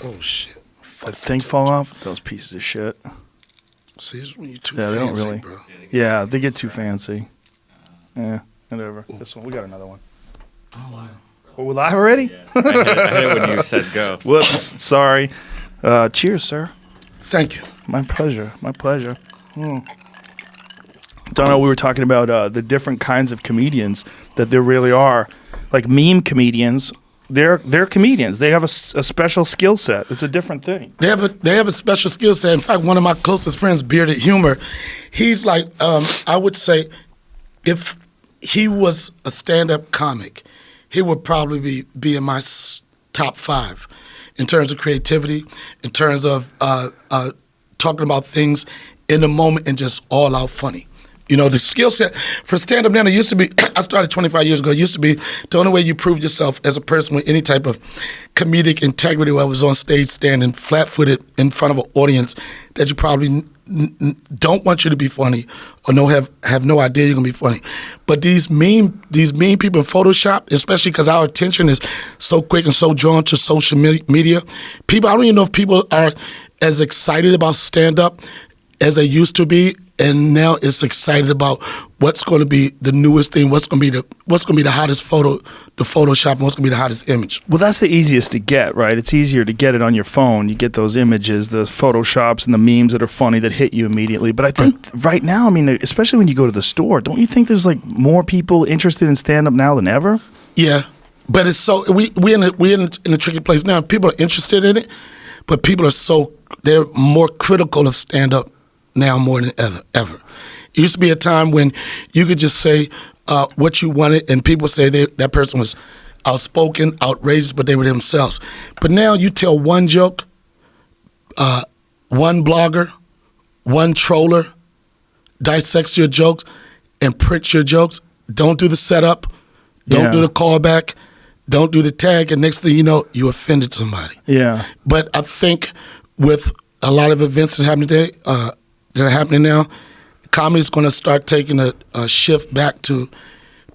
Oh shit! The thing fall off. Those pieces of shit. See, it's when you're too Yeah, they don't fancy, really. bro. Yeah, they get too fancy. Yeah, whatever. This one, we got another one. Oh wow. Oh, we live already? Yeah. I hit it when you said go. Whoops. Sorry. Cheers, sir. Thank you. My pleasure. My pleasure. Donnell, we were talking about the different kinds of comedians that there really are. Like meme comedians, they're comedians. They have a special skill set. It's a different thing. They have a special skill set. In fact, one of my closest friends, Bearded Humor, he's like, I would say, if he was a stand-up comic, he would probably be in my top 5 in terms of creativity, in terms of talking about things in the moment and just all out funny. You know, the skill set for stand-up now, it used to be, I started 25 years ago, it used to be the only way you proved yourself as a person with any type of comedic integrity where I was on stage standing flat-footed in front of an audience that you probably don't want you to be funny or have no idea you're going to be funny. But these meme people in Photoshop, especially because our attention is so quick and so drawn to social media, people, I don't even know if people are as excited about stand-up as they used to be, and now it's excited about what's going to be the newest thing, what's going to be the hottest photo, the Photoshop, and what's going to be the hottest image. Well, that's the easiest to get, right? It's easier to get it on your phone. You get those images, the Photoshops and the memes that are funny that hit you immediately. But I think right now, I mean, especially when you go to the store, don't you think there's like more people interested in stand-up now than ever? Yeah, but it's so we're in a tricky place now. People are interested in it, but people are they're more critical of stand-up now more than ever. It used to be a time when you could just say what you wanted, and people say that person was outspoken, outrageous, but they were themselves. But now you tell one joke, one blogger, one troller dissects your jokes and prints your jokes. Don't do the setup, don't do the callback, don't do the tag, and next thing you know, you offended somebody. Yeah. But I think with a lot of events that happen today, that are happening now, comedy is going to start taking a shift back to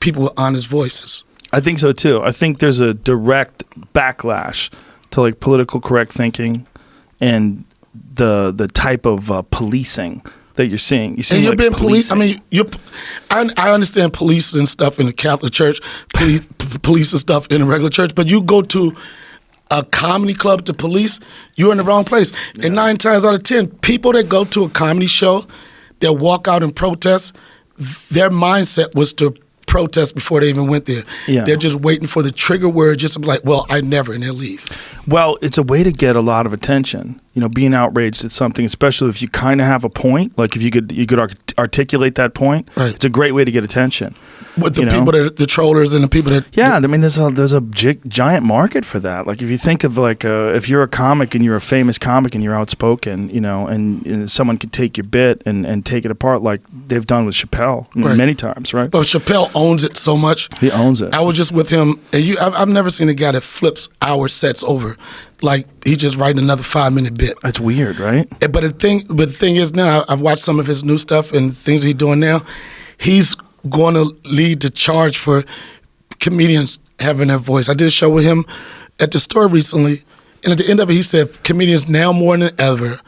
people with honest voices. I think so too. I think there's a direct backlash to like political correct thinking and the type of policing that you're seeing. You're seeing, and you're like, being policed. I policing. mean, I understand police and stuff in the Catholic Church, police and stuff in the regular church, but you go to a comedy club to police, you're in the wrong place. Yeah. And 9 times out of 10, people that go to a comedy show, that walk out and protest, their mindset was to protest before they even went there. Yeah. They're just waiting for the trigger word, just to be like, well, I never, and they'll leave. Well, it's a way to get a lot of attention. You know, being outraged at something, especially if you kind of have a point, like if you could articulate that point, right. It's a great way to get attention. With the people that the trollers and the people that I mean, there's a giant market for that. Like if you think of like if you're a comic and you're a famous comic and you're outspoken, you know, and someone could take your bit and take it apart like they've done with Chappelle many times, right? But Chappelle owns it so much. He owns it. I was just with him, and I've never seen a guy that flips hour sets over. Like he's just writing another 5-minute bit. That's weird, right? But the thing is now, I've watched some of his new stuff and things he's doing now. He's going to lead the charge for comedians having their voice. I did a show with him at the store recently, and at the end of it, he said, comedians now more than ever,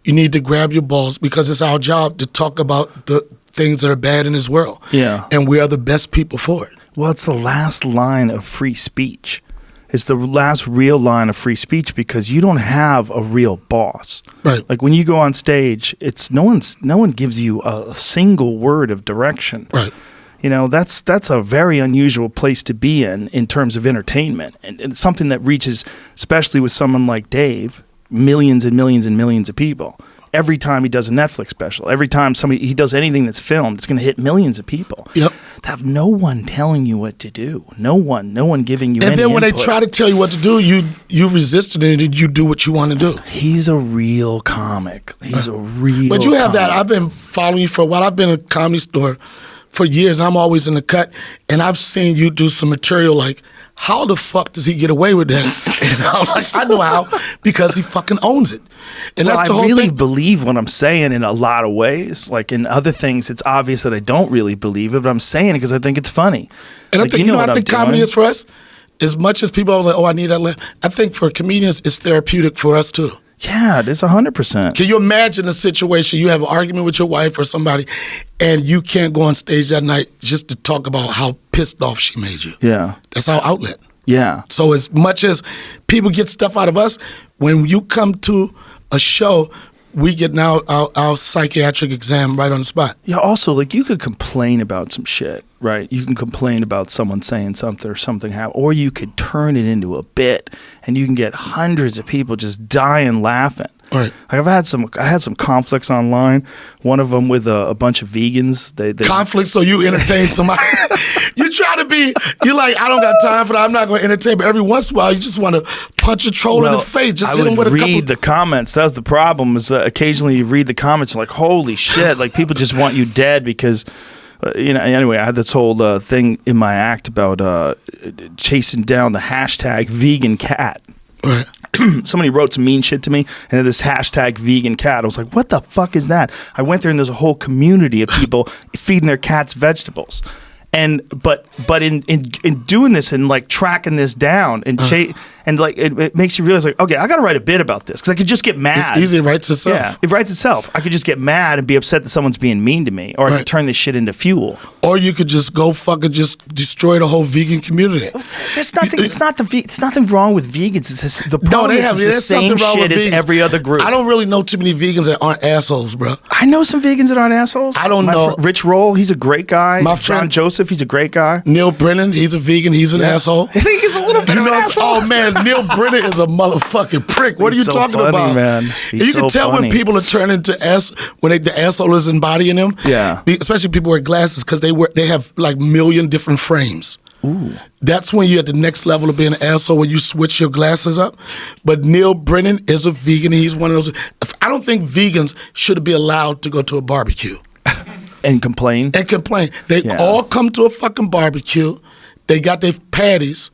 you need to grab your balls because it's our job to talk about the things that are bad in this world. Yeah. And we are the best people for it. Well, it's the last line of free speech. It's the last real line of free speech because you don't have a real boss. Right. Like when you go on stage, it's no one gives you a single word of direction. Right. You know, that's a very unusual place to be in terms of entertainment. And something that reaches, especially with someone like Dave, millions and millions and millions of people. Every time he does a Netflix special, every time he does anything that's filmed, it's going to hit millions of people. Yep. To have no one telling you what to do, no one giving you any And then when input. they try to tell you what to do, you resist it and you do what you want to do. He's a real comic. He's a real But you have comic. that. I've been following you for a while. I've been in a comedy store for years. I'm always in the cut, and I've seen you do some material like, how the fuck does he get away with this? And I'm like, I know how, because he fucking owns it. And that's the whole I really thing. believe what I'm saying in a lot of ways. Like in other things, it's obvious that I don't really believe it, but I'm saying it because I think it's funny. And like, I think, I think comedy is for us. as much as people are like, oh, I need that laugh, I think for comedians, it's therapeutic for us too. Yeah, it is 100%. Can you imagine a situation, you have an argument with your wife or somebody, and you can't go on stage that night just to talk about how pissed off she made you? Yeah. That's our outlet. Yeah. So as much as people get stuff out of us, when you come to a show, we get now our psychiatric exam right on the spot. Yeah, also, like, you could complain about some shit, right? You can complain about someone saying something or something happened, or you could turn it into a bit, and you can get hundreds of people just dying laughing. Right. Like, I had some conflicts online. One of them with a bunch of vegans. They Conflict, so you entertain somebody. You try to be, you're like, I don't got time for that. I'm not going to entertain. But every once in a while, you just want to punch a troll in the face. Just hit him with a couple. I would read the comments. That was the problem. Is that occasionally you read the comments, like, holy shit! Like, people just want you dead because. Anyway, I had this whole thing in my act about chasing down the hashtag vegan cat. Right. Somebody wrote some mean shit to me, and then this hashtag vegan cat. I was like, what the fuck is that? I went there, and there's a whole community of people feeding their cats vegetables. And but in doing this and like tracking this down and and like it makes you realize, like, okay, I got to write a bit about this because I could just get mad. It's easy. It writes itself. Yeah, it writes itself. I could just get mad and be upset that someone's being mean to me, or I could turn this shit into fuel. Or you could just go fucking just destroy the whole vegan community. There's nothing. It's nothing wrong with vegans. It's just, the problem is the same shit as every other group. I don't really know too many vegans that aren't assholes, bro. I know some vegans that aren't assholes. I don't know. Rich Roll, he's a great guy. My John friend Joseph, he's a great guy. Neil Brennan, he's a vegan. He's an asshole. I think he's a little bit of an asshole. Oh man, Neil Brennan is a motherfucking prick. What are you He's so talking funny, about, man? And you can tell when people are turning to when the asshole is embodying them. Yeah. Especially people wear glasses because they have like million different frames. Ooh. That's when you're at the next level of being an asshole, when you switch your glasses up. But Neil Brennan is a vegan. He's one of those. I don't think vegans should be allowed to go to a barbecue. And complain. They all come to a fucking barbecue. They got their patties.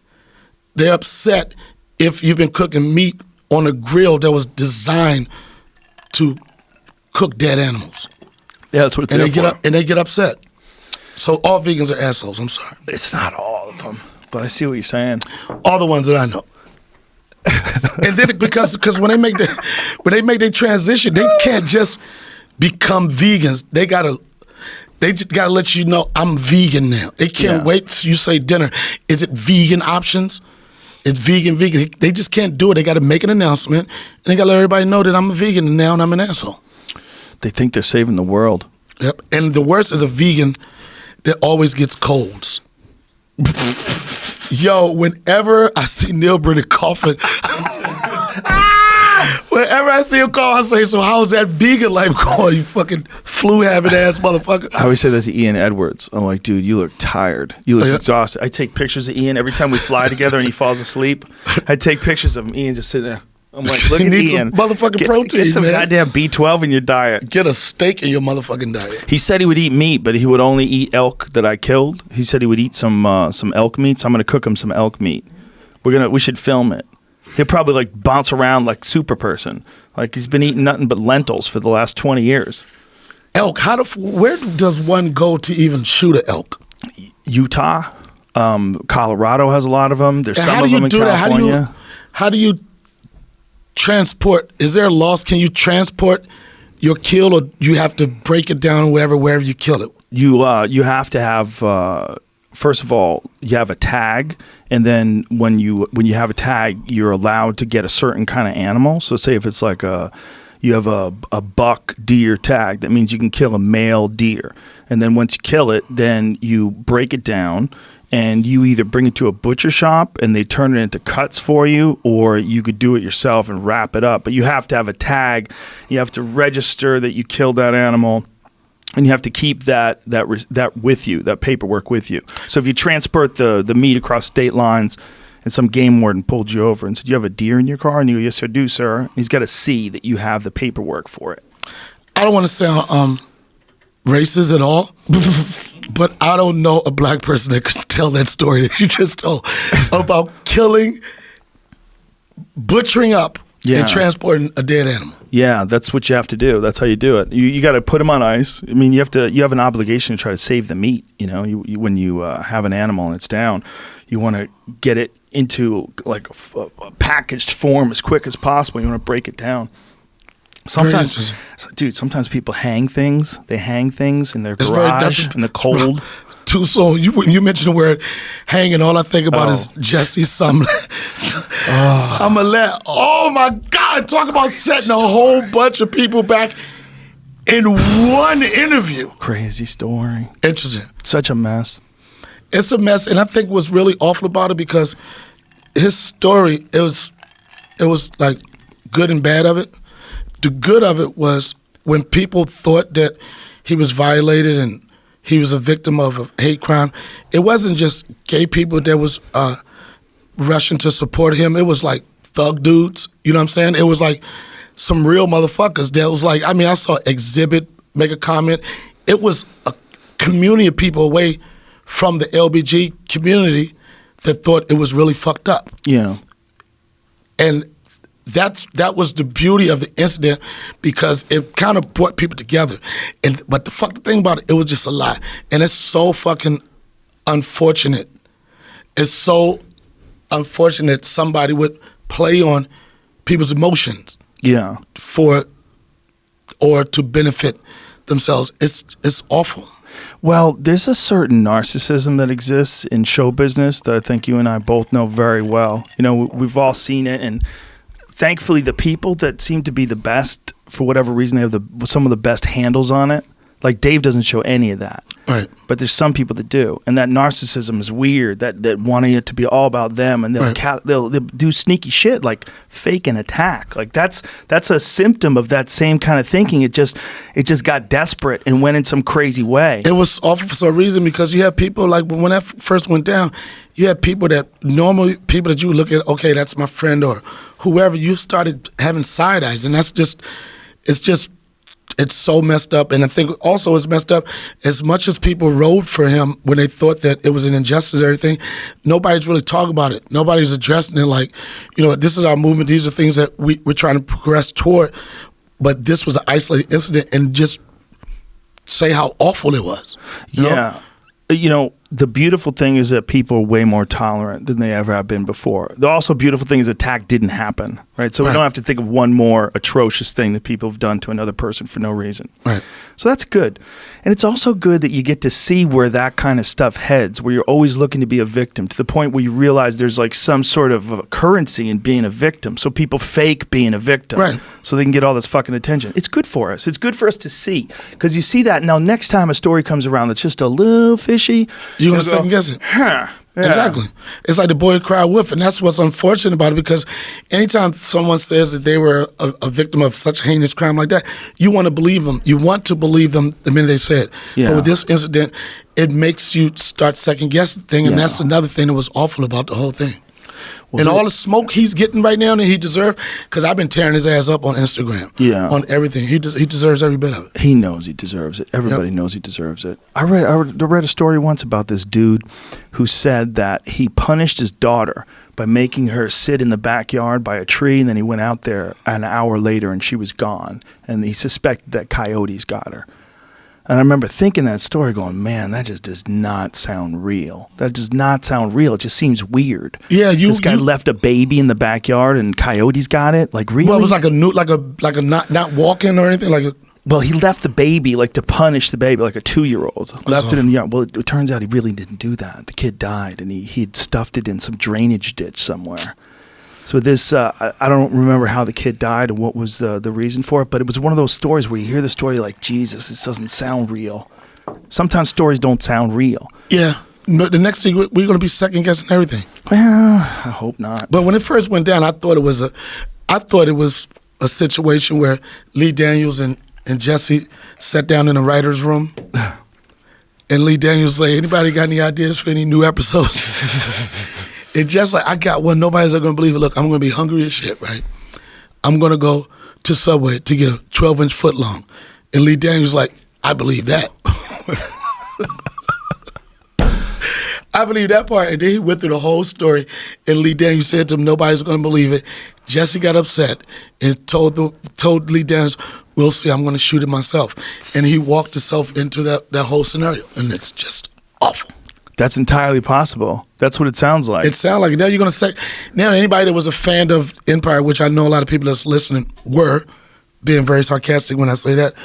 They're upset if you've been cooking meat on a grill that was designed to cook dead animals. Yeah, that's what it's there for. They get upset. So all vegans are assholes. I'm sorry. It's not all of them, but I see what you're saying. All the ones that I know. And then because when they make their transition, they can't just become vegans. They just gotta let you know I'm vegan now. They can't wait till you say dinner. Is it vegan options? It's vegan. They just can't do it. They gotta make an announcement and they gotta let everybody know that I'm a vegan now and I'm an asshole. They think they're saving the world. Yep. And the worst is a vegan that always gets colds. Yo, whenever I see Neil Brennan coughing, whenever I see him cough, I say, so how's that vegan life going, you fucking flu-having ass motherfucker? I always say that to Ian Edwards. I'm like, dude, you look tired. You look exhausted. I take pictures of Ian every time we fly together and he falls asleep. I take pictures of him, Ian just sitting there. I'm like, look at Ian. Some motherfucking protein, get some man. goddamn B12 in your diet. Get a steak in your motherfucking diet. He said he would eat meat, but he would only eat elk that I killed. He said he would eat some elk meat, so I'm gonna cook him some elk meat. We should film it. He'll probably like bounce around like super person. Like he's been eating nothing but lentils for the last 20 years. Elk, where does one go to even shoot an elk? Utah, Colorado has a lot of them. There's some of them in California. How do you transport? Is there a loss? Can you transport your kill, or you have to break it down wherever you kill it? You have to have first of all, you have a tag, and then when you have a tag, you're allowed to get a certain kind of animal. So say if it's like you have a buck deer tag, that means you can kill a male deer. And then once you kill it, then you break it down and you either bring it to a butcher shop and they turn it into cuts for you, or you could do it yourself and wrap it up. But you have to have a tag. You have to register that you killed that animal. And you have to keep that with you, that paperwork with you. So if you transport the meat across state lines and some game warden pulled you over and said, you have a deer in your car? And you go, yes, I do, sir. And he's got to see that you have the paperwork for it. I don't want to sound racist at all, but I don't know a black person that could tell that story that you just told about killing, butchering up, and transporting a dead animal. Yeah, that's what you have to do. That's how you do it. You got to put them on ice. I mean, you have an obligation to try to save the meat. You know, when you have an animal and it's down, you want to get it into like a packaged form as quick as possible. You want to break it down. Sometimes, dude, sometimes people hang things. They hang things in their garage in the cold. Too soon. When you mention the word hanging, all I think about is Jesse Smollett. Oh my God! Talk about setting a whole bunch of people back in one interview. Crazy story. Interesting. Such a mess. It's a mess, and I think what's really awful about it because his story, it was like good and bad of it. The good of it was when people thought that he was violated and he was a victim of a hate crime, it wasn't just gay people that was rushing to support him. It was like thug dudes, you know what I'm saying? It was like some real motherfuckers that was like, I mean, I saw Exhibit make a comment. It was a community of people away from the LBG community that thought it was really fucked up. Yeah. And that was the beauty of the incident because it kind of brought people together. But the fucking thing about it, it was just a lie. And it's so fucking unfortunate. It's so unfortunate somebody would play on people's emotions. Yeah. Or to benefit themselves. It's awful. Well, there's a certain narcissism that exists in show business that I think you and I both know very well. You know, we've all seen it, and thankfully the people that seem to be the best, for whatever reason, they have some of the best handles on it. Like Dave doesn't show any of that. Right. But there's some people that do. And that narcissism is weird, that wanting it to be all about them, and they'll do sneaky shit like fake an attack. Like that's a symptom of that same kind of thinking. It just got desperate and went in some crazy way. It was awful for some reason because you have people like when that first went down, you had people that normally people that you would look at, okay, that's my friend or whoever, you started having side eyes, and it's so messed up. And I think also it's messed up as much as people rode for him when they thought that it was an injustice or everything, nobody's really talking about it. Nobody's addressing it like, you know, this is our movement. These are things that we're trying to progress toward. But this was an isolated incident and just say how awful it was. You know? You know, the beautiful thing is that people are way more tolerant than they ever have been before. The also beautiful thing is attack didn't happen, right? So we don't have to think of one more atrocious thing that people have done to another person for no reason. Right. So that's good. And it's also good that you get to see where that kind of stuff heads, where you're always looking to be a victim, to the point where you realize there's like some sort of currency in being a victim. So people fake being a victim so they can get all this fucking attention. It's good for us. It's good for us to see, because you see that now next time a story comes around that's just a little fishy, you're going to second guess it. Huh. Yeah. Exactly. It's like the boy who cried wolf, and that's what's unfortunate about it, because anytime someone says that they were a victim of such a heinous crime like that, you want to believe them. You want to believe them the minute they say it. Yeah. But with this incident, it makes you start second guessing the thing, and that's another thing that was awful about the whole thing. Well, and all the smoke he's getting right now that he deserves, because I've been tearing his ass up on Instagram. Yeah. On everything. He deserves every bit of it. He knows he deserves it. Everybody knows he deserves it. I read a story once about this dude who said that he punished his daughter by making her sit in the backyard by a tree, and then he went out there an hour later and she was gone. And he suspected that coyotes got her. And I remember thinking that story going, man, that just does not sound real. That does not sound real. It just seems weird. Yeah, this guy left a baby in the backyard and coyotes got it? Like, really? Well, it was like a not walking or anything? Well, he left the baby, like, to punish the baby, like a 2-year-old. Left it in the yard. Well, it turns out he really didn't do that. The kid died, and he'd stuffed it in some drainage ditch somewhere. So this, I don't remember how the kid died and what was the reason for it, but it was one of those stories where you hear the story like, Jesus, this doesn't sound real. Sometimes stories don't sound real. Yeah. But the next thing, we're going to be second guessing everything. Well, I hope not. But when it first went down, I thought it was a situation where Lee Daniels and Jesse sat down in the writer's room, and Lee Daniels like, anybody got any ideas for any new episodes? And just like, I got one, nobody's ever going to believe it. Look, I'm going to be hungry as shit, right? I'm going to go to Subway to get a 12-inch foot long. And Lee Daniels like, I believe that. I believe that part. And then he went through the whole story. And Lee Daniels said to him, nobody's going to believe it. Jesse got upset and told Lee Daniels, we'll see, I'm going to shoot it myself. And he walked himself into that whole scenario. And it's just awful. That's entirely possible. That's what it sounds like. It sounds like now you're going to say, now anybody that was a fan of Empire, which I know a lot of people that's listening were, being very sarcastic when I say that,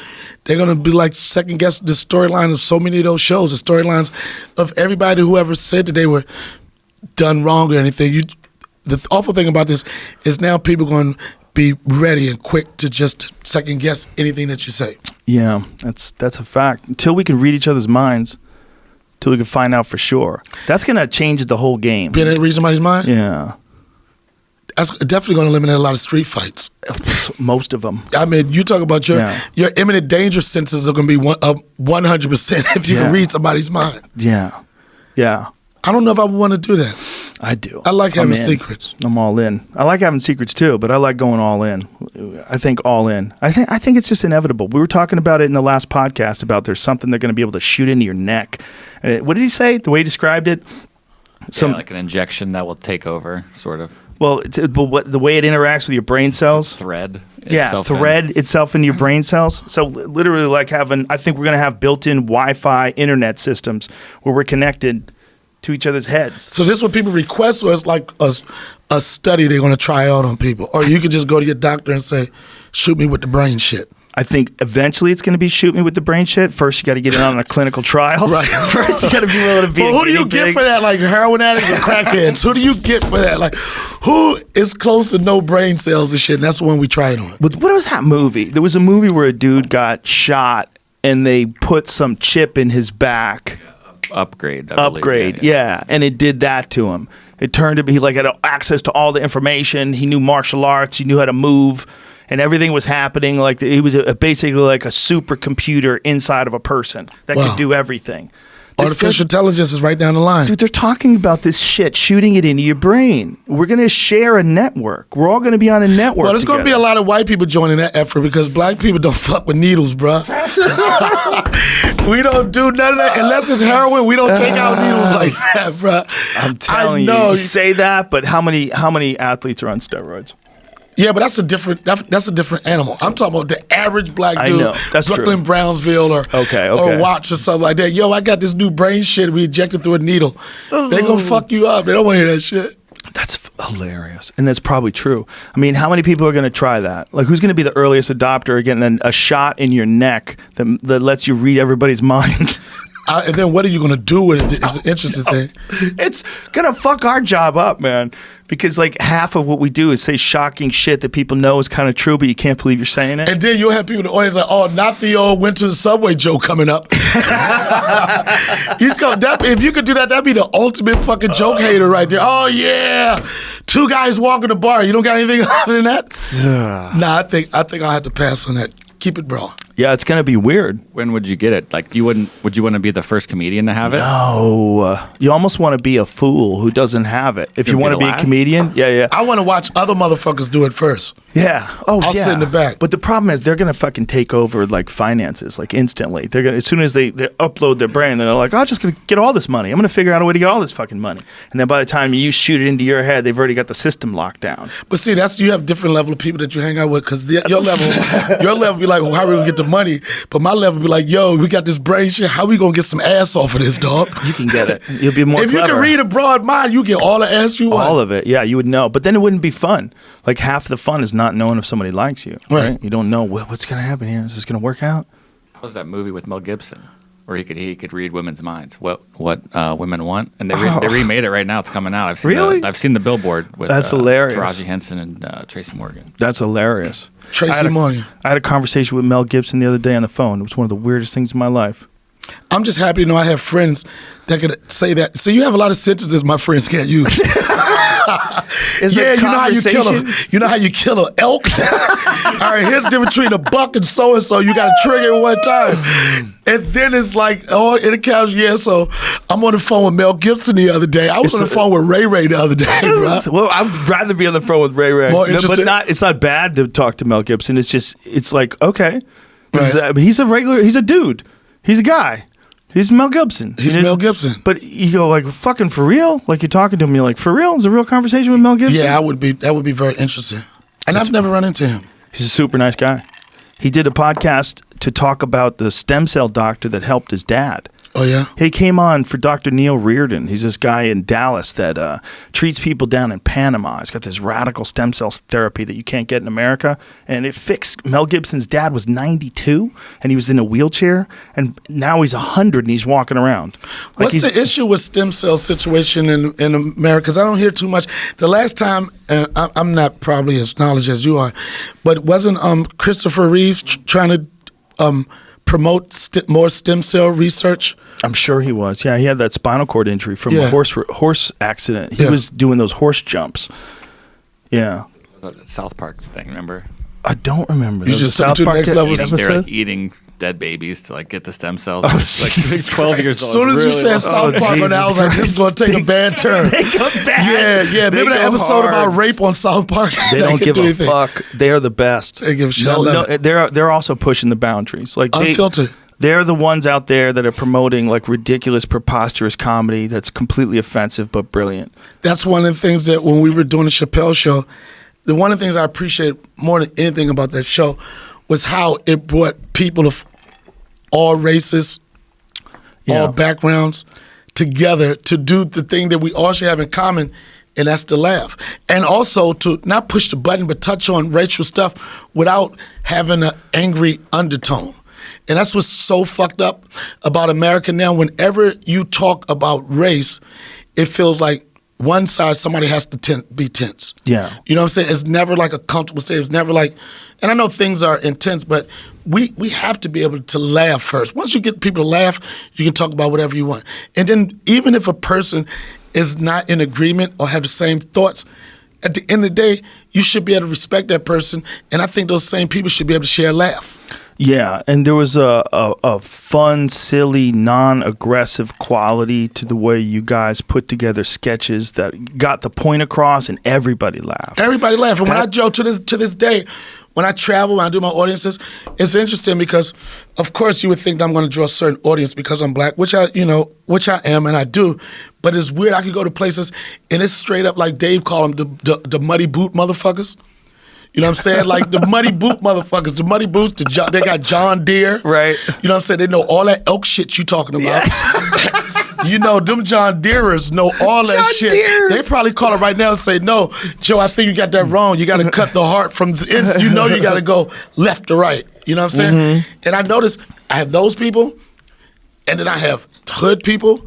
they're going to be like second guess the storyline of so many of those shows, the storylines of everybody who ever said that they were done wrong or anything. The awful thing about this is now people are going to be ready and quick to just second guess anything that you say. Yeah, that's a fact. Until we can read each other's minds, till we can find out for sure. That's going to change the whole game. Being able to read somebody's mind? Yeah. That's definitely going to eliminate a lot of street fights. Most of them. I mean, you talk about your imminent danger senses are going to be 100% if you can read somebody's mind. Yeah. Yeah. I don't know if I would want to do that. I do. I like having secrets. I'm all in. I like having secrets too, but I like going all in. I think all in. I think it's just inevitable. We were talking about it in the last podcast about there's something they're going to be able to shoot into your neck. What did he say? The way he described it? Like an injection that will take over, sort of. Well, the way it interacts with your brain cells. Thread. Thread itself into your brain cells. So literally like I think we're going to have built-in Wi-Fi internet systems where we're connected to each other's heads. So this is what people request, or it's like a study they're going to try out on people? Or you could just go to your doctor and say, shoot me with the brain shit. I think eventually it's going to be shoot me with the brain shit. First, you got to get it on a clinical trial. Right. First, you got to be willing to be who do you get for that? Like heroin addicts or crackheads? Who do you get for that? Like, who is close to no brain cells and shit? And that's the one we tried on. But what was that movie? There was a movie where a dude got shot and they put some chip in his back. Upgrade. Yeah. And it did that to him. It turned him, he like had access to all the information. He knew martial arts. He knew how to move. And everything was happening like he was basically like a supercomputer inside of a person that could do everything. Artificial intelligence is right down the line. Dude, they're talking about this shit, shooting it into your brain. We're going to share a network. We're all going to be on a network. Well, there's going to be a lot of white people joining that effort because black people don't fuck with needles, bruh. We don't do none of that. Unless it's heroin, we don't take out needles like that, bruh. I'm telling you say that, but how many athletes are on steroids? Yeah, but that's a different animal. I'm talking about the average black dude. I know. That's Brooklyn, true. Brownsville, or Watts or something like that. Yo, I got this new brain shit we injected through a needle. They gonna fuck you up. They don't want to hear that shit. That's hilarious, and that's probably true. I mean, how many people are going to try that? Like, who's going to be the earliest adopter of getting a shot in your neck that lets you read everybody's mind? And then what are you going to do with it? It's an interesting thing. It's going to fuck our job up, man. Because like half of what we do is say shocking shit that people know is kind of true, but you can't believe you're saying it. And then you'll have people in the audience like, oh, not the old went to the subway joke coming up. If you could do that, that'd be the ultimate fucking joke hater right there. Oh, yeah. Two guys walking the bar. You don't got anything other than that? Nah, I think I'll have to pass on that. Keep it raw. Yeah, it's going to be weird. When would you get it? Like, would you want to be the first comedian to have it? No. You almost want to be a fool who doesn't have it. If you want to be a comedian, yeah. I want to watch other motherfuckers do it first. Yeah. I'll sit in the back. But the problem is they're going to fucking take over like finances like instantly. They're going to, as soon as they upload their brain, they're like, I'm just going to get all this money. I'm going to figure out a way to get all this fucking money. And then by the time you shoot it into your head, they've already got the system locked down. But see, you have different level of people that you hang out with because your level be like, well, how are we going to get the money? But my level be like, yo, we got this brain shit. How we going to get some ass off of this, dog? You can get it. You'll be more If clever. you can read a broad mind, you get all the ass you want. All of it. Yeah, you would know. But then it wouldn't be fun. Like half the fun is not knowing if somebody likes you. Right? You don't know what's going to happen here. Is this going to work out? What was that movie with Mel Gibson where he could read women's minds? What women want, and they remade it right now. It's coming out. I've seen the billboard with that's hilarious. Taraji Henson and Tracy Morgan. That's hilarious. Tracy Morgan. I had a conversation with Mel Gibson the other day on the phone. It was one of the weirdest things in my life. I'm just happy to know I have friends that could say that. So you have a lot of sentences my friends can't use. Yeah, you know how you kill an elk? All right, here's the difference between a buck and so. You got to trigger it one time. And then it's like, oh, in the couch, yeah. So I'm on the phone with Mel Gibson the other day. I was on the phone with Ray Ray the other day, bro. Well, I'd rather be on the phone with Ray Ray. More interesting. But it's not bad to talk to Mel Gibson. It's like, okay. Right. He's a dude. He's a guy. He's Mel Gibson. He's Mel Gibson. But you go like, fucking for real? Like you're talking to him, you're like, for real? Is a real conversation with Mel Gibson? Yeah, that would be very interesting. And I've never run into him. He's a super nice guy. He did a podcast to talk about the stem cell doctor that helped his dad. Oh, yeah? He came on for Dr. Neil Reardon. He's this guy in Dallas that treats people down in Panama. He's got this radical stem cell therapy that you can't get in America. And it fixed Mel Gibson's dad was 92 and he was in a wheelchair. And now he's 100 and he's walking around. Like What's the issue with stem cell situation in America? Because I don't hear too much. The last time, and I'm not probably as knowledgeable as you are, but wasn't Christopher Reeves trying to promote more stem cell research? I'm sure he was. Yeah, he had that spinal cord injury from a horse accident. He was doing those horse jumps. Yeah. South Park thing, remember? I don't remember. You just took it to the next level. They're like eating dead babies to like get the stem cells. Like 12 years old. As soon as you said South Park, I was like, this is going to take a bad turn. They go bad. Yeah. Remember that episode about rape on South Park? They don't give a fuck. They are the best. They give a shit. No, they're also pushing the boundaries. Like Unfiltered. They're the ones out there that are promoting like ridiculous, preposterous comedy that's completely offensive but brilliant. That's one of the things that when we were doing the Chappelle show, one of the things I appreciate more than anything about that show was how it brought people of all races, all backgrounds together to do the thing that we all should have in common, and that's to laugh. And also to not push the button, but touch on racial stuff without having an angry undertone. And that's what's so fucked up about America now. Whenever you talk about race, it feels like one side, somebody has to be tense. Yeah. You know what I'm saying? It's never like a comfortable state. It's never like, and I know things are intense, but we have to be able to laugh first. Once you get people to laugh, you can talk about whatever you want. And then even if a person is not in agreement or have the same thoughts, at the end of the day, you should be able to respect that person. And I think those same people should be able to share a laugh. Yeah, and there was a fun, silly, non-aggressive quality to the way you guys put together sketches that got the point across, and everybody laughed. Everybody laughed. And when I joke to this day, when I travel, when I do my audiences, it's interesting because, of course, you would think that I'm going to draw a certain audience because I'm black, which I am, and I do. But it's weird. I could go to places, and it's straight up like Dave called them the muddy boot motherfuckers. You know what I'm saying? Like the muddy boot motherfuckers, the muddy boots, they got John Deere. Right. You know what I'm saying? They know all that elk shit you talking about. Yeah. You know, them John Deerers know all that John shit. Deeres. They probably call it right now and say, no, Joe, I think you got that wrong. You got to cut the heart from the ends. You know you got to go left to right. You know what I'm saying? Mm-hmm. And I notice I have those people, and then I have hood people.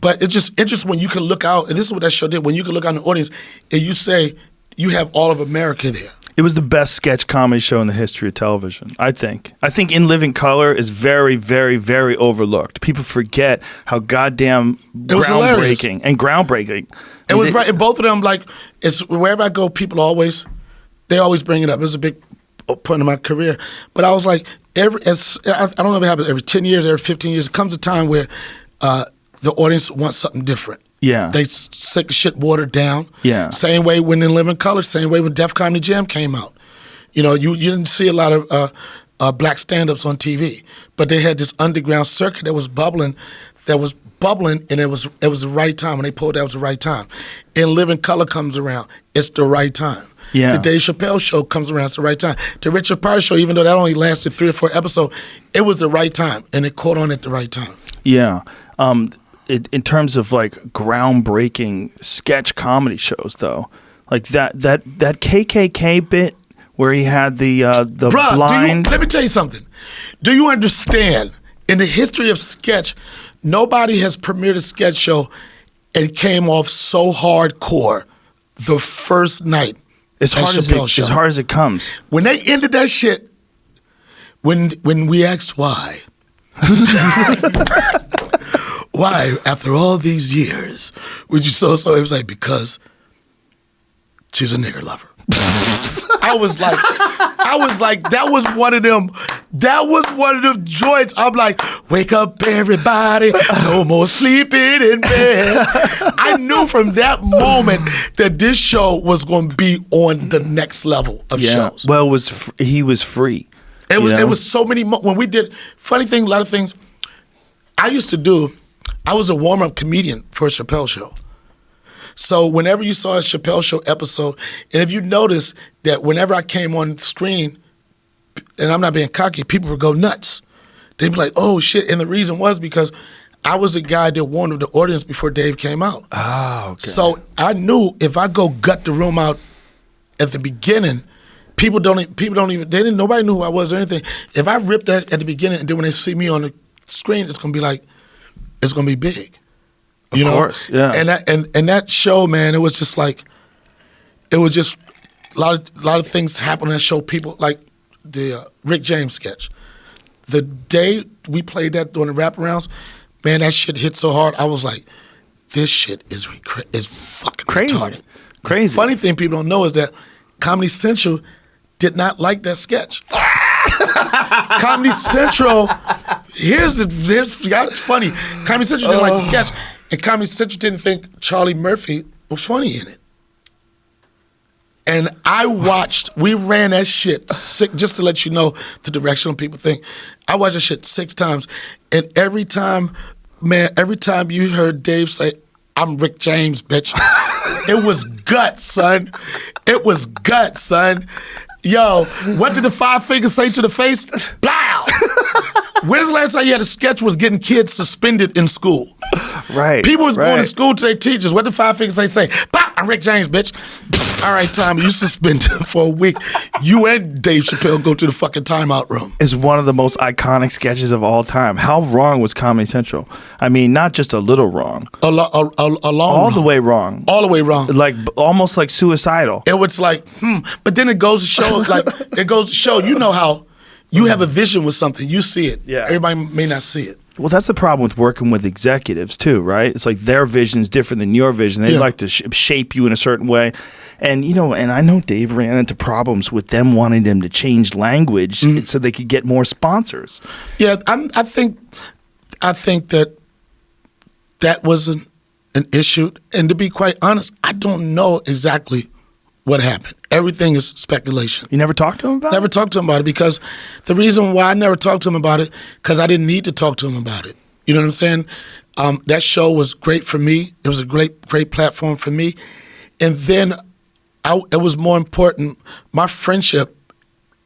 But it's just interesting when you can look out, and this is what that show did, when you can look out in the audience and you say, you have all of America there. It was the best sketch comedy show in the history of television, I think. I think In Living Color is very, very, very overlooked. People forget how goddamn groundbreaking and groundbreaking. It was right, and both of them, like, it's wherever I go, people always bring it up. It was a big point in my career. But I was like, I don't know if it happens every 10 years, every 15 years, it comes a time where the audience wants something different. Yeah. They sick shit watered down. Yeah. Same way when In Living Color, same way when Def Comedy Jam came out. You know, you didn't see a lot of black stand-ups on TV, but they had this underground circuit that was bubbling, and it was the right time. When they pulled that, it was the right time. In Living Color comes around, it's the right time. Yeah. The Dave Chappelle show comes around, it's the right time. The Richard Pryor show, even though that only lasted 3 or 4 episodes, it was the right time, and it caught on at the right time. Yeah. In terms of like groundbreaking sketch comedy shows, though, like that KKK bit where he had the Bruh, blind. let me tell you something. Do you understand? In the history of sketch, nobody has premiered a sketch show and came off so hardcore the first night. As hard as it comes. When they ended that shit, when we asked why. Why, after all these years, would you so? It was like, because she's a nigger lover. I was like, that was one of them joints. I'm like, wake up everybody, no more sleeping in bed. I knew from that moment that this show was going to be on the next level of shows. Well, he was free. It was so many, when we did, funny thing, a lot of things I was a warm-up comedian for a Chappelle show. So whenever you saw a Chappelle show episode, and if you notice that whenever I came on screen, and I'm not being cocky, people would go nuts. They'd be like, oh shit. And the reason was because I was the guy that warned the audience before Dave came out. Oh, okay. So I knew if I go gut the room out at the beginning, nobody knew who I was or anything. If I rip that at the beginning and then when they see me on the screen, it's gonna be big. Of course, yeah. And that show, man, it was just a lot of things happened on that show. People like the Rick James sketch. The day we played that during the wraparounds, man, that shit hit so hard. I was like, this shit is fucking crazy. retarded. Crazy. The funny thing people don't know is that Comedy Central did not like that sketch. Comedy Central, that's funny. Comedy Central didn't like the sketch, and Comedy Central didn't think Charlie Murphy was funny in it. And we ran that shit just to let you know the direction people think. I watched that shit 6 times, and every time you heard Dave say, I'm Rick James, bitch, it was guts, son. It was guts, son. Yo, what did the 5 fingers say to the face? Blow! When's the last time you had a sketch was getting kids suspended in school? Right. People was going to school to their teachers. What did 5 fingers say? Bah, I'm Rick James, bitch. All right, Tommy, you suspended for a week. You and Dave Chappelle go to the fucking timeout room. Is one of the most iconic sketches of all time. How wrong was Comedy Central? I mean, not just a little wrong. All the way wrong. All the way wrong. Like almost like suicidal. It was like, But then it goes to show, you know how you have a vision with something. You see it. Yeah. Everybody may not see it. Well, that's the problem with working with executives too, right? It's like their vision's different than your vision. They like to shape you in a certain way. And, and I know Dave ran into problems with them wanting them to change language so they could get more sponsors. Yeah, I think that was an issue. And to be quite honest, I don't know exactly what happened. Everything is speculation. You never talked to him about it? Never talked to him about it because the reason why I never talked to him about it, because I didn't need to talk to him about it. You know what I'm saying? That show was great for me. It was a great platform for me. And then it was more important, my friendship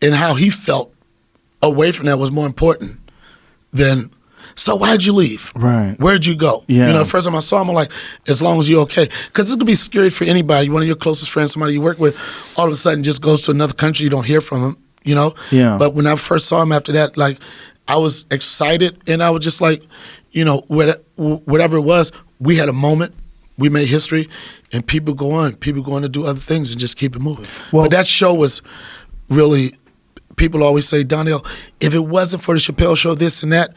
and how he felt away from that was more important than, so why'd you leave? Right. Where'd you go? Yeah. The first time I saw him, I'm like, as long as you're okay. Because this could be scary for anybody. One of your closest friends, somebody you work with, all of a sudden just goes to another country, you don't hear from him, Yeah. But when I first saw him after that, like, I was excited and I was just like, whatever it was, we had a moment. We made history, and people go on to do other things and just keep it moving. Well, but that show was really, people always say, Donnell, if it wasn't for the Chappelle show, this and that,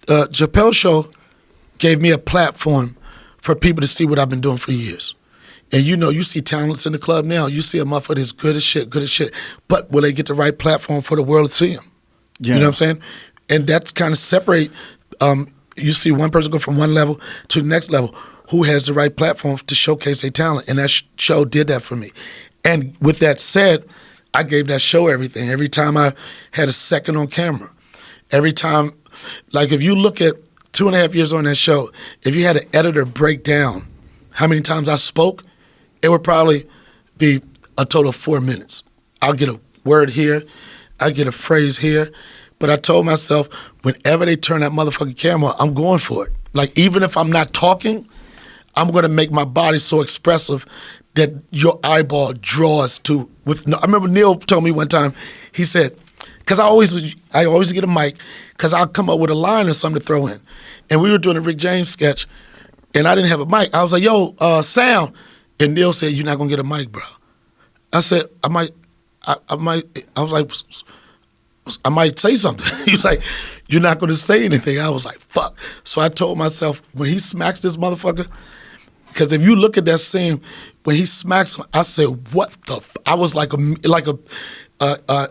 Chappelle show gave me a platform for people to see what I've been doing for years. And you see talents in the club now. You see a motherfucker that's good as shit. But will they get the right platform for the world to see him? Yeah. You know what I'm saying? And that's kind of separate. You see one person go from one level to the next level. Who has the right platform to showcase their talent? And that show did that for me. And with that said, I gave that show everything. Every time I had a second on camera, every time, like if you look at 2.5 years on that show, if you had an editor break down how many times I spoke, it would probably be a total of 4 minutes. I'll get a word here, I'll get a phrase here, but I told myself, whenever they turn that motherfucking camera, I'm going for it. Like even if I'm not talking, I'm going to make my body so expressive that your eyeball draws to. I remember Neil told me one time, he said, because I always get a mic, because I'll come up with a line or something to throw in. And we were doing a Rick James sketch, and I didn't have a mic. I was like, yo, sound. And Neil said, you're not going to get a mic, bro. I said, I was like, I might say something. He was like, you're not going to say anything. I was like, fuck. So I told myself, when he smacks this motherfucker, because if you look at that scene, when he smacks him, I said, what the I was like a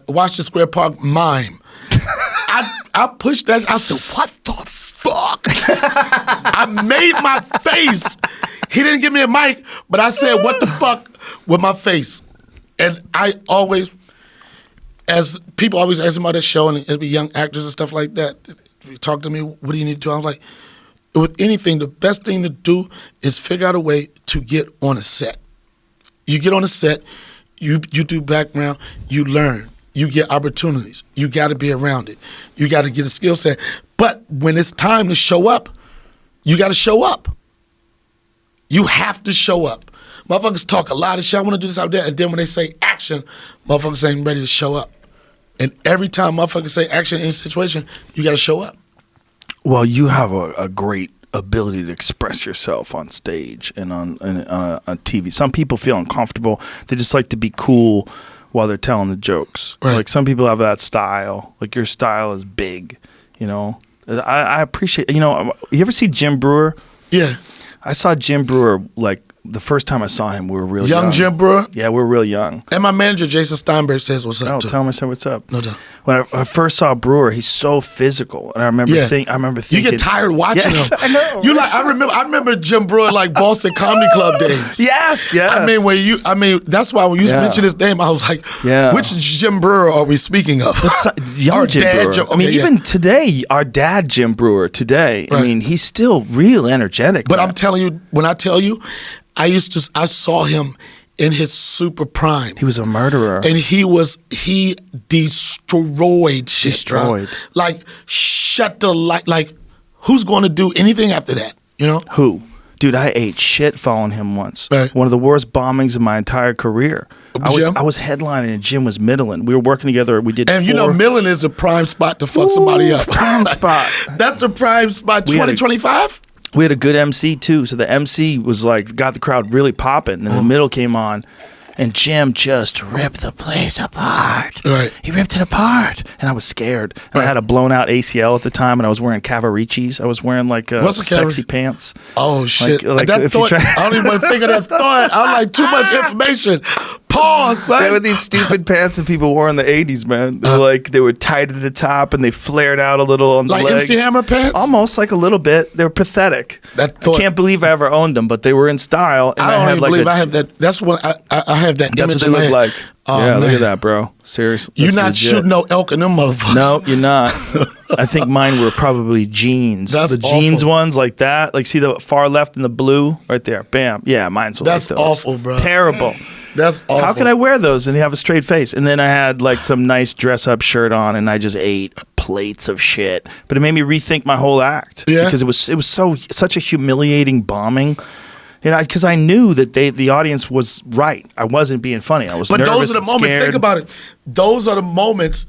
Washington Square Park mime. I pushed that. I said, what the fuck? I made my face. He didn't give me a mic, but I said, what the fuck with my face. And I always, as people always ask me about that show, and as be young actors and stuff like that, talk to me, what do you need to do? I was like, with anything, the best thing to do is figure out a way to get on a set. You get on a set, you do background, you learn. you get opportunities. You got to be around it. You got to get a skill set. But when it's time to show up, you got to show up. You have to show up. Motherfuckers talk a lot of shit. I want to do this out there. And then when they say action, motherfuckers ain't ready to show up. And every time motherfuckers say action in any situation, you got to show up. Well, you have a great ability to express yourself on stage and on TV. Some people feel uncomfortable. They just like to be cool while they're telling the jokes. Right. Like some people have that style. Like your style is big, you know. I appreciate, you know, you ever see Jim Brewer? Yeah. I saw Jim Brewer, like, the first time I saw him, we were real young. Young Jim Brewer? Yeah, we were real young. And my manager, Jason Steinberg, says what's up, No, too. tell him I said what's up. No doubt. When I first saw Brewer, he's so physical. And I remember thinking... You get tired watching him. I know. You like, I remember Jim Brewer, like, Boston Comedy Club days. Yes. I mean, that's why when you mentioned his name, I was like, which Jim Brewer are we speaking of? Young Jim Brewer. I mean, even today, our dad, Jim Brewer, today, I mean, he's still real energetic. But man. I'm telling you, when I tell you, I saw him in his super prime. He was a murderer. And he destroyed shit. Bro. Like, shut the light. Like, who's going to do anything after that, you know? Who? Dude, I ate shit following him once. Right. One of the worst bombings of my entire career. I was headlining and Jim was middling. We were working together. We did And you know, Millen is a prime spot to fuck somebody up. Prime spot. That's a prime spot. 2025? We had a good MC too. So the MC was like, got the crowd really popping. And then the middle came on. And Jim just ripped the place apart. Right. He ripped it apart. And I was scared. And I had a blown out ACL at the time, and I was wearing Cavariccis. I was wearing like sexy pants. Oh, shit. Like that thought, I don't even want to think of that thought. I'm like, too much information. Pause, son. They were these stupid pants that people wore in the 80s, man. They were tight at the top, and they flared out a little on the like legs. MC Hammer pants? Almost like a little bit. They were pathetic. I can't believe I ever owned them, but they were in style. And I don't even believe I have that. That's what I have that That's image what in they my look head. like. Oh, yeah, man. look at that, bro. Seriously. You're not shooting no elk in them motherfuckers. No, you're not. I think mine were probably jeans. That's the jeans awful. ones like that. Like, see the far left in the blue? Right there. Bam. Yeah, mine's That's like those. awful, bro. Terrible. That's awful. How can I wear those and have a straight face? And then I had like some nice dress-up shirt on, and I just ate plates of shit. But it made me rethink my whole act. Yeah. Because it was such a humiliating bombing. You know, because I knew that the audience was right. I wasn't being funny. I was nervous. But those are the and moments. scared. Think about it. Those are the moments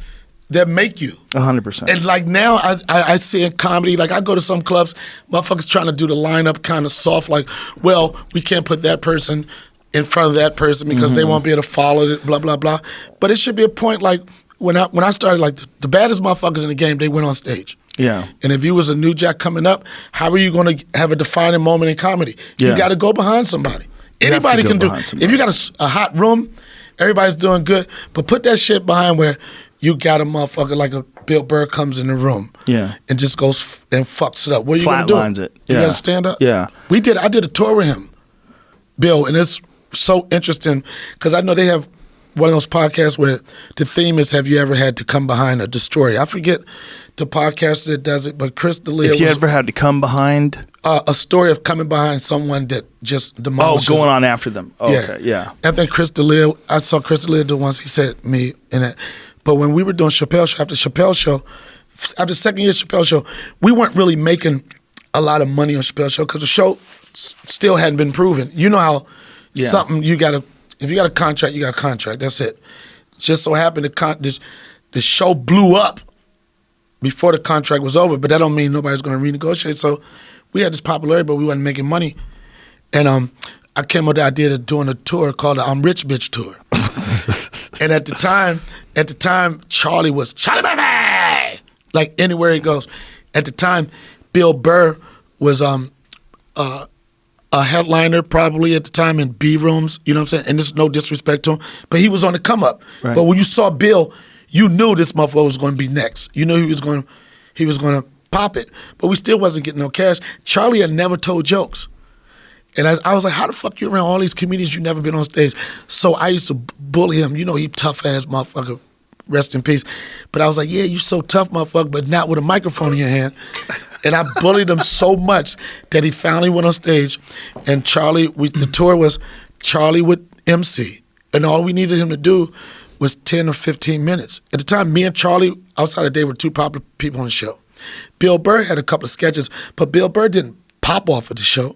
that make you. 100%. And like now, I see in comedy, like I go to some clubs, motherfuckers trying to do the lineup kind of soft, like, well, we can't put that person in front of that person because they won't be able to follow it, blah, blah, blah. But it should be a point like when I started, like the baddest motherfuckers in the game, they went on stage. Yeah. And if you was a new jack coming up, how are you going to have a defining moment in comedy? You got to go behind somebody. Anybody can do. If you got a hot room, everybody's doing good, but put that shit behind where you got a motherfucker like a Bill Burr comes in the room, and just goes and fucks it up. What are you going to do? Flatlines it. You got to stand up. Yeah. I did a tour with him, Bill, and it's so interesting because I know they have one of those podcasts where the theme is, have you ever had to come behind a destroyer? I forget the podcaster that does it, but Chris D'Elia If you ever had to come behind... a story of coming behind someone that just demolishes. going on after them. Oh, okay, yeah. I think I saw Chris D'Elia do once. He said me in it. But when we were doing Chappelle show, after the second year Chappelle show, we weren't really making a lot of money on Chappelle show because the show still hadn't been proven. You know how something if you got a contract, you got a contract. That's it. Just so happened the show blew up before the contract was over, but that don't mean nobody's going to renegotiate. So we had this popularity, but we wasn't making money. And I came up with the idea of doing a tour called the I'm Rich Bitch Tour. And at the time, Charlie was Charlie Murphy, like anywhere he goes. At the time, Bill Burr was a headliner probably at the time in B rooms, you know what I'm saying? And this is no disrespect to him, but he was on the come up. Right. But when you saw Bill, you knew this motherfucker was going to be next. You knew he was going to pop it. But we still wasn't getting no cash. Charlie had never told jokes. And I was like, how the fuck you around all these comedians you never been on stage? So I used to bully him. You know, he tough ass motherfucker, rest in peace. But I was like, yeah, you so tough motherfucker, but not with a microphone in your hand. And I bullied him so much that he finally went on stage. And Charlie, the tour was Charlie would MC. And all we needed him to do was 10 or 15 minutes. At the time, me and Charlie, outside of Dave, were two popular people on the show. Bill Burr had a couple of sketches, but Bill Burr didn't pop off of the show.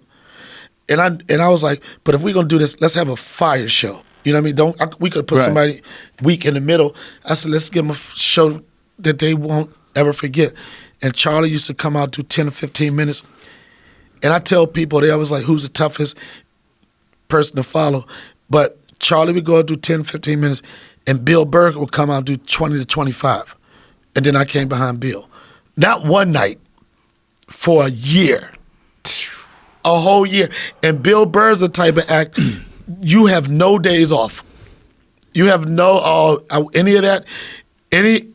And I was like, but if we're going to do this, let's have a fire show. You know what I mean? We could have put somebody weak in the middle. I said, let's give them a show that they won't ever forget. And Charlie used to come out, do 10 or 15 minutes. And I tell people, they always like, who's the toughest person to follow? But Charlie would go out, do 10, 15 minutes, and Bill Burr would come out and do 20 to 25. And then I came behind Bill. Not one night, for a year. A whole year. And Bill Burr's the type of act, you have no days off. You have no, any of that. Any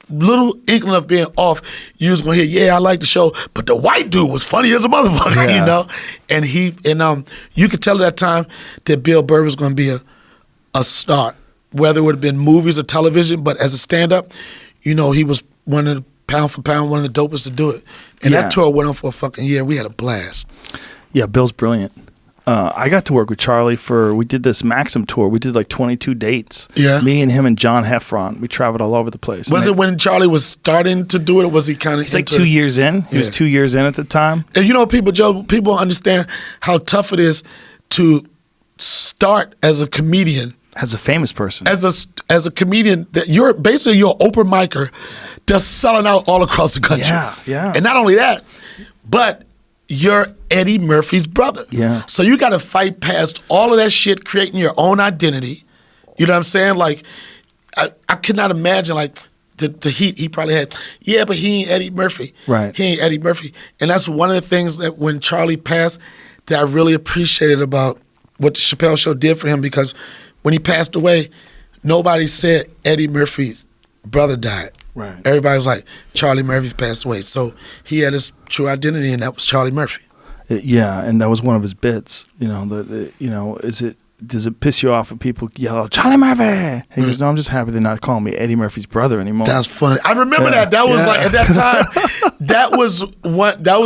little inkling of being off, you was gonna hear, yeah, I like the show, but the white dude was funny as a motherfucker, you know? And you could tell at that time that Bill Burr was gonna be a star, whether it would have been movies or television, but as a stand-up, you know, he was one of the, pound for pound, one of the dopest to do it. And that tour went on for a fucking year. We had a blast. Yeah, Bill's brilliant. I got to work with Charlie we did this Maxim tour. We did like 22 dates. Yeah. Me and him and John Heffron. We traveled all over the place. Was it when Charlie was starting to do it, or was he kind of He's like 2 years in. He was 2 years in at the time. And you know, people understand how tough it is to start as a comedian. As a famous person. As a comedian, that you're basically your open micer just selling out all across the country. Yeah. And not only that, but you're Eddie Murphy's brother. Yeah. So you got to fight past all of that shit, creating your own identity. You know what I'm saying? Like, I could not imagine, like, the heat he probably had. Yeah, but he ain't Eddie Murphy. Right. He ain't Eddie Murphy. And that's one of the things that when Charlie passed that I really appreciated about what the Chappelle Show did for him, because when he passed away, nobody said Eddie Murphy's brother died. Right. Everybody was like, Charlie Murphy passed away. So he had his true identity, and that was Charlie Murphy. Yeah, and that was one of his bits. You know, does it piss you off when people yell, Charlie Murphy? And he goes, no, I'm just happy they're not calling me Eddie Murphy's brother anymore. That's funny. I remember that. That was like, at that time, that was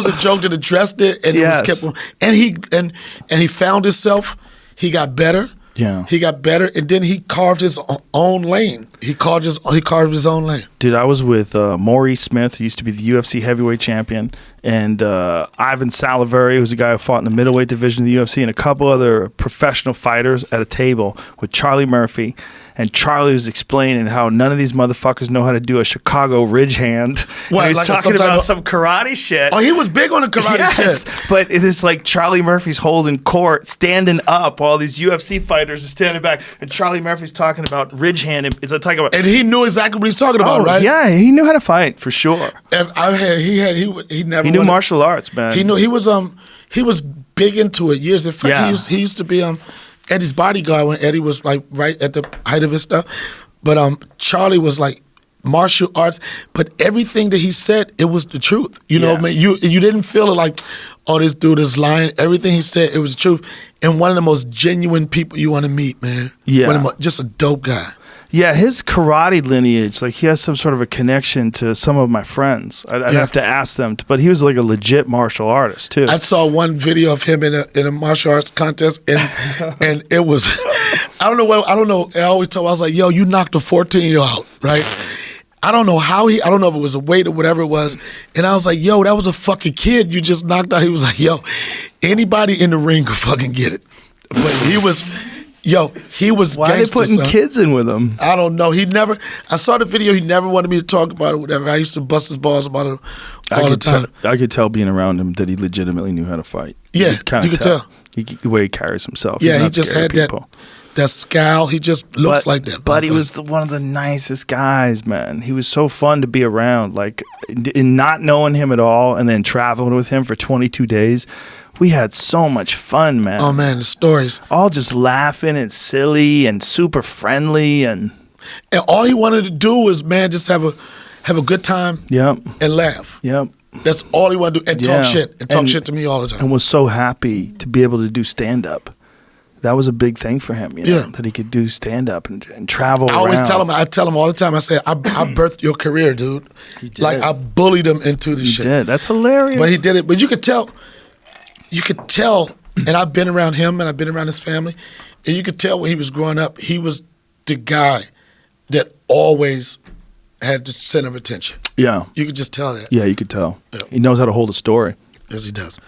a joke that addressed it, and it was kept, and he found himself. He got better. Yeah, he got better, and then he carved his own lane. He carved his own lane. Dude, I was with Maurice Smith, who used to be the UFC heavyweight champion, and Ivan Saliveri, who's a guy who fought in the middleweight division of the UFC, and a couple other professional fighters at a table with Charlie Murphy. And Charlie was explaining how none of these motherfuckers know how to do a Chicago ridge hand. What, he was like talking about some karate shit. Oh, he was big on the karate shit. But it is like Charlie Murphy's holding court, standing up, while these UFC fighters are standing back. And Charlie Murphy's talking about ridge hand. And he knew exactly what he's talking about, right? Yeah, he knew how to fight, for sure. And he knew martial arts, man. He was big into it years. In fact, he used to be Eddie's bodyguard when Eddie was like right at the height of his stuff. But Charlie was like martial arts, but everything that he said, it was the truth. You know what I mean? You didn't feel it like, oh, this dude is lying. Everything he said, it was the truth. And one of the most genuine people you want to meet, man. Yeah. Just a dope guy. Yeah, his karate lineage, like he has some sort of a connection to some of my friends. I'd have to ask them, but he was like a legit martial artist too. I saw one video of him in a martial arts contest, and it was, I don't know. And I always told him, I was like, yo, you knocked a 14-year-old out, right? I don't know I don't know if it was a weight or whatever it was. And I was like, yo, that was a fucking kid you just knocked out. He was like, yo, anybody in the ring could fucking get it. But he was Why are they putting kids in with him? I don't know. I saw the video. He never wanted me to talk about it, whatever. I used to bust his balls about it all the time. I could tell being around him that he legitimately knew how to fight. Yeah, you could tell. The way he carries himself. Yeah, he just had that scowl. He just looks like that. But he was one of the nicest guys, man. He was so fun to be around. Like, in not knowing him at all and then traveling with him for 22 days, we had so much fun, man. Oh, man, the stories. All just laughing and silly and super friendly. And all he wanted to do was, man, just have a good time and laugh. Yep. That's all he wanted to do. And talk shit. And talk shit to me all the time. And was so happy to be able to do stand-up. That was a big thing for him, that he could do stand-up and travel around. I tell him all the time, I say, I birthed your career, dude. He did. Like, I bullied him into this shit. He did. That's hilarious. But he did it. But you could tell, and I've been around him and I've been around his family, and you could tell when he was growing up, he was the guy that always had the center of attention. Yeah. You could just tell that. Yeah, you could tell. Yeah. He knows how to hold a story. Yes, he does.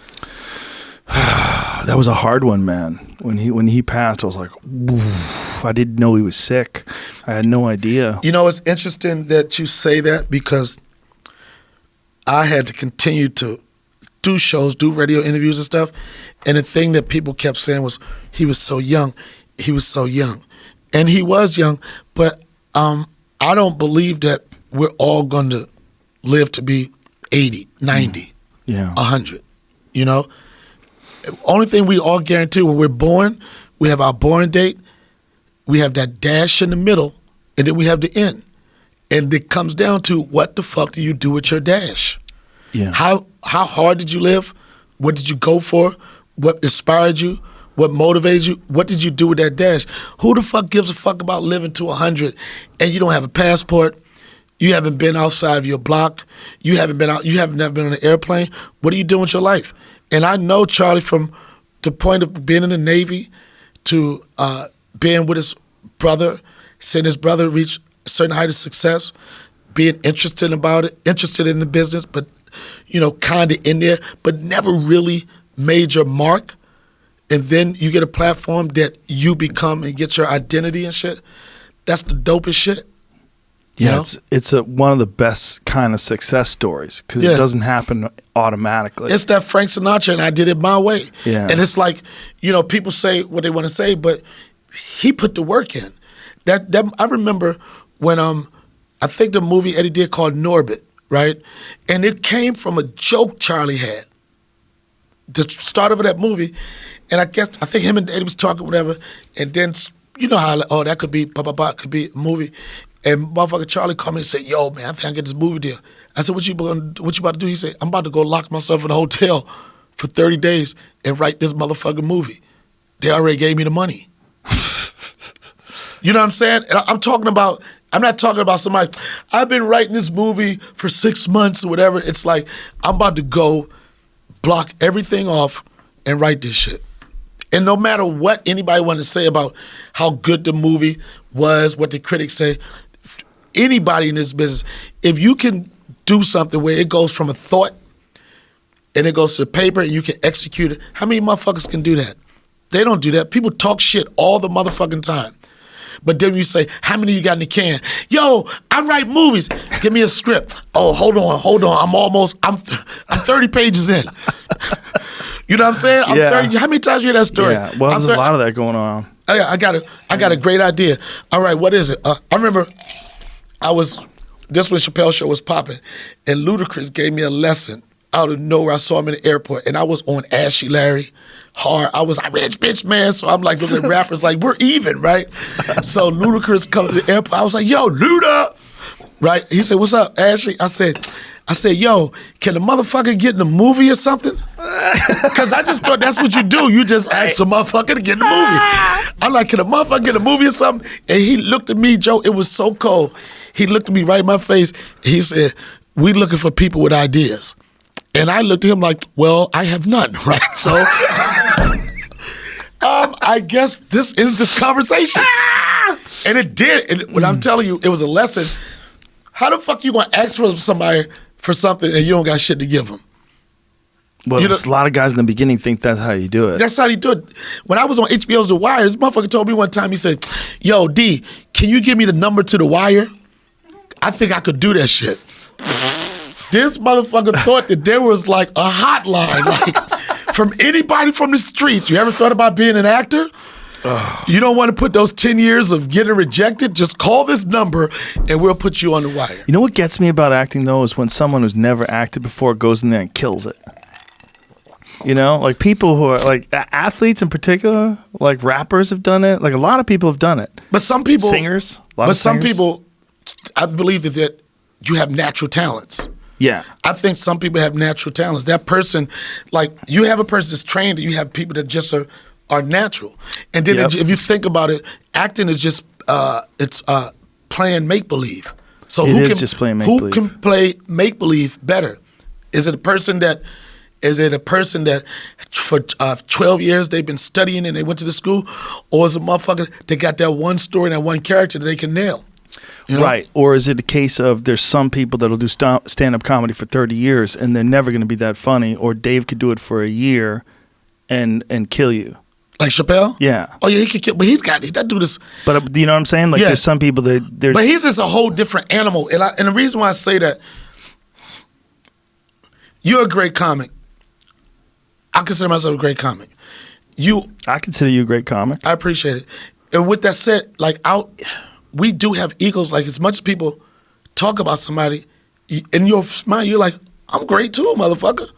That was a hard one, man. When he passed, I was like, oof, I didn't know he was sick. I had no idea. You know, it's interesting that you say that because I had to continue to do shows, do radio interviews and stuff. And the thing that people kept saying was, he was so young. He was so young. And he was young, but I don't believe that we're all going to live to be 80, 90, 100, you know? Only thing we all guarantee when we're born, we have our born date, we have that dash in the middle, and then we have the end. And it comes down to what the fuck do you do with your dash? Yeah. How hard did you live? What did you go for? What inspired you? What motivated you? What did you do with that dash? Who the fuck gives a fuck about living to 100 and you don't have a passport? You haven't been outside of your block. You haven't never been on an airplane. What are you doing with your life? And I know Charlie from the point of being in the Navy to being with his brother, seeing his brother reach a certain height of success, being interested about it, interested in the business, but, you know, kind of in there, but never really made your mark. And then you get a platform that you become and get your identity and shit. That's the dopest shit. Yeah, it's one of the best kind of success stories because it doesn't happen automatically. It's that Frank Sinatra and I did it my way. Yeah. And it's like, you know, people say what they want to say, but he put the work in. That I remember when I think the movie Eddie did called Norbit, right? And it came from a joke Charlie had. The start of that movie, and I think him and Eddie was talking whatever, and then you know how that could be could be a movie. And motherfucker Charlie called me and said, "Yo, man, I think I get this movie deal." I said, "What you about to do?" He said, "I'm about to go lock myself in a hotel for 30 days and write this motherfucking movie. They already gave me the money." You know what I'm saying? And I'm not talking about somebody, I've been writing this movie for 6 months or whatever. It's like, I'm about to go block everything off and write this shit. And no matter what anybody wanted to say about how good the movie was, what the critics say, anybody in this business, if you can do something where it goes from a thought and it goes to the paper and you can execute it, how many motherfuckers can do that? They don't do that. People talk shit all the motherfucking time. But then you say, how many you got in the can? Yo, I write movies. Give me a script. Oh, hold on. I'm 30 pages in. You know what I'm saying? I'm 30. How many times you hear that story? Yeah, well, there's a lot of that going on. I got a great idea. All right, what is it? I remember this when Chappelle show was popping, and Ludacris gave me a lesson out of nowhere. I saw him in the airport, and I was on Ashy Larry hard. I was a rich bitch, man. So I'm like, looking at rappers like, we're even, right? So Ludacris comes to the airport. I was like, yo, Luda, right? He said, what's up, Ashley? I said, yo, can a motherfucker get in a movie or something? Because I just thought that's what you do. You just ask a motherfucker to get in the movie. I'm like, can a motherfucker get in a movie or something? And he looked at me, Joe, it was so cold. He looked at me right in my face. He said, we looking for people with ideas. And I looked at him like, well, I have none, right? So I guess this is this conversation. And it did. And when I'm telling you, it was a lesson. How the fuck you gonna ask for somebody for something and you don't got shit to give them? Well, a lot of guys in the beginning think that's how you do it. That's how you do it. When I was on HBO's The Wire, this motherfucker told me one time, he said, yo, D, can you give me the number to The Wire? I think I could do that shit. This motherfucker thought that there was like a hotline, like from anybody from the streets. You ever thought about being an actor? You don't want to put those 10 years of getting rejected? Just call this number and we'll put you on The Wire. You know what gets me about acting though is when someone who's never acted before goes in there and kills it. You know, like people who are like athletes in particular, like rappers have done it. Like a lot of people have done it. But some people, singers, some people, I believe that you have natural talents. Yeah. I think some people have natural talents. That person, like you have a person that's trained and you have people that just are natural. And then if you think about it, acting is just it's playing make-believe. So who can play make-believe better? Is it a person that for 12 years they've been studying and they went to the school, or is a motherfucker that got that one story and that one character that they can nail? You know? Right. Or is it a case of there's some people that'll do stand-up comedy for 30 years and they're never going to be that funny, or Dave could do it for a year and kill you? Like Chappelle? Yeah. Oh, yeah, he could kill, but that dude is... But you know what I'm saying? Like, Yeah. there's some people that... But he's just a whole different animal. And the reason why I say that, you're a great comic. I consider myself a great comic. I consider you a great comic. I appreciate it. And with that said, like, we do have egos. Like, as much as people talk about somebody, in your mind, you're like, I'm great too, motherfucker.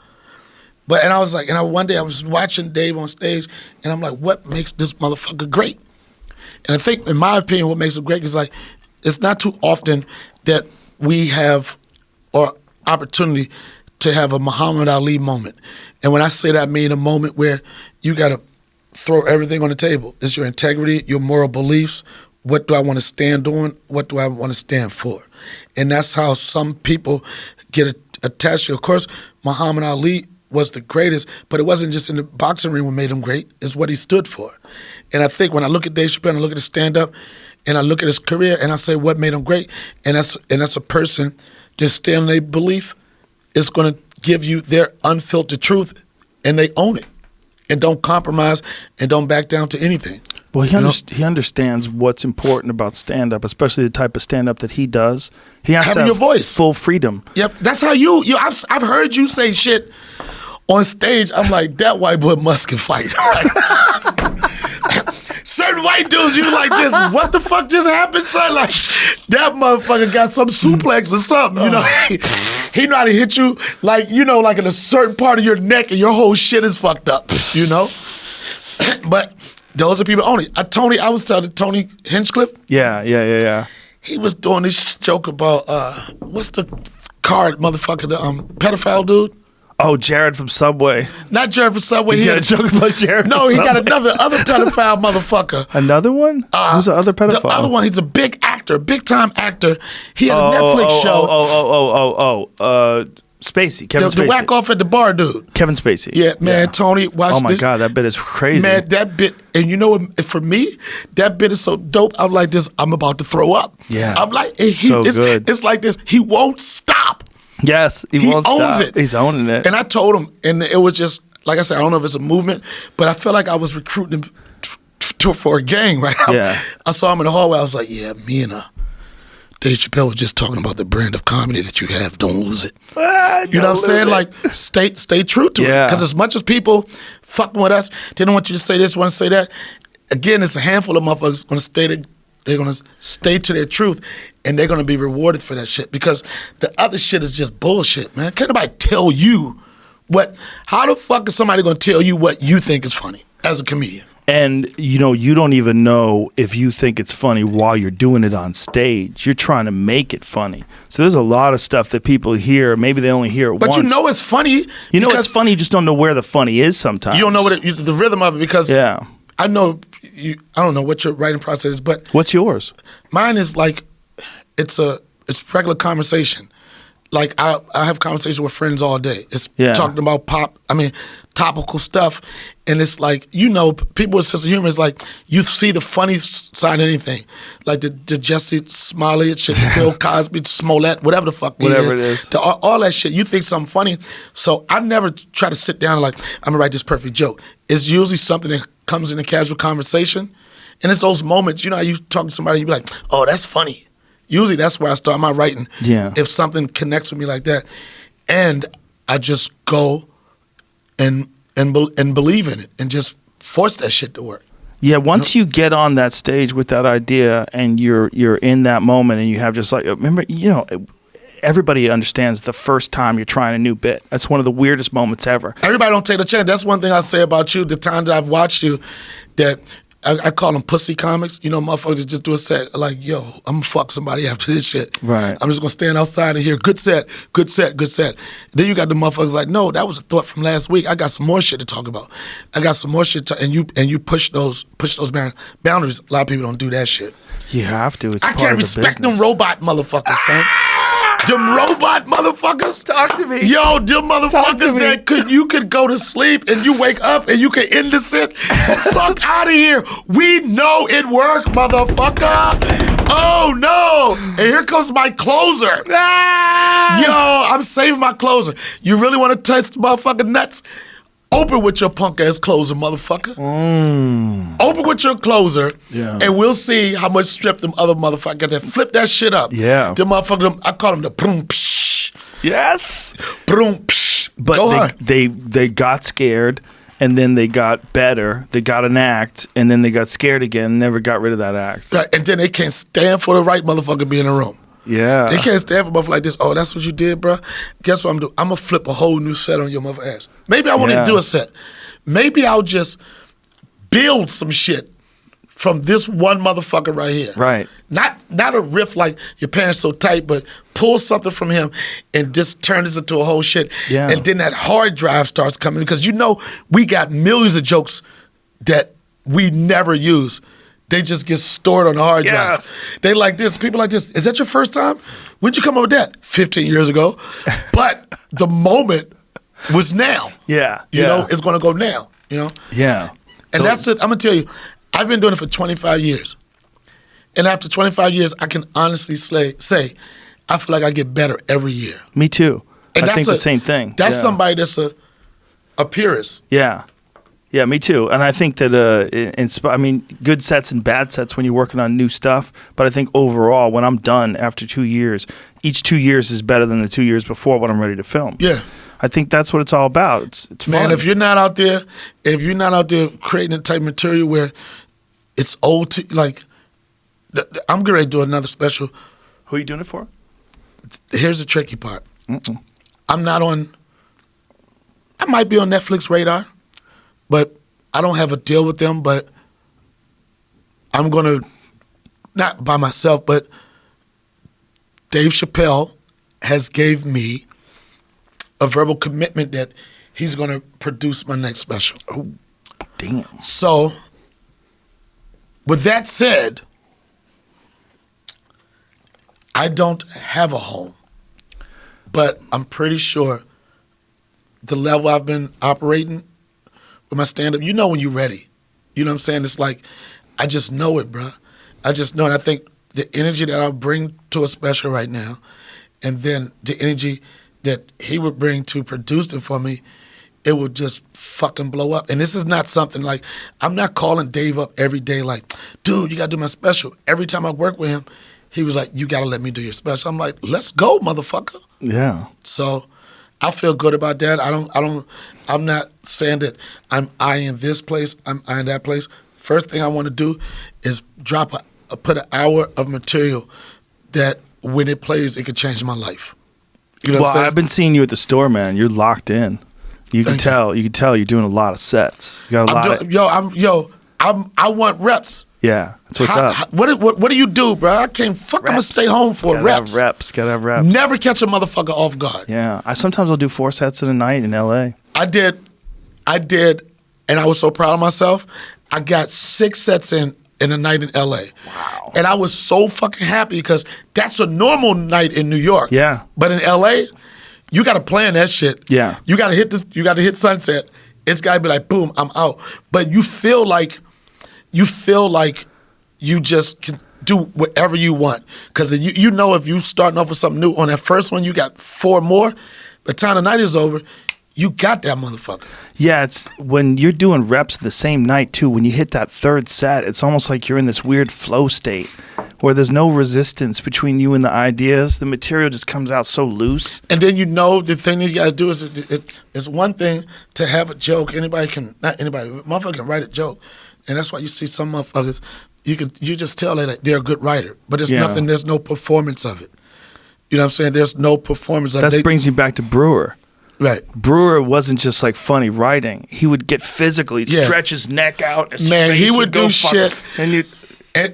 And I was like, one day I was watching Dave on stage, and I'm like, what makes this motherfucker great? And I think, in my opinion, what makes him great is, like, it's not too often that we have or opportunity to have a Muhammad Ali moment. And when I say that, I mean a moment where you got to throw everything on the table. It's your integrity, your moral beliefs. What do I want to stand on? What do I want to stand for? And that's how some people get attached to. Of course, Muhammad Ali was the greatest, but it wasn't just in the boxing ring what made him great. It's what he stood for. And I think when I look at Dave Chappelle and I look at his stand-up and I look at his career and I say what made him great, and that's a person that stand on their belief, is going to give you their unfiltered truth, and they own it and don't compromise and don't back down to anything. Well, he understands what's important about stand-up, especially the type of stand-up that he does. He has Having to have your voice. full freedom. Yep, that's how I've heard you say shit on stage. I'm like, that white boy must can fight. Certain white dudes, you like this. What the fuck just happened, son? Like, that motherfucker got some suplex or something. You know, he know how to hit you, like, you know, like in a certain part of your neck, and your whole shit is fucked up. You know, but those are people only. I was telling Tony Hinchcliffe. Yeah. He was doing this joke about what's the card motherfucker, the pedophile dude. Oh, Jared from Subway. Not Jared from Subway. He's got a joke about Jared. No, from he Subway. got other pedophile motherfucker. Another one? Who's the other pedophile? The other one, he's a big actor, big time actor. He had a Netflix show. Spacey. Kevin Spacey. The whack off at the bar dude. Kevin Spacey. Yeah, man, Tony, watch this. Oh my God, that bit is crazy. Man, that bit, and you know what, for me, that bit is so dope. I'm like this, I'm about to throw up. Yeah. I'm like, good. It's like this, he won't stop. Yes, he won't owns stop. it. He's owning it. And I told him, and it was just, like I said, I don't know if it's a movement, but I felt like I was recruiting him for a gang, right? Yeah. I saw him in the hallway. I was like, yeah, me and Dave Chappelle was just talking about the brand of comedy that you have. Don't lose it. You know what I'm saying? Like, stay true to it. Because as much as people fucking with us, they don't want you to say this, want to say that. Again, it's a handful of motherfuckers going to stay. They're going to stay to their truth, and they're going to be rewarded for that shit. Because the other shit is just bullshit, man. Can't nobody tell you how the fuck is somebody going to tell you what you think is funny as a comedian? And, you know, you don't even know if you think it's funny while you're doing it on stage. You're trying to make it funny. So there's a lot of stuff that people hear. Maybe they only hear it once. But you know it's funny. You know it's funny. You just don't know where the funny is sometimes. You don't know the rhythm of it because I know I don't know what your writing process is, but what's yours? Mine is like it's regular conversation. Like I have conversations with friends all day. It's talking about topical stuff, and it's like, you know, people with sense of humor is like you see the funny side of anything, like the Jesse Smiley shit, Bill Cosby, Smollett, whatever the fuck it is. All that shit. You think something funny, so I never try to sit down and like I'm gonna write this perfect joke. It's usually something that comes in a casual conversation, and it's those moments. You know how you talk to somebody, you be like, oh, that's funny. Usually that's where I start my writing. Yeah. If something connects with me like that, and I just go and believe in it and just force that shit to work. Yeah, once you get on that stage with that idea and you're in that moment and you have just like, remember, you know, everybody understands the first time you're trying a new bit. That's one of the weirdest moments ever. Everybody don't take the chance. That's one thing I say about you. The times I've watched you, that I call them pussy comics. You know, motherfuckers just do a set like, yo, I'm gonna fuck somebody after this shit. Right. I'm just gonna stand outside and hear good set, good set, good set. Then you got the motherfuckers like, no, that was a thought from last week. I got some more shit to talk about. I got some more shit and you push those boundaries. A lot of people don't do that shit. You have to. It's I part can't of the respect them business. robot motherfuckers, son. Them robot motherfuckers. Talk to me. Yo, them motherfuckers that you could go to sleep and you wake up and you can end this shit. Fuck out of here. We know it worked, motherfucker. Oh no. And here comes my closer. Yo, I'm saving my closer. You really want to test motherfucking nuts? Open with your punk ass closer, motherfucker. Open with your closer, and we'll see how much strip them other motherfuckers got. That flip that shit up. Yeah. Them motherfuckers, I call them the broom psh. Yes. Broom psh. But Go on. they got scared, and then they got better. They got an act, and then they got scared again. Never got rid of that act. Right, and then they can't stand for the right motherfucker to be in the room. Yeah. They can't stand for motherfucker like this. Oh, that's what you did, bro? Guess what I'm doing? I'm going to flip a whole new set on your mother ass. Maybe I won't even do a set. Maybe I'll just build some shit from this one motherfucker right here. Right. Not a riff like your pants so tight, but pull something from him and just turn this into a whole shit. Yeah. And then that hard drive starts coming because we got millions of jokes that we never use. They just get stored on the hard drive. They like this. People like this. Is that your first time? When'd you come up with that? 15 years ago. But the moment was now. Yeah. You know, it's going to go now. You know? Yeah. And that's it. I'm going to tell you, I've been doing it for 25 years. And after 25 years, I can honestly say, I feel like I get better every year. Me too. And I think the same thing. That's somebody that's a purist. Yeah. Yeah, me too. And I think that, good sets and bad sets when you're working on new stuff. But I think overall, when I'm done after 2 years, each 2 years is better than the 2 years before when I'm ready to film. Yeah. I think that's what it's all about. It's fun. Man, if you're not out there creating the type of material where it's old to, like, I'm getting ready to do another special. Who are you doing it for? Here's the tricky part. I might be on Netflix radar. But I don't have a deal with them, but I'm going to, not by myself, but Dave Chappelle has gave me a verbal commitment that he's going to produce my next special. Oh, damn. So, with that said, I don't have a home, but I'm pretty sure the level I've been operating with my stand-up, you know when you're ready. You know what I'm saying? It's like, I just know it, bro. I just know it. I think the energy that I'll bring to a special right now, and then the energy that he would bring to produce it for me, it would just fucking blow up. And this is not something like, I'm not calling Dave up every day like, dude, you got to do my special. Every time I work with him, he was like, you got to let me do your special. I'm like, let's go, motherfucker. Yeah. So I feel good about that. I'm not saying that I'm eyeing this place, I'm eyeing that place. First thing I want to do is put an hour of material that when it plays, it could change my life. You know what I'm saying? I've been seeing you at the store, man. You're locked in. You can tell you're doing a lot of sets. You got a lot I want reps. Yeah, that's what's up. What do you do, bro? I can't I'm gonna stay home for reps. Gotta have reps. Never catch a motherfucker off guard. Yeah, sometimes I'll do 4 sets in a night in L.A. I did, and I was so proud of myself. I got 6 sets in a night in L.A. Wow. And I was so fucking happy because that's a normal night in New York. Yeah. But in L.A., you got to plan that shit. Yeah. You got to hit sunset. It's got to be like, boom, I'm out. But you feel like you just can do whatever you want. Because you know if you starting off with something new, on that first one, you got 4 more. By the time the night is over, you got that motherfucker. Yeah, it's when you're doing reps the same night, too. When you hit that 3rd set, it's almost like you're in this weird flow state where there's no resistance between you and the ideas. The material just comes out so loose. And then the thing that you got to do is it's one thing to have a joke. Motherfucker can write a joke. And that's why you see some motherfuckers, you just tell that they're a good writer. But there's no performance of it. You know what I'm saying? There's no performance of it. That brings me back to Brewer. Right. Brewer wasn't just like funny writing. He would get physical. He'd stretch his neck out. His face he would do shit. And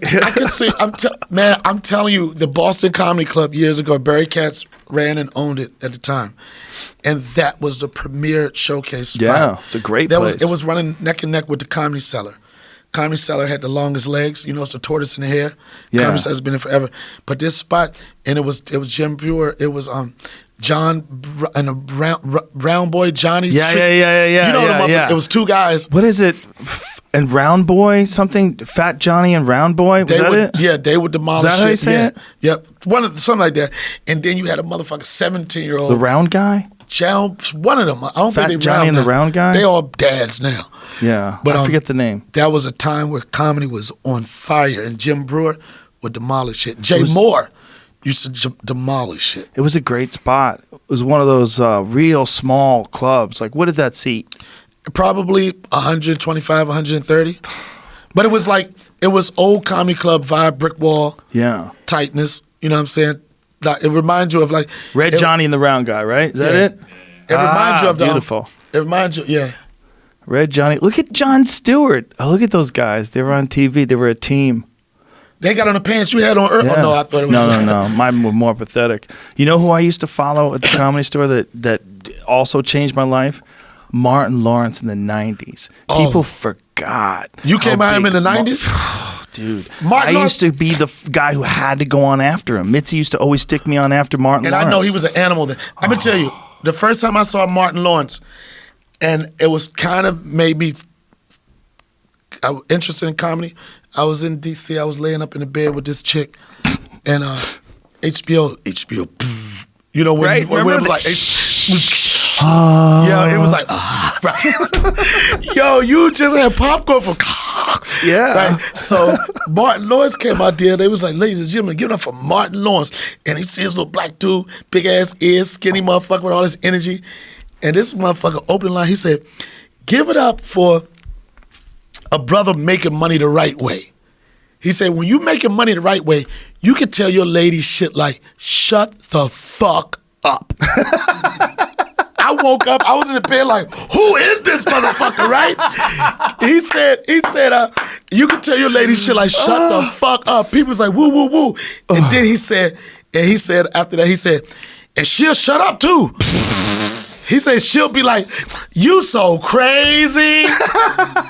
I can see, I'm telling you, the Boston Comedy Club years ago, Barry Katz ran and owned it at the time. And that was the premier showcase spot. Yeah, it's a great place. It was running neck and neck with the Comedy Cellar. Comedy Cellar had the longest legs. You know, it's the tortoise in the hare. Yeah. Comedy Cellar's been there forever. But this spot, and it was Jim Brewer. It was John and a round boy Johnny. Yeah. You know the yeah. It was two guys. What is it? And Round Boy, something? Fat Johnny and Round Boy? Was that it? Yeah, they would demolish Is that how you say it? Yep. Something like that. And then you had a motherfucker 17-year-old. The Round Guy? One of them. I don't Fat think they Johnny round and the now. Round Guy? They all dads now. Yeah, But I forget the name. That was a time where comedy was on fire, and Jim Brewer would demolish it. Jay was- Moore used to demolish it. It was a great spot. It was one of those real small clubs. Like, what did that seat? Probably 125, 130. But it was old comedy club vibe, brick wall, Yeah. tightness. You know what I'm saying? Like, it reminds you of like Red Johnny and the Round Guy, right? Is that Yeah. it? It reminds you of the beautiful. It reminds you, yeah. Red Johnny. Look at Jon Stewart. Oh, look at those guys. They were on TV. They were a team. They got on the pants you had on Earth. Yeah. Oh no, I thought it was No. Mine were more pathetic. You know who I used to follow at the Comedy Store that also changed my life? Martin Lawrence in the 90s. People forgot. You came how by him in big the 90s? Dude, Martin I Lawrence- used to be the guy who had to go on after him. Mitzi used to always stick me on after Martin And Lawrence. I know he was an animal then. I'm gonna tell you, the first time I saw Martin Lawrence, and it was kind of made me interested in comedy. I was in DC. I was laying up in the bed with this chick, and HBO, pzzz, you know when, Right, when it remember was the- like. Yeah, it was like, right. Yo, you just had popcorn from. Yeah. Right? So Martin Lawrence came out there. They was like, ladies and gentlemen, give it up for Martin Lawrence. And he sees this little black dude, big ass ears, skinny motherfucker with all this energy. And this motherfucker opened line. He said, give it up for a brother making money the right way. He said, when you making money the right way, you can tell your lady shit like, shut the fuck up. I woke up, I was in the bed like, who is this motherfucker, right? He said, you can tell your lady shit like, shut the fuck up. People was like, woo, woo, woo. And then he said, after that, he said, and she'll shut up too. He said, she'll be like, you so crazy.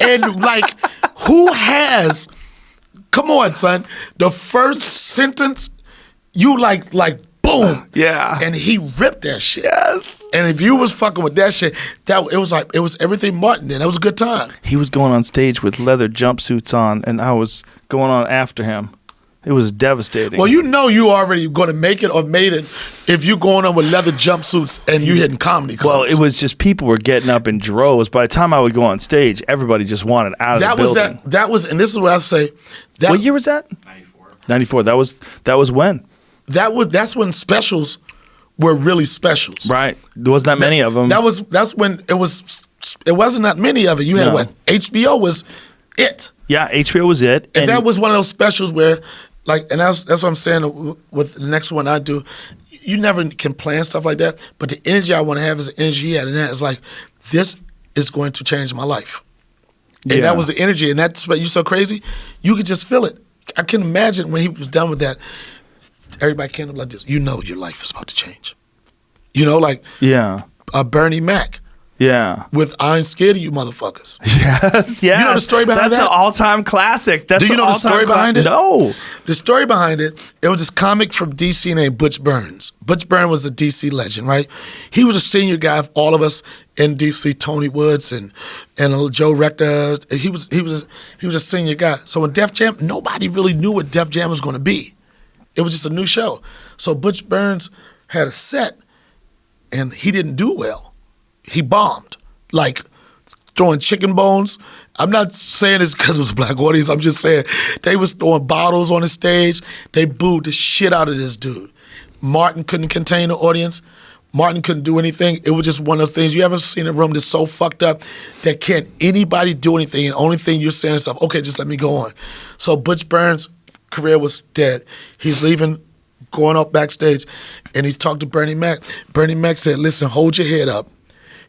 And like, who has, come on, son, the first sentence, you like, boom. Yeah. And he ripped that shit. Yes. And if you was fucking with that shit, it was everything Martin did. That was a good time. He was going on stage with leather jumpsuits on, and I was going on after him. It was devastating. Well, you know you already going to make it or made it if you going on with leather jumpsuits and you hitting comedy clubs. Well, it was just people were getting up in droves. By the time I would go on stage, everybody just wanted out of the building. That was, and this is what I say. What year was that? 94. That was when? That's when specials were really specials. Right. There wasn't that many of them. That's when it wasn't that many of it. You had No. what? HBO was it. Yeah, HBO was it. And that was one of those specials where, like, and that's what I'm saying with the next one I do. You never can plan stuff like that, but the energy I want to have is the energy he had in that. It's like, this is going to change my life. And Yeah. that was the energy, and that's what you so crazy. You could just feel it. I can imagine when he was done with that, everybody came up like this. You know your life is about to change. You know, like Yeah. Bernie Mac Yeah. with I Ain't Scared of You Motherfuckers. Yes. You know the story behind That's that? an all-time classic. That's Do you an know the all-time story behind it? No. The story behind it, it was this comic from D.C. named Butch Burns. Butch Burns was a D.C. legend, right? He was a senior guy of all of us in D.C., Tony Woods and Joe Rector. He was a senior guy. So in Def Jam, nobody really knew what Def Jam was going to be. It was just a new show. So Butch Burns had a set, and he didn't do well. He bombed, like throwing chicken bones. I'm not saying this because it was a black audience. I'm just saying they was throwing bottles on the stage. They booed the shit out of this dude. Martin couldn't contain the audience. Martin couldn't do anything. It was just one of those things. You ever seen a room that's so fucked up that can't anybody do anything, and the only thing you're saying is, okay, just let me go on. So Butch Burns' career was dead. He's leaving, going up backstage, and he talked to Bernie Mac. Bernie Mac said, listen, hold your head up.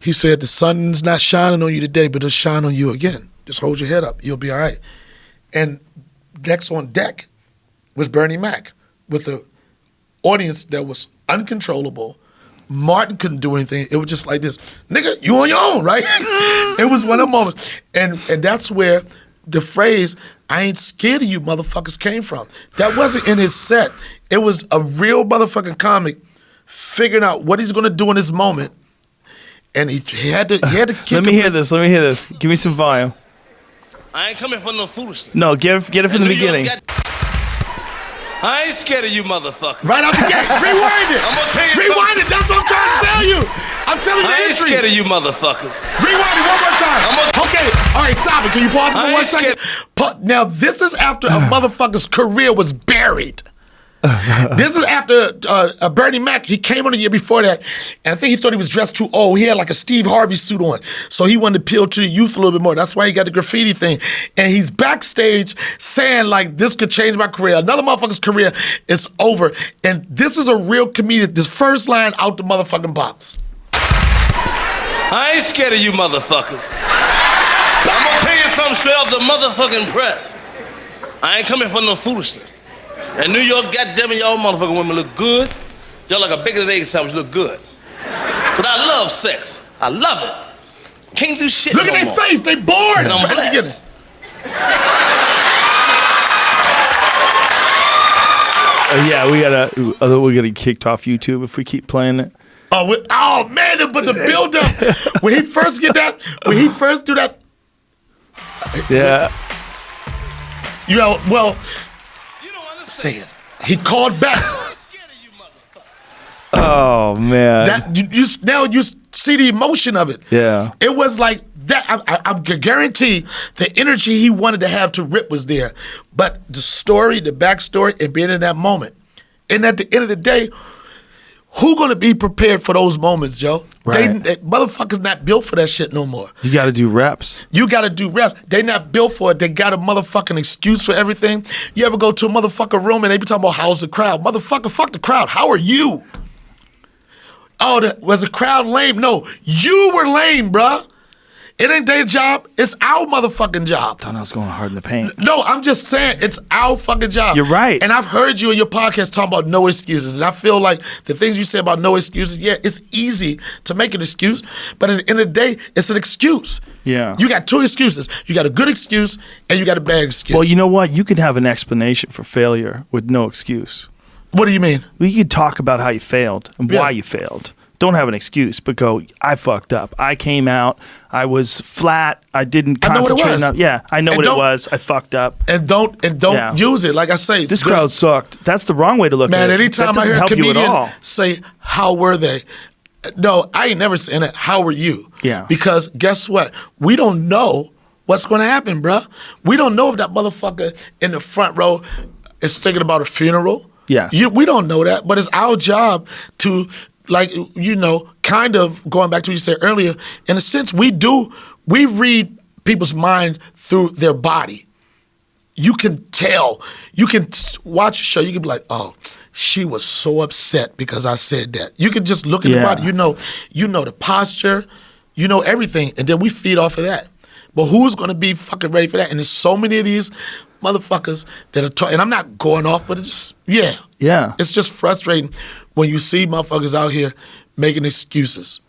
He said, the sun's not shining on you today, but it'll shine on you again. Just hold your head up. You'll be all right. And next on deck was Bernie Mac with an audience that was uncontrollable. Martin couldn't do anything. It was just like this, nigga, you on your own, right? It was one of the moments. And that's where the phrase "I ain't scared of you motherfuckers" came from. That wasn't in his set. It was a real motherfucking comic figuring out what he's gonna do in this moment, and he had to kick. Let me hear this. Give me some volume. I ain't coming for no foolishness. No, get it from the beginning. I ain't scared of you motherfuckers. Right out the gate. Rewind it. I'm gonna tell you Rewind something. it. That's what I'm trying to tell you. I'm telling you I the ain't history. scared of you motherfuckers. Rewind it one more time. Okay. All right, stop it. Can you pause it I for ain't 1 second? Now, this is after a motherfucker's career was buried. This is after Bernie Mac. He came on the year before that, and I think he thought he was dressed too old. He had like a Steve Harvey suit on, so he wanted to appeal to the youth a little bit more. That's why he got the graffiti thing. And he's backstage saying like, "This could change my career. Another motherfucker's career is over." And this is a real comedian. This first line out the motherfucking box. I ain't scared of you motherfuckers. I'm gonna tell you something straight off the motherfucking press. I ain't coming for no foolishness. In New York, goddammit, y'all motherfucking women look good. Y'all like a bacon and egg sandwich look good. But I love sex. I love it. Can't do shit Look no at more. their face. They bored. And I'm Right blessed. together. Yeah, we're gonna get kicked off YouTube if we keep playing it. Oh man! But the build up when he first do that. Yeah. You know, well, You don't understand. he called back. I ain't scared of you motherfuckers. Oh man. That now you see the emotion of it. Yeah. It was like that. I guarantee the energy he wanted to have to rip was there, but the story, the backstory, and being in that moment, and at the end of the day, who gonna be prepared for those moments, Joe? Right. They motherfuckers not built for that shit no more. You got to do reps. You got to do reps. They not built for it. They got a motherfucking excuse for everything. You ever go to a motherfucking room and they be talking about how's the crowd? Motherfucker, fuck the crowd. How are you? Oh, was the crowd lame? No, you were lame, bruh. It ain't their job. It's our motherfucking job. Donnell's going hard in the paint. No, I'm just saying it's our fucking job. You're right. And I've heard you in your podcast talking about no excuses. And I feel like the things you say about no excuses, yeah, it's easy to make an excuse. But at the end of the day, it's an excuse. Yeah. You got two excuses. You got a good excuse and you got a bad excuse. Well, you know what? You could have an explanation for failure with no excuse. What do you mean? We could talk about how you failed and Yeah. why you failed. Don't have an excuse, but go, I fucked up. I came out. I was flat. I didn't I know what it concentrate was. enough. Yeah, I know And what it don't- was. I fucked up. And don't Yeah. use it. Like I say, This it's good. crowd sucked. That's the wrong way to look Man, at it. anytime that I doesn't hear a help you at comedian all. say, how were they? No, I ain't never saying that. How were you? Yeah. Because guess what? We don't know what's going to happen, bruh. We don't know if that motherfucker in the front row is thinking about a funeral. Yes. We don't know that, but it's our job to, like, you know, kind of going back to what you said earlier, in a sense, we read people's mind through their body. You can tell. You can watch a show. You can be like, oh, she was so upset because I said that. You can just look at the Yeah. body. You know the posture. You know everything. And then we feed off of that. But who's going to be fucking ready for that? And there's so many of these motherfuckers that are talking. And I'm not going off, but it's just, yeah. Yeah. It's just frustrating when you see motherfuckers out here making excuses.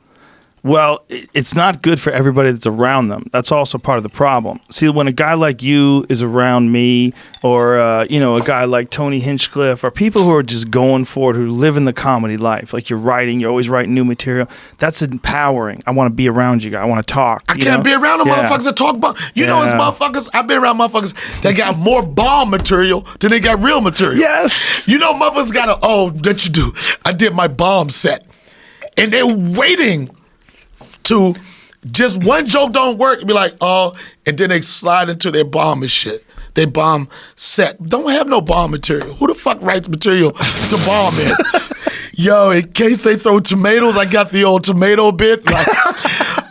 Well, it's not good for everybody that's around them. That's also part of the problem. See, when a guy like you is around me, or a guy like Tony Hinchcliffe, or people who are just going for it, who live in the comedy life, like you're always writing new material. That's empowering. I want to be around you. I want to talk. I can't be around the Yeah. motherfuckers that talk bomb. You know, it's Yeah. motherfuckers. I've been around motherfuckers that got more bomb material than they got real material. Yes. You know, motherfuckers got what you do? I did my bomb set. And they're waiting to just one joke don't work and be like, oh, and then they slide into their bomb and shit. They bomb set. Don't have no bomb material. Who the fuck writes material to bomb in? Yo, in case they throw tomatoes, I got the old tomato bit. Like,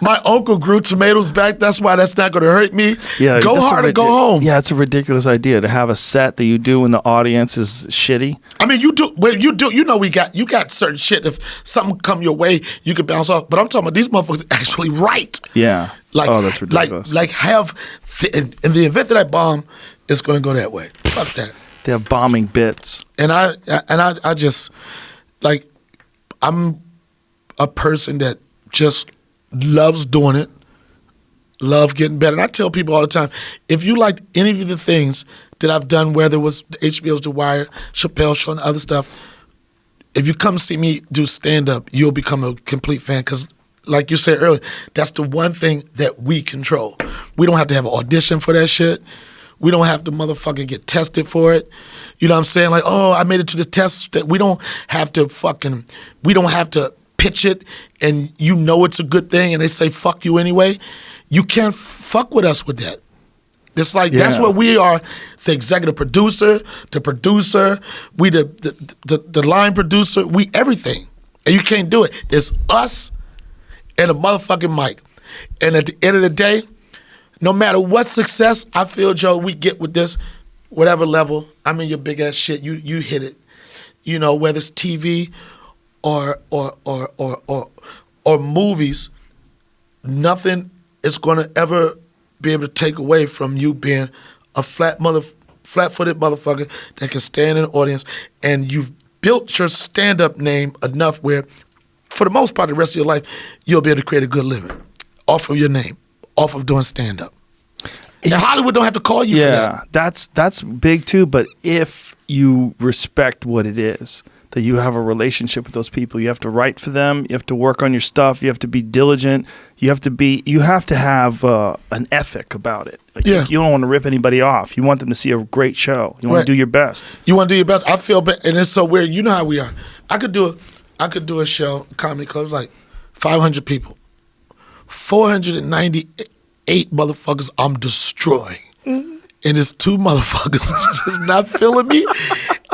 my uncle grew tomatoes back. That's why that's not going to hurt me. Yeah, Go that's hard or go home. Yeah, it's a ridiculous idea to have a set that you do when the audience is shitty. I mean, you do. You know, you got certain shit. If something come your way, you can bounce off. But I'm talking about these motherfuckers actually write. Yeah. Like, oh, that's ridiculous. Like have in the event that I bomb, it's going to go that way. Fuck that. They're bombing bits. And I just like, I'm a person that just loves doing it. love getting better. And I tell people all the time, if you liked any of the things that I've done, whether it was HBO's The Wire, Chappelle Show, and other stuff, if you come see me do stand-up, you'll become a complete fan. Because like you said earlier, that's the one thing that we control. We don't have to have an audition for that shit. We don't have to motherfucking get tested for it. You know what I'm saying? Like, oh, I made it to the test. We don't have to pitch it and you know it's a good thing and they say fuck you anyway. You can't fuck with us with that. It's like, that's what we are, the executive producer, we the line producer, we everything. And you can't do it. It's us and a motherfucking mic. And at the end of the day, no matter what success I feel, Joe, we get with this, whatever level, I'm in your big ass shit, you hit it. You know, whether it's TV or movies, nothing is gonna ever be able to take away from you being a flat-footed motherfucker that can stand in the audience, and you've built your stand-up name enough where, for the most part, the rest of your life, you'll be able to create a good living off of your name, off of doing stand-up. And Hollywood don't have to call you for that. Yeah, that's big too, but if you respect what it is, that you have a relationship with those people, you have to write for them, you have to work on your stuff, you have to be diligent, you have to have an ethic about it. Like, you don't want to rip anybody off. You want them to see a great show. You want to do your best. You want to do your best. I feel bad, and it's so weird. You know how we are. I could do a show, comedy clubs, like 500 people. 498 motherfuckers I'm destroying. Mm-hmm. And it's 2 motherfuckers just not feeling me.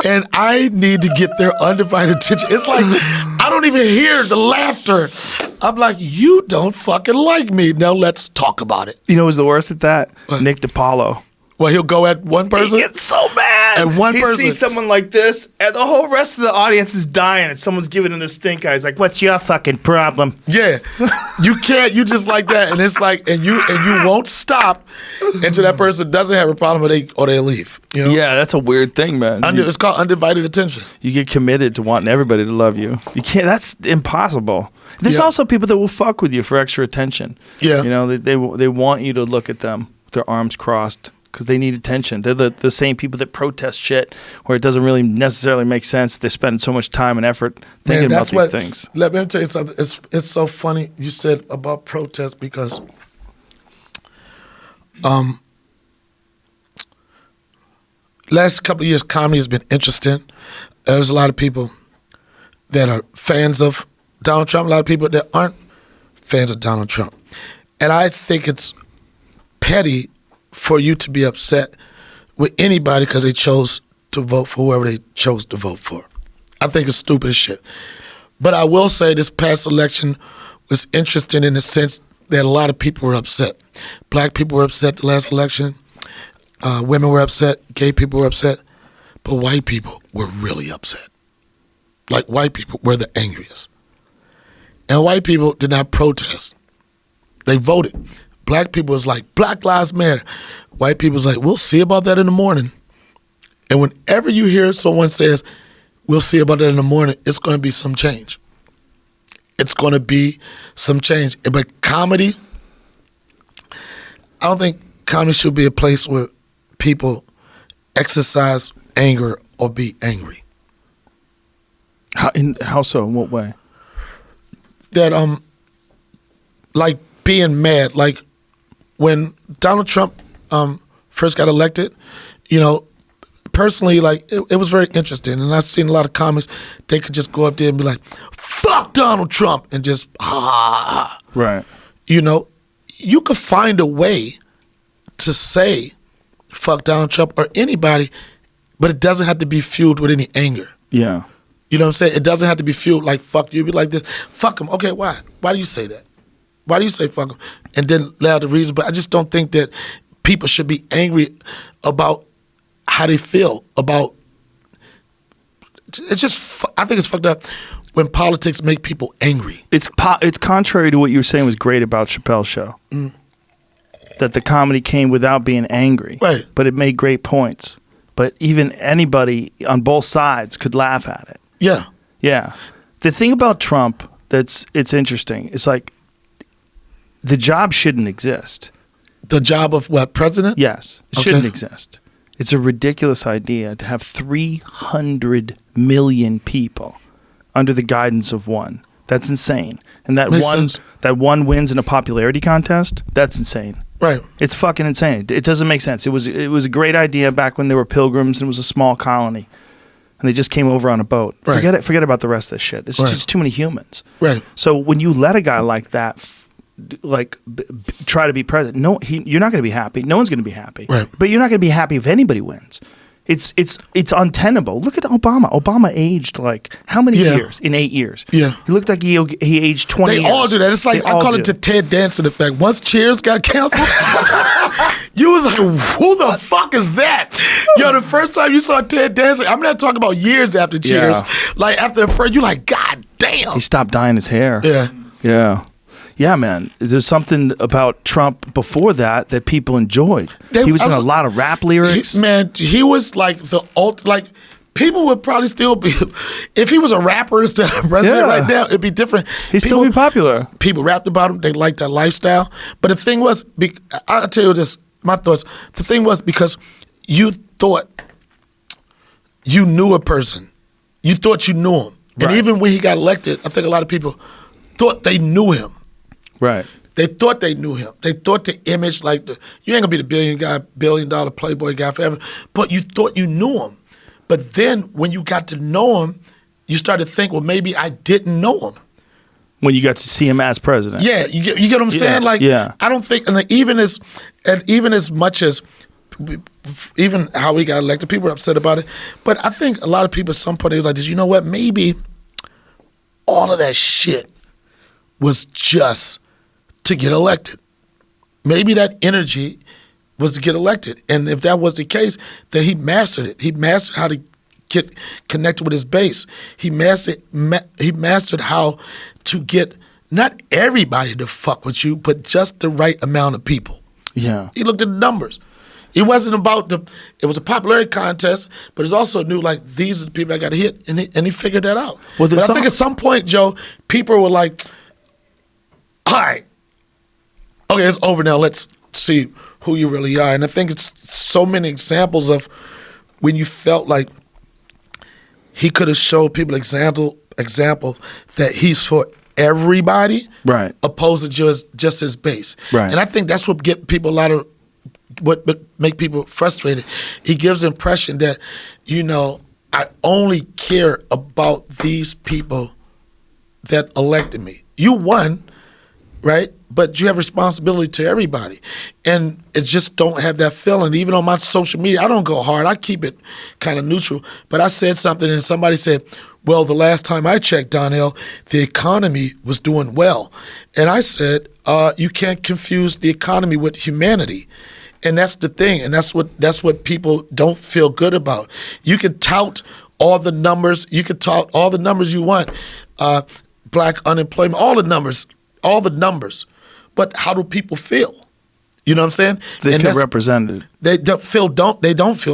And I need to get their undivided attention. It's like, I don't even hear the laughter. I'm like, you don't fucking like me. Now let's talk about it. You know who's the worst at that? Nick DiPaolo. Well, he'll go at one person. He gets so mad. At one person. He sees someone like this, and the whole rest of the audience is dying, and someone's giving him the stink eye. He's like, what's your fucking problem? Yeah. You can't, you just like that. And it's like, and you won't stop until that person doesn't have a problem or they leave. You know? Yeah, that's a weird thing, man. It's called undivided attention. You get committed to wanting everybody to love you. You can't, that's impossible. There's also people that will fuck with you for extra attention. Yeah. You know, they want you to look at them with their arms crossed, because they need attention. They're the same people that protest shit where it doesn't really necessarily make sense. They spend so much time and effort thinking about these things. Let me tell you something. It's so funny you said about protest, because last couple of years comedy has been interesting. There's a lot of people that are fans of Donald Trump, a lot of people that aren't fans of Donald Trump. And I think it's petty for you to be upset with anybody because they chose to vote for whoever they chose to vote for. I think it's stupid as shit. But I will say this past election was interesting in the sense that a lot of people were upset. Black people were upset the last election. Women were upset. Gay people were upset. But white people were really upset. Like, white people were the angriest. And white people did not protest. They voted. Black people was like, Black Lives Matter. White people was like, we'll see about that in the morning. And whenever you hear someone says, we'll see about that in the morning, it's going to be some change. It's going to be some change. But comedy, I don't think comedy should be a place where people exercise anger or be angry. How so? In what way? That, like being mad, like, when Donald Trump first got elected, you know, personally, like, it was very interesting. And I've seen a lot of comics, they could just go up there and be like, fuck Donald Trump, and just, ha. Right. You know, you could find a way to say fuck Donald Trump or anybody, but it doesn't have to be fueled with any anger. Yeah. You know what I'm saying? It doesn't have to be fueled like fuck you. Be like this, fuck him. Okay, why? Why do you say that? Why do you say fuck him? And then lay out the reason. But I just don't think that people should be angry about how they feel about. It's just, I think it's fucked up when politics make people angry. It's contrary to what you were saying was great about Chappelle's show. Mm. That the comedy came without being angry. Right. But it made great points. But even anybody on both sides could laugh at it. Yeah. Yeah. The thing about Trump it's interesting. It's like, the job shouldn't exist. The job of what, president? Yes. It shouldn't exist. It's a ridiculous idea to have 300 million people under the guidance of one. That's insane. And that one wins in a popularity contest, that's insane. Right. It's fucking insane. It doesn't make sense. It was a great idea back when there were pilgrims and it was a small colony. And they just came over on a boat. Right. Forget about the rest of this shit. There's just too many humans. Right. So when you let a guy like that try to be president, you're not going to be happy. No one's going to be happy. Right. But you're not going to be happy if anybody wins. It's untenable. Look at Obama. Obama aged like how many years? In 8 years. Yeah. He looked like he aged 20 years. They all do that. It's like, I call it the Ted Danson effect. Once Cheers got canceled, you was like, who the fuck is that? Yo, the first time you saw Ted Danson, I'm not talking about years after Cheers. Yeah. Like after the first, you're like, God damn. He stopped dyeing his hair. Yeah. Yeah. Yeah, man. There's something about Trump before that people enjoyed. He was in a lot of rap lyrics. He was like people would probably still be, if he was a rapper instead of president right now, it'd be different. He'd still be popular. People rapped about him. They liked that lifestyle. But the thing was, I'll tell you this, my thoughts. The thing was because you thought you knew a person. You thought you knew him. And even when he got elected, I think a lot of people thought they knew him. Right. They thought they knew him. They thought the image, you ain't gonna be the billion dollar playboy guy forever, but you thought you knew him. But then when you got to know him, you started to think, well, maybe I didn't know him. When you got to see him as president. Yeah, you get what I'm saying? Like, I don't think, and even as much as, even how he got elected, people were upset about it. But I think a lot of people at some point, they was like, you know what, maybe all of that shit was just to get elected. Maybe that energy was to get elected. And if that was the case, then he mastered it. He mastered how to get connected with his base. He mastered how to get not everybody to fuck with you, but just the right amount of people. Yeah. He looked at the numbers. It wasn't about it was a popularity contest, but it's also new, like, these are the people I got to hit, and he figured that out. Well, but I think at some point, Joe, people were like, all right, okay, it's over now. Let's see who you really are. And I think it's so many examples of when you felt like he could have showed people example that he's for everybody, right? Opposed to just his base, right? And I think that's what get people what make people frustrated. He gives the impression that, I only care about these people that elected me. You won. Right? But you have responsibility to everybody. And it just don't have that feeling. Even on my social media, I don't go hard. I keep it kind of neutral. But I said something and somebody said, well, the last time I checked, Donnell, the economy was doing well. And I said, you can't confuse the economy with humanity. And that's the thing. And that's what people don't feel good about. You can tout all the numbers. You can tout all the numbers you want. Black unemployment, all the numbers. But how do people feel? You know what I'm saying? They feel represented. They don't feel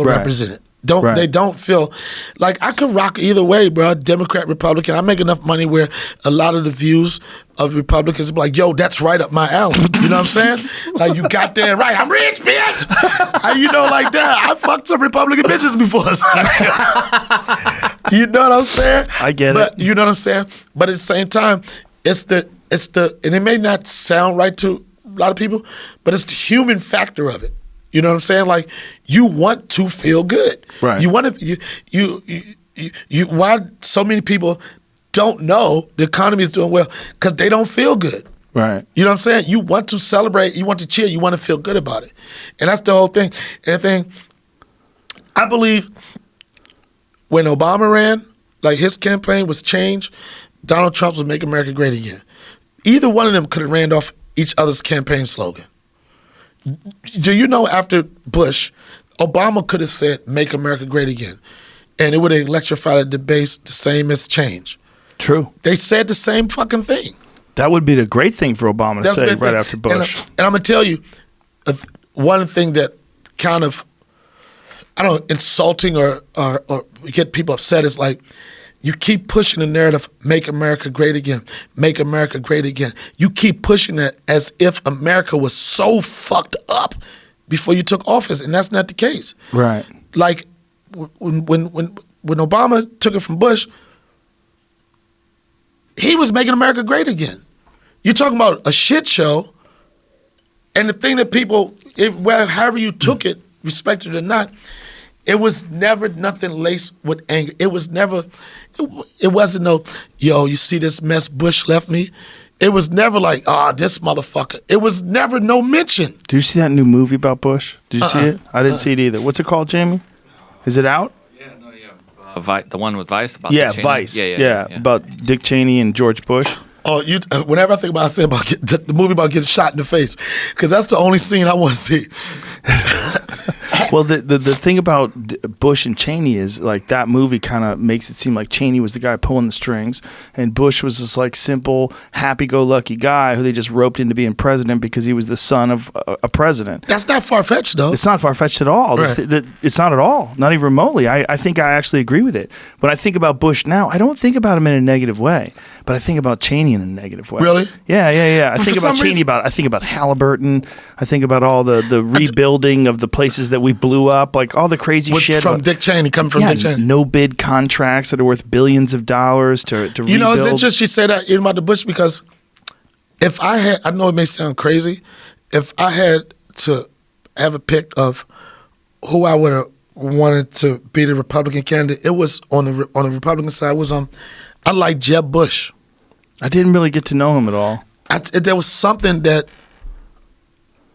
represented. They don't feel like I could rock either way, bro. Democrat, Republican. I make enough money where a lot of the views of Republicans be like, yo, that's right up my alley. You know what I'm saying? Like, you got that right. I'm rich, bitch. Like that. I fucked some Republican bitches before. You know what I'm saying? I get it. You know what I'm saying? But at the same time, and it may not sound right to a lot of people, but it's the human factor of it. You know what I'm saying? Like, you want to feel good. Right. You want to, why so many people don't know the economy is doing well? Because they don't feel good. Right. You know what I'm saying? You want to celebrate, you want to cheer, you want to feel good about it. And that's the whole thing. And the thing, I believe when Obama ran, like, his campaign was changed, Donald Trump would make America great again. Either one of them could have ran off each other's campaign slogan. Do you know after Bush, Obama could have said, make America great again. And it would have electrified the base the same as change. True. They said the same fucking thing. That would be the great thing for Obama to say right after Bush. And I'm going to tell you, one thing that kind of, I don't know, insulting or get people upset is like, You keep pushing the narrative, make America great again, make America great again. You keep pushing it as if America was so fucked up before you took office, and that's not the case. Right. Like when Obama took it from Bush, he was making America great again. You're talking about a shit show, and the thing that people, however you took it, respected it or not, it was never nothing laced with anger. It was never, it wasn't no, yo, you see this mess Bush left me? It was never like, this motherfucker. It was never no mention. Do you see that new movie about Bush? Did you see it? I didn't see it either. What's it called, Jamie? Is it out? Yeah, no, yeah. The one with Vice about Yeah, Cheney? Vice. Yeah. About Dick Cheney and George Bush. Oh, whenever I think about, I say about the movie about getting shot in the face, because that's the only scene I want to see. Well, the thing about Bush and Cheney is like that movie kind of makes it seem like Cheney was the guy pulling the strings, and Bush was this like simple, happy-go-lucky guy who they just roped into being president because he was the son of a president. That's not far-fetched, though. It's not far-fetched at all. Right. It's not at all. Not even remotely. I think I actually agree with it. When I think about Bush now, I don't think about him in a negative way, but I think about Cheney in a negative way. Really? Yeah. I But think for about some Cheney. I think about Halliburton. I think about all the rebuilding of the places that we blew up, like all the crazy shit. From Dick Cheney, coming from Dick Cheney. No bid contracts that are worth billions of dollars to rebuild. You know, it's interesting you say that even about the Bush, because if I had, I know it may sound crazy, if I had to have a pick of who I would have wanted to be the Republican candidate, it was on the Republican side was I like Jeb Bush. I didn't really get to know him at all. There was something that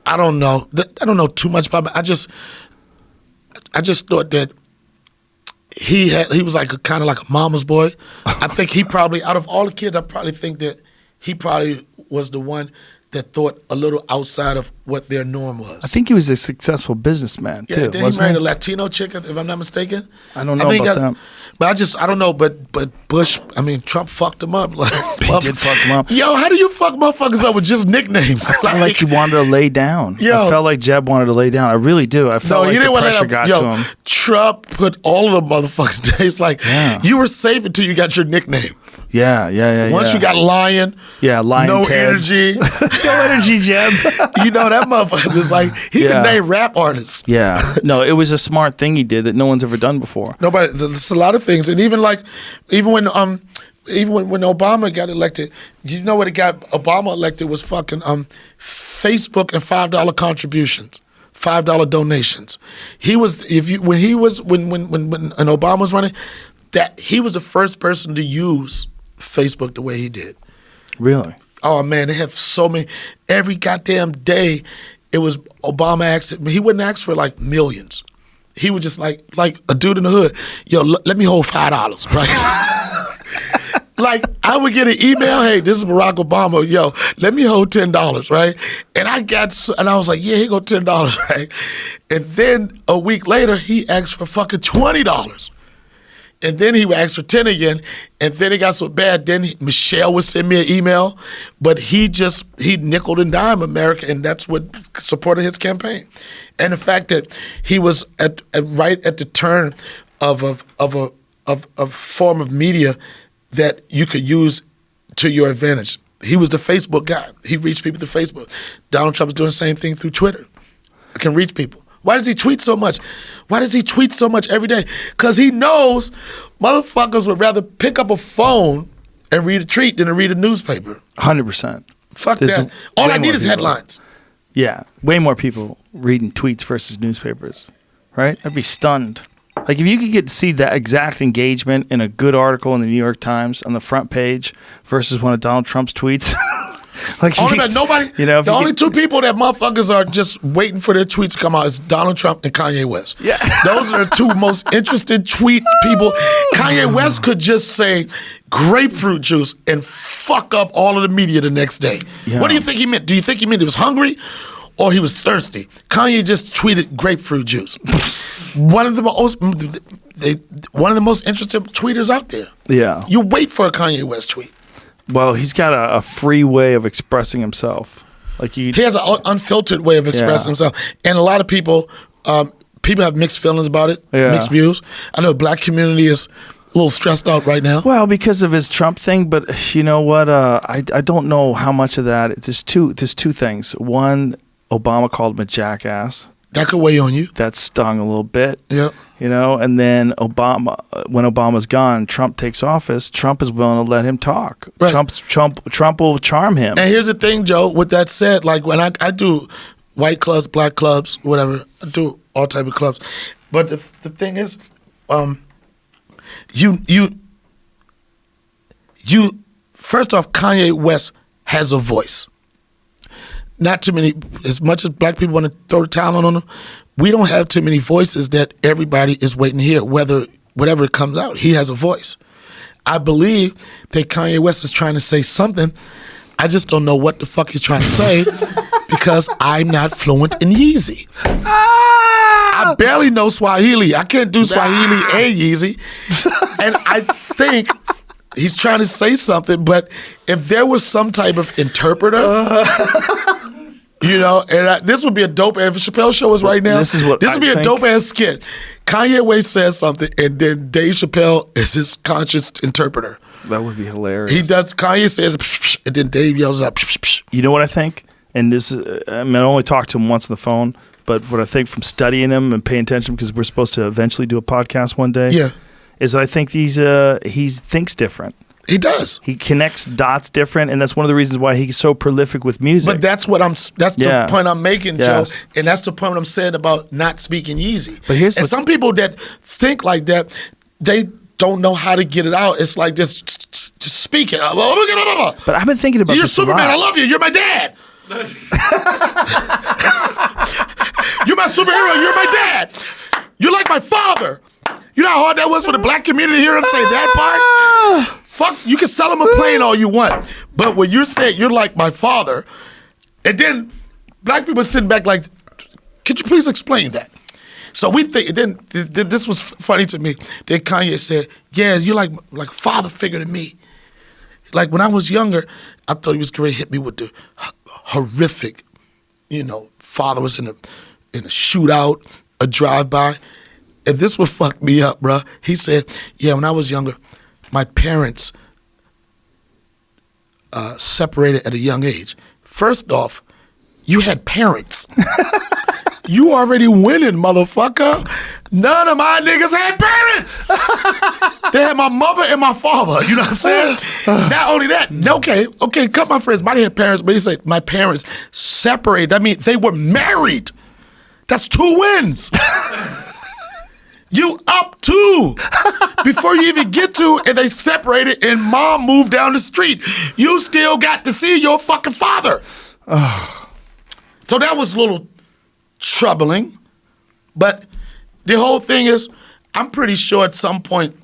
I don't know. I don't know too much about him. I just thought that he was like kind of like a mama's boy. I think he probably, out of all the kids, I probably think that he probably was the one that thought a little outside of what their norm was. I think he was a successful businessman too. Yeah, then he married a Latino chick, if I'm not mistaken. I don't know about that. But I don't know. But Bush, I mean, Trump fucked him up. Like, He did fuck him up. Yo, how do you fuck motherfuckers up with just nicknames? I felt like he wanted to lay down. Yo. I felt like Jeb wanted to lay down. I really do. I felt like the pressure got to him. Trump put all of the motherfuckers down. It's like, you were safe until you got your nickname. Yeah. Once you got Lion, Lion no Ted. energy. No energy, Jeb. You know, that motherfucker was like, he could name rap artists. Yeah. No, it was a smart thing he did that no one's ever done before. Nobody, there's a lot of things. And even when Obama got elected, you know what got Obama elected was fucking Facebook and $5 contributions, $5 donations. When Obama was running, that he was the first person to use Facebook the way he did. Really? Oh man, they have so many. Every goddamn day, it was Obama asked. He wouldn't ask for like millions. He was just like a dude in the hood. Yo, let me hold $5, right? Like I would get an email. Hey, this is Barack Obama. Yo, let me hold $10, right? And I was like, yeah, here go $10, right? And then a week later, he asked for fucking $20. And then he would ask for 10 again, and then it got so bad. Then Michelle would send me an email, but he nickel and dime America, and that's what supported his campaign. And the fact that he was right at the turn of a form of media that you could use to your advantage. He was the Facebook guy. He reached people through Facebook. Donald Trump is doing the same thing through Twitter. I can reach people. Why does he tweet so much? Why does he tweet so much every day? Because he knows motherfuckers would rather pick up a phone and read a tweet than to read a newspaper. 100%. Fuck that. All I need is headlines. Yeah, way more people reading tweets versus newspapers, right? I'd be stunned. Like if you could get to see that exact engagement in a good article in the New York Times on the front page versus one of Donald Trump's tweets. Like only the only two people that motherfuckers are just waiting for their tweets to come out is Donald Trump and Kanye West. Yeah. Those are the two most interested tweet people. Kanye West could just say grapefruit juice and fuck up all of the media the next day. Yeah. What do you think he meant? Do you think he meant he was hungry or he was thirsty? Kanye just tweeted grapefruit juice. One of the most interesting tweeters out there. Yeah. You wait for a Kanye West tweet. Well, he's got a free way of expressing himself. Like he has an unfiltered way of expressing himself, and a lot of people have mixed feelings about it, mixed views. I know the black community is little stressed out right now? Well, because of his Trump thing, but you know what? I don't know how much of that. There's two things. One, Obama called him a jackass. That could weigh on you. That stung a little bit. Yeah. You know, and then when Obama's gone, Trump takes office. Trump is willing to let him talk. Right. Trump will charm him. And here's the thing, Joe. With that said, like when I do white clubs, black clubs, whatever, I do all type of clubs. But the thing is, you first off, Kanye West has a voice. Not too many. As much as black people want to throw the talent on him, we don't have too many voices that everybody is waiting to hear. Whatever it comes out, he has a voice. I believe that Kanye West is trying to say something. I just don't know what the fuck he's trying to say because I'm not fluent in Yeezy. I barely know Swahili. I can't do Swahili and Yeezy. And I think he's trying to say something, but if there was some type of interpreter, you know, and this would be a dope ass. If Chappelle show was right now, this would be a dope ass skit. Kanye West says something, and then Dave Chappelle is his conscious interpreter. That would be hilarious. He does. Kanye says, and then Dave yells out. You know what I think? And this, I mean, I only talked to him once on the phone, but what I think from studying him and paying attention, because we're supposed to eventually do a podcast one day, is that I think he thinks different. He does. He connects dots different, and that's one of the reasons why he's so prolific with music. But that's the point I'm making, Joe. And that's the point I'm saying about not speaking Yeezy. But here's some people that think like that, they don't know how to get it out. It's like just speak it. But I've been thinking about You're this Superman. a lot. I love you. You're my dad. You're my superhero. You're my dad. You're like my father. You know how hard that was for the black community to hear him say that part? Fuck, you can sell him a plane all you want. But when you're saying you're like my father, and then black people sitting back like, could you please explain that? So we think, then this was funny to me. Then Kanye said, yeah, you're like a father figure to me. Like when I was younger, I thought he was going to hit me with the horrific, you know, father was in a shootout, a drive-by. And this would fuck me up, bruh. He said, yeah, when I was younger, my parents separated at a young age. First off, you had parents. You already winning, motherfucker. None of my niggas had parents. They had my mother and my father. You know what I'm saying? Not only that, okay, cut my friends. Might have parents, but he said my parents separated. That means they were married. That's 2 wins. You up 2 before you even get to, and they separated, and mom moved down the street. You still got to see your fucking father. So that was a little troubling, but the whole thing is, I'm pretty sure at some point,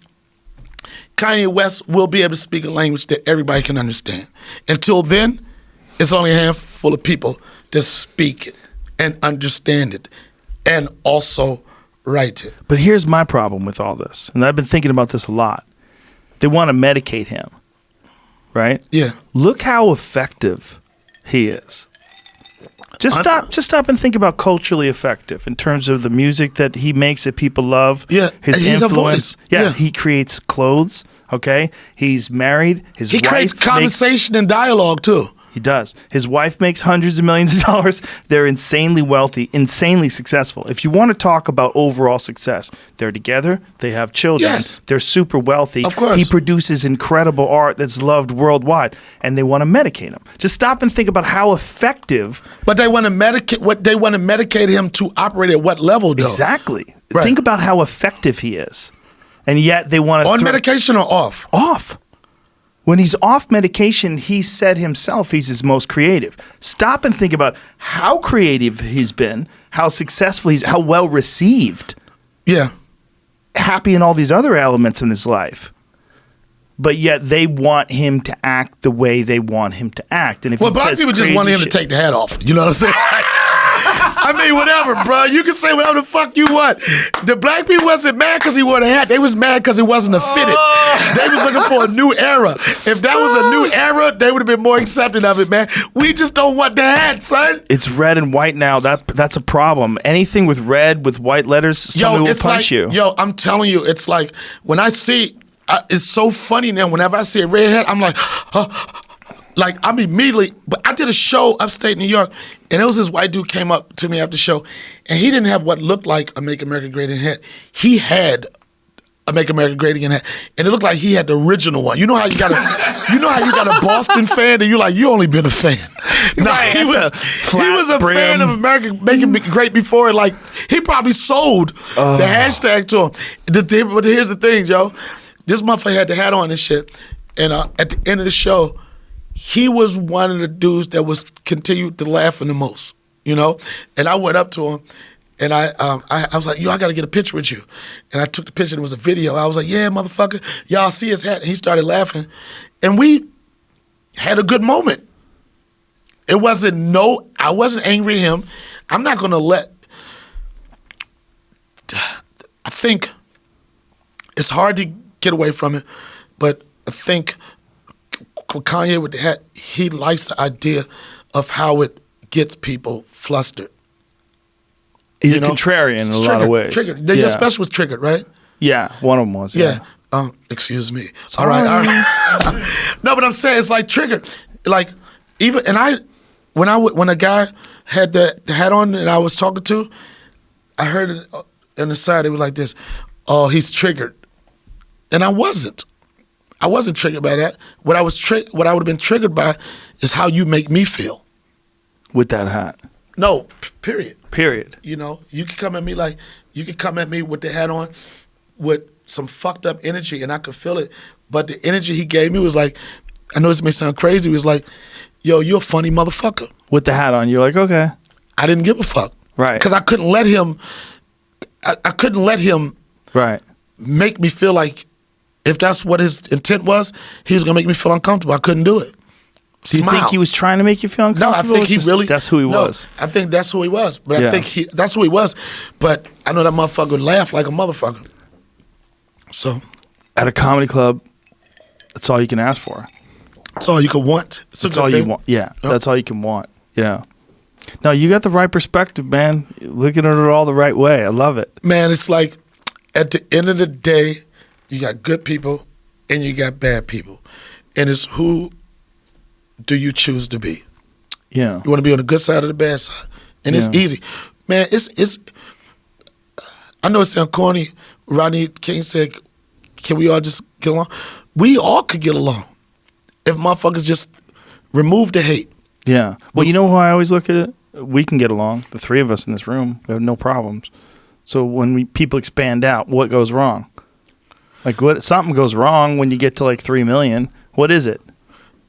Kanye West will be able to speak a language that everybody can understand. Until then, it's only a handful of people that speak it and understand it, and also write it. But here's my problem with all this, and I've been thinking about this a lot. They want to medicate him, right? Yeah. Look how effective he is. Just stop and think about culturally effective in terms of the music that he makes that people love. Yeah, his and he's influence. a voice. Yeah, he creates clothes. Okay, he's married. He creates conversation and dialogue too. He does. His wife makes hundreds of millions of dollars. They're insanely wealthy, insanely successful. If you want to talk about overall success, they're together. They have children. Yes. They're super wealthy. Of course. He produces incredible art that's loved worldwide, and they want to medicate him. Just stop and think about how effective. But they want to medicate. They want to medicate him to operate at what level, though? Exactly. Right. Think about how effective he is, and yet they want to on medication or off. Off. When he's off medication, he said himself he's his most creative. Stop and think about how creative he's been, how successful how well received. Yeah. Happy in all these other elements in his life. But yet they want him to act the way they want him to act. And if black people just want him to take the hat off. You know what I'm saying? I mean, whatever, bro. You can say whatever the fuck you want. The black people wasn't mad because he wore the hat. They was mad because it wasn't a fitted. They was looking for a new era. If that was a new era, they would have been more accepting of it, man. We just don't want the hat, son. It's red and white now. That's a problem. Anything with red, with white letters, somebody will punch you. Yo, I'm telling you, it's like when I see it's so funny now. Whenever I see a redhead, I'm like, like I'm immediately. But I did a show upstate New York, and it was this white dude came up to me after the show, and he didn't have what looked like a Make America Great Again hat. He had a Make America Great Again hat, and it looked like he had the original one. You know how you got a Boston fan, and you're like, you only been a fan. No, Right, he was a fan of America making it great before. Like he probably sold the hashtag to him. But here's the thing, Joe. This motherfucker had the hat on and shit, and at the end of the show, he was one of the dudes that was continued to laughing the most. You know, and I went up to him. And I was like, yo, I got to get a picture with you. And I took the picture, and it was a video. I was like, yeah, motherfucker, y'all see his hat. And he started laughing. And we had a good moment. I wasn't angry at him. I'm not going to I think it's hard to get away from it, but I think Kanye with the hat, he likes the idea of how it gets people flustered. He's a contrarian in a lot of ways. Triggered. Your special was triggered, right? Yeah, one of them was. Yeah. Excuse me. All right. No, but I'm saying it's like triggered. Like even when a guy had the hat on and I was talking to, I heard it on the side. It was like this. Oh, he's triggered, and I wasn't. I wasn't triggered by that. What I would have been triggered by is how you make me feel with that hat. No, period. Period. You know, you could come at me with the hat on with some fucked up energy, and I could feel it. But the energy he gave me was like, I know this may sound crazy, it was like, yo, you're a funny motherfucker. With the hat on, you're like, okay. I didn't give a fuck. Right. Because I couldn't let him, right, make me feel like if that's what his intent was, he was going to make me feel uncomfortable. I couldn't do it. Do you think he was trying to make you feel uncomfortable? No, I think he really. That's who he was. I think that's who he was. But I think that's who he was. But I know that motherfucker would laugh like a motherfucker. So. At a comedy club, that's all you can ask for. That's all you can want. That's all you want. Yeah, that's all you can want. Yeah. No, you got the right perspective, man. You're looking at it all the right way. I love it. Man, it's like at the end of the day, you got good people and you got bad people. And it's who do you choose to be? Yeah. You want to be on the good side or the bad side? And it's easy. Man, it's I know it sounds corny. Rodney King said, can we all just get along? We all could get along if motherfuckers just remove the hate. Yeah. Well, you know how I always look at it? We can get along. The three of us in this room, we have no problems. So when people expand out, what goes wrong? Like something goes wrong when you get to like 3 million. What is it?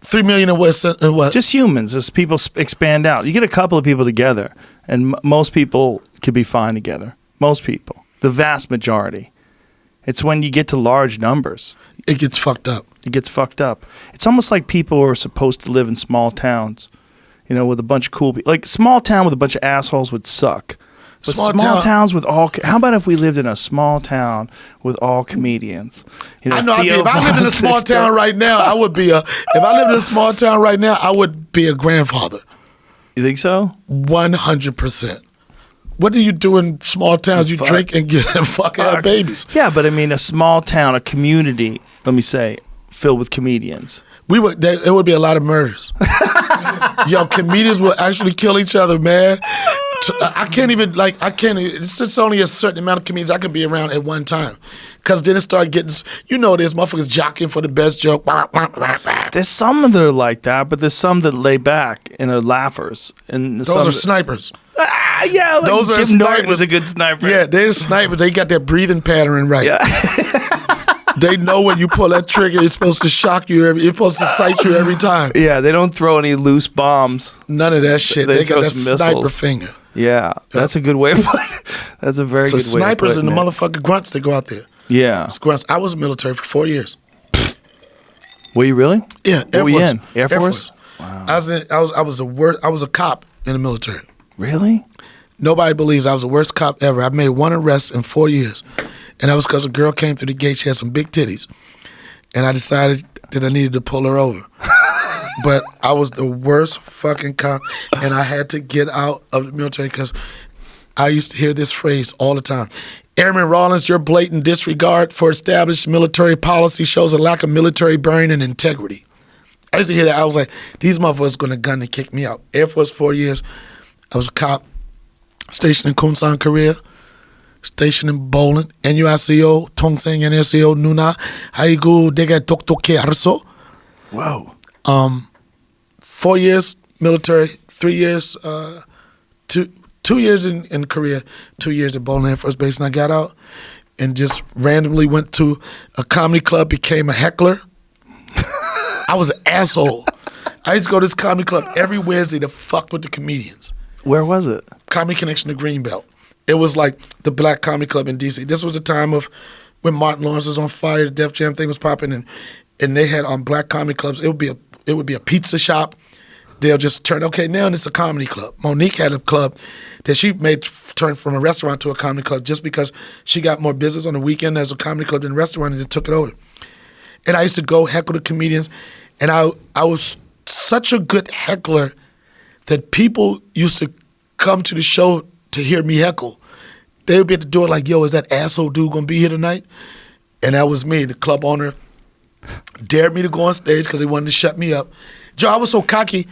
3 million in what? Just humans. As people expand out, you get a couple of people together, and most people could be fine together. Most people, the vast majority. It's when you get to large numbers, it gets fucked up. It gets fucked up. It's almost like people who are supposed to live in small towns, you know, with a bunch of cool people. Like small town with a bunch of assholes would suck. But small towns with all. How about if we lived in a small town with all comedians? You know, I know. If I lived in a small town right now, I would be If I lived in a small town right now, I would be a grandfather. You think so? 100%. What do you do in small towns? You drink and get fucking have babies. Yeah, but I mean, a small town, a community. Let me say, filled with comedians. It would be a lot of murders. Yo, comedians would actually kill each other, man. It's just only a certain amount of comedians I can be around at one time. Because then it started getting, there's motherfuckers jockeying for the best joke. There's some that are like that, but there's some that lay back and are laughers. And those are snipers. Yeah, like those Jim Norton was a good sniper. Yeah, they're snipers. They got their breathing pattern right. Yeah. They know when you pull that trigger, it's supposed to shock you. You're supposed to sight you every time. Yeah, they don't throw any loose bombs. None of that shit. They got that sniper finger. Yeah, that's a good way of putting it. That's a very good way of putting it. Snipers and the motherfucking grunts that go out there. Yeah. It's grunts. I was in the military for 4 years. Were you really? Yeah, Air Force. Were you in? Air Force? Wow. I was a cop in the military. Really? Nobody believes I was the worst cop ever. I made one arrest in 4 years. And that was because a girl came through the gate. She had some big titties. And I decided that I needed to pull her over. But I was the worst fucking cop. And I had to get out of the military because I used to hear this phrase all the time. Airman Rawlings, your blatant disregard for established military policy shows a lack of military brain and integrity. I used to hear that. I was like, these motherfuckers going to gun and kick me out. Air Force 4 years. I was a cop stationed in Kunsan, Korea. Stationed in Poland. NUICO, Tongseng, NUICO, Nuna. Haigu, Dega, Doktoke, Arso. Whoa. 4 years military, 3 years, 2 years in Korea, 2 years at Poland Air Force Base, and I got out and just randomly went to a comedy club, became a heckler. I was an asshole. I used to go to this comedy club every Wednesday to fuck with the comedians. Where was it? Comedy Connection to Greenbelt. It was like the black comedy club in D.C. This was the time of when Martin Lawrence was on fire, the Def Jam thing was popping, and they had black comedy clubs. It would be a pizza shop. They'll just turn, okay, now it's a comedy club. Monique had a club that she made turn from a restaurant to a comedy club just because she got more business on the weekend as a comedy club than a restaurant, and they took it over. And I used to go heckle the comedians, and I was such a good heckler that people used to come to the show to hear me heckle. They would be at the door like, yo, is that asshole dude gonna be here tonight? And that was me. The club owner dared me to go on stage because he wanted to shut me up. Joe, I was so cocky.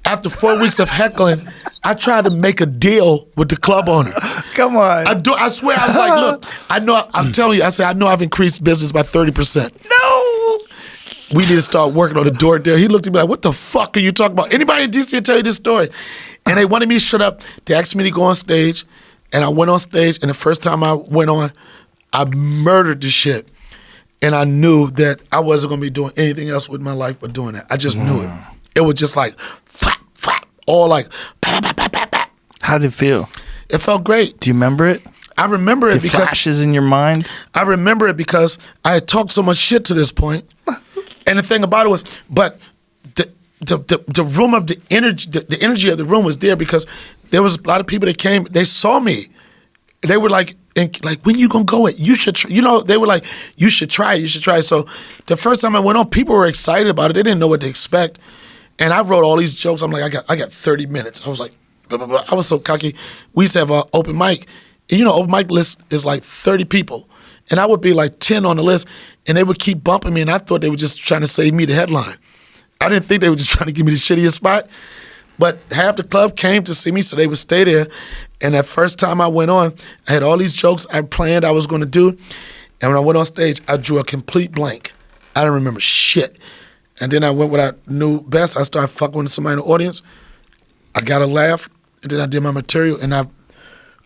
After 4 weeks of heckling, I tried to make a deal with the club owner. Come on. I swear, I was like, look, I'm telling you, I said, I know I've increased business by 30%. No. We need to start working on the door there. He looked at me like, what the fuck are you talking about? Anybody in DC will tell you this story. And they wanted me to shut up. They asked me to go on stage, and I went on stage, and the first time I went on, I murdered the shit. And I knew that I wasn't going to be doing anything else with my life but doing that. I just knew it. It was just like, flap, flap, all like, bah, bah, bah, bah, bah. How did it feel? It felt great. Do you remember it? I remember it because flashes in your mind. I remember it because I had talked so much shit to this point. And the thing about it was, but the room of the energy of the room was there because there was a lot of people that came, they saw me. They were like, when you gonna go it? You should, they were like, you should try it. So the first time I went on, people were excited about it. They didn't know what to expect. And I wrote all these jokes. I'm like, I got 30 minutes. I was like, blah, blah, blah. I was so cocky. We used to have an open mic. And open mic list is like 30 people. And I would be like 10 on the list. And they would keep bumping me. And I thought they were just trying to save me the headline. I didn't think they were just trying to give me the shittiest spot. But half the club came to see me, so they would stay there. And that first time I went on, I had all these jokes I planned I was going to do. And when I went on stage, I drew a complete blank. I didn't remember shit. And then I went what I knew best. I started fucking with somebody in the audience. I got a laugh, and then I did my material. And I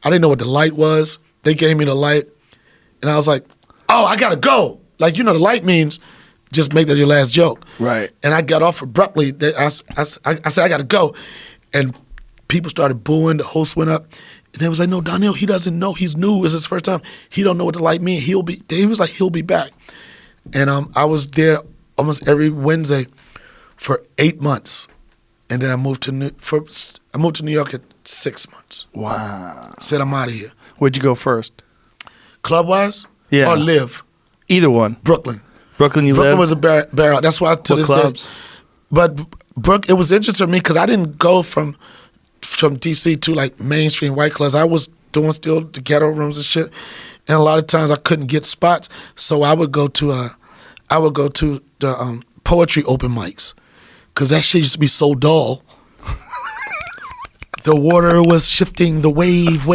didn't know what the light was. They gave me the light. And I was like, oh, I got to go. Like, the light means just make that your last joke. Right. And I got off abruptly. I said, I got to go. And people started booing. The host went up. And they was like, no, Donnell, he doesn't know. He's new. It's his first time. He don't know what the light means. He was like, he'll be back. And I was there almost every Wednesday for 8 months. And then I moved to New York at 6 months. Wow. Said, I'm out of here. Where'd you go first? Club-wise? Yeah. Or live? Either one. Brooklyn. Brooklyn Brooklyn was a barrel. That's why to what this clubs? day. But it was interesting to me because I didn't go from D.C. to like mainstream white clubs. I was doing still the ghetto rooms and shit. And a lot of times I couldn't get spots. So I would go to the poetry open mics because that shit used to be so dull. The water was shifting, the wave.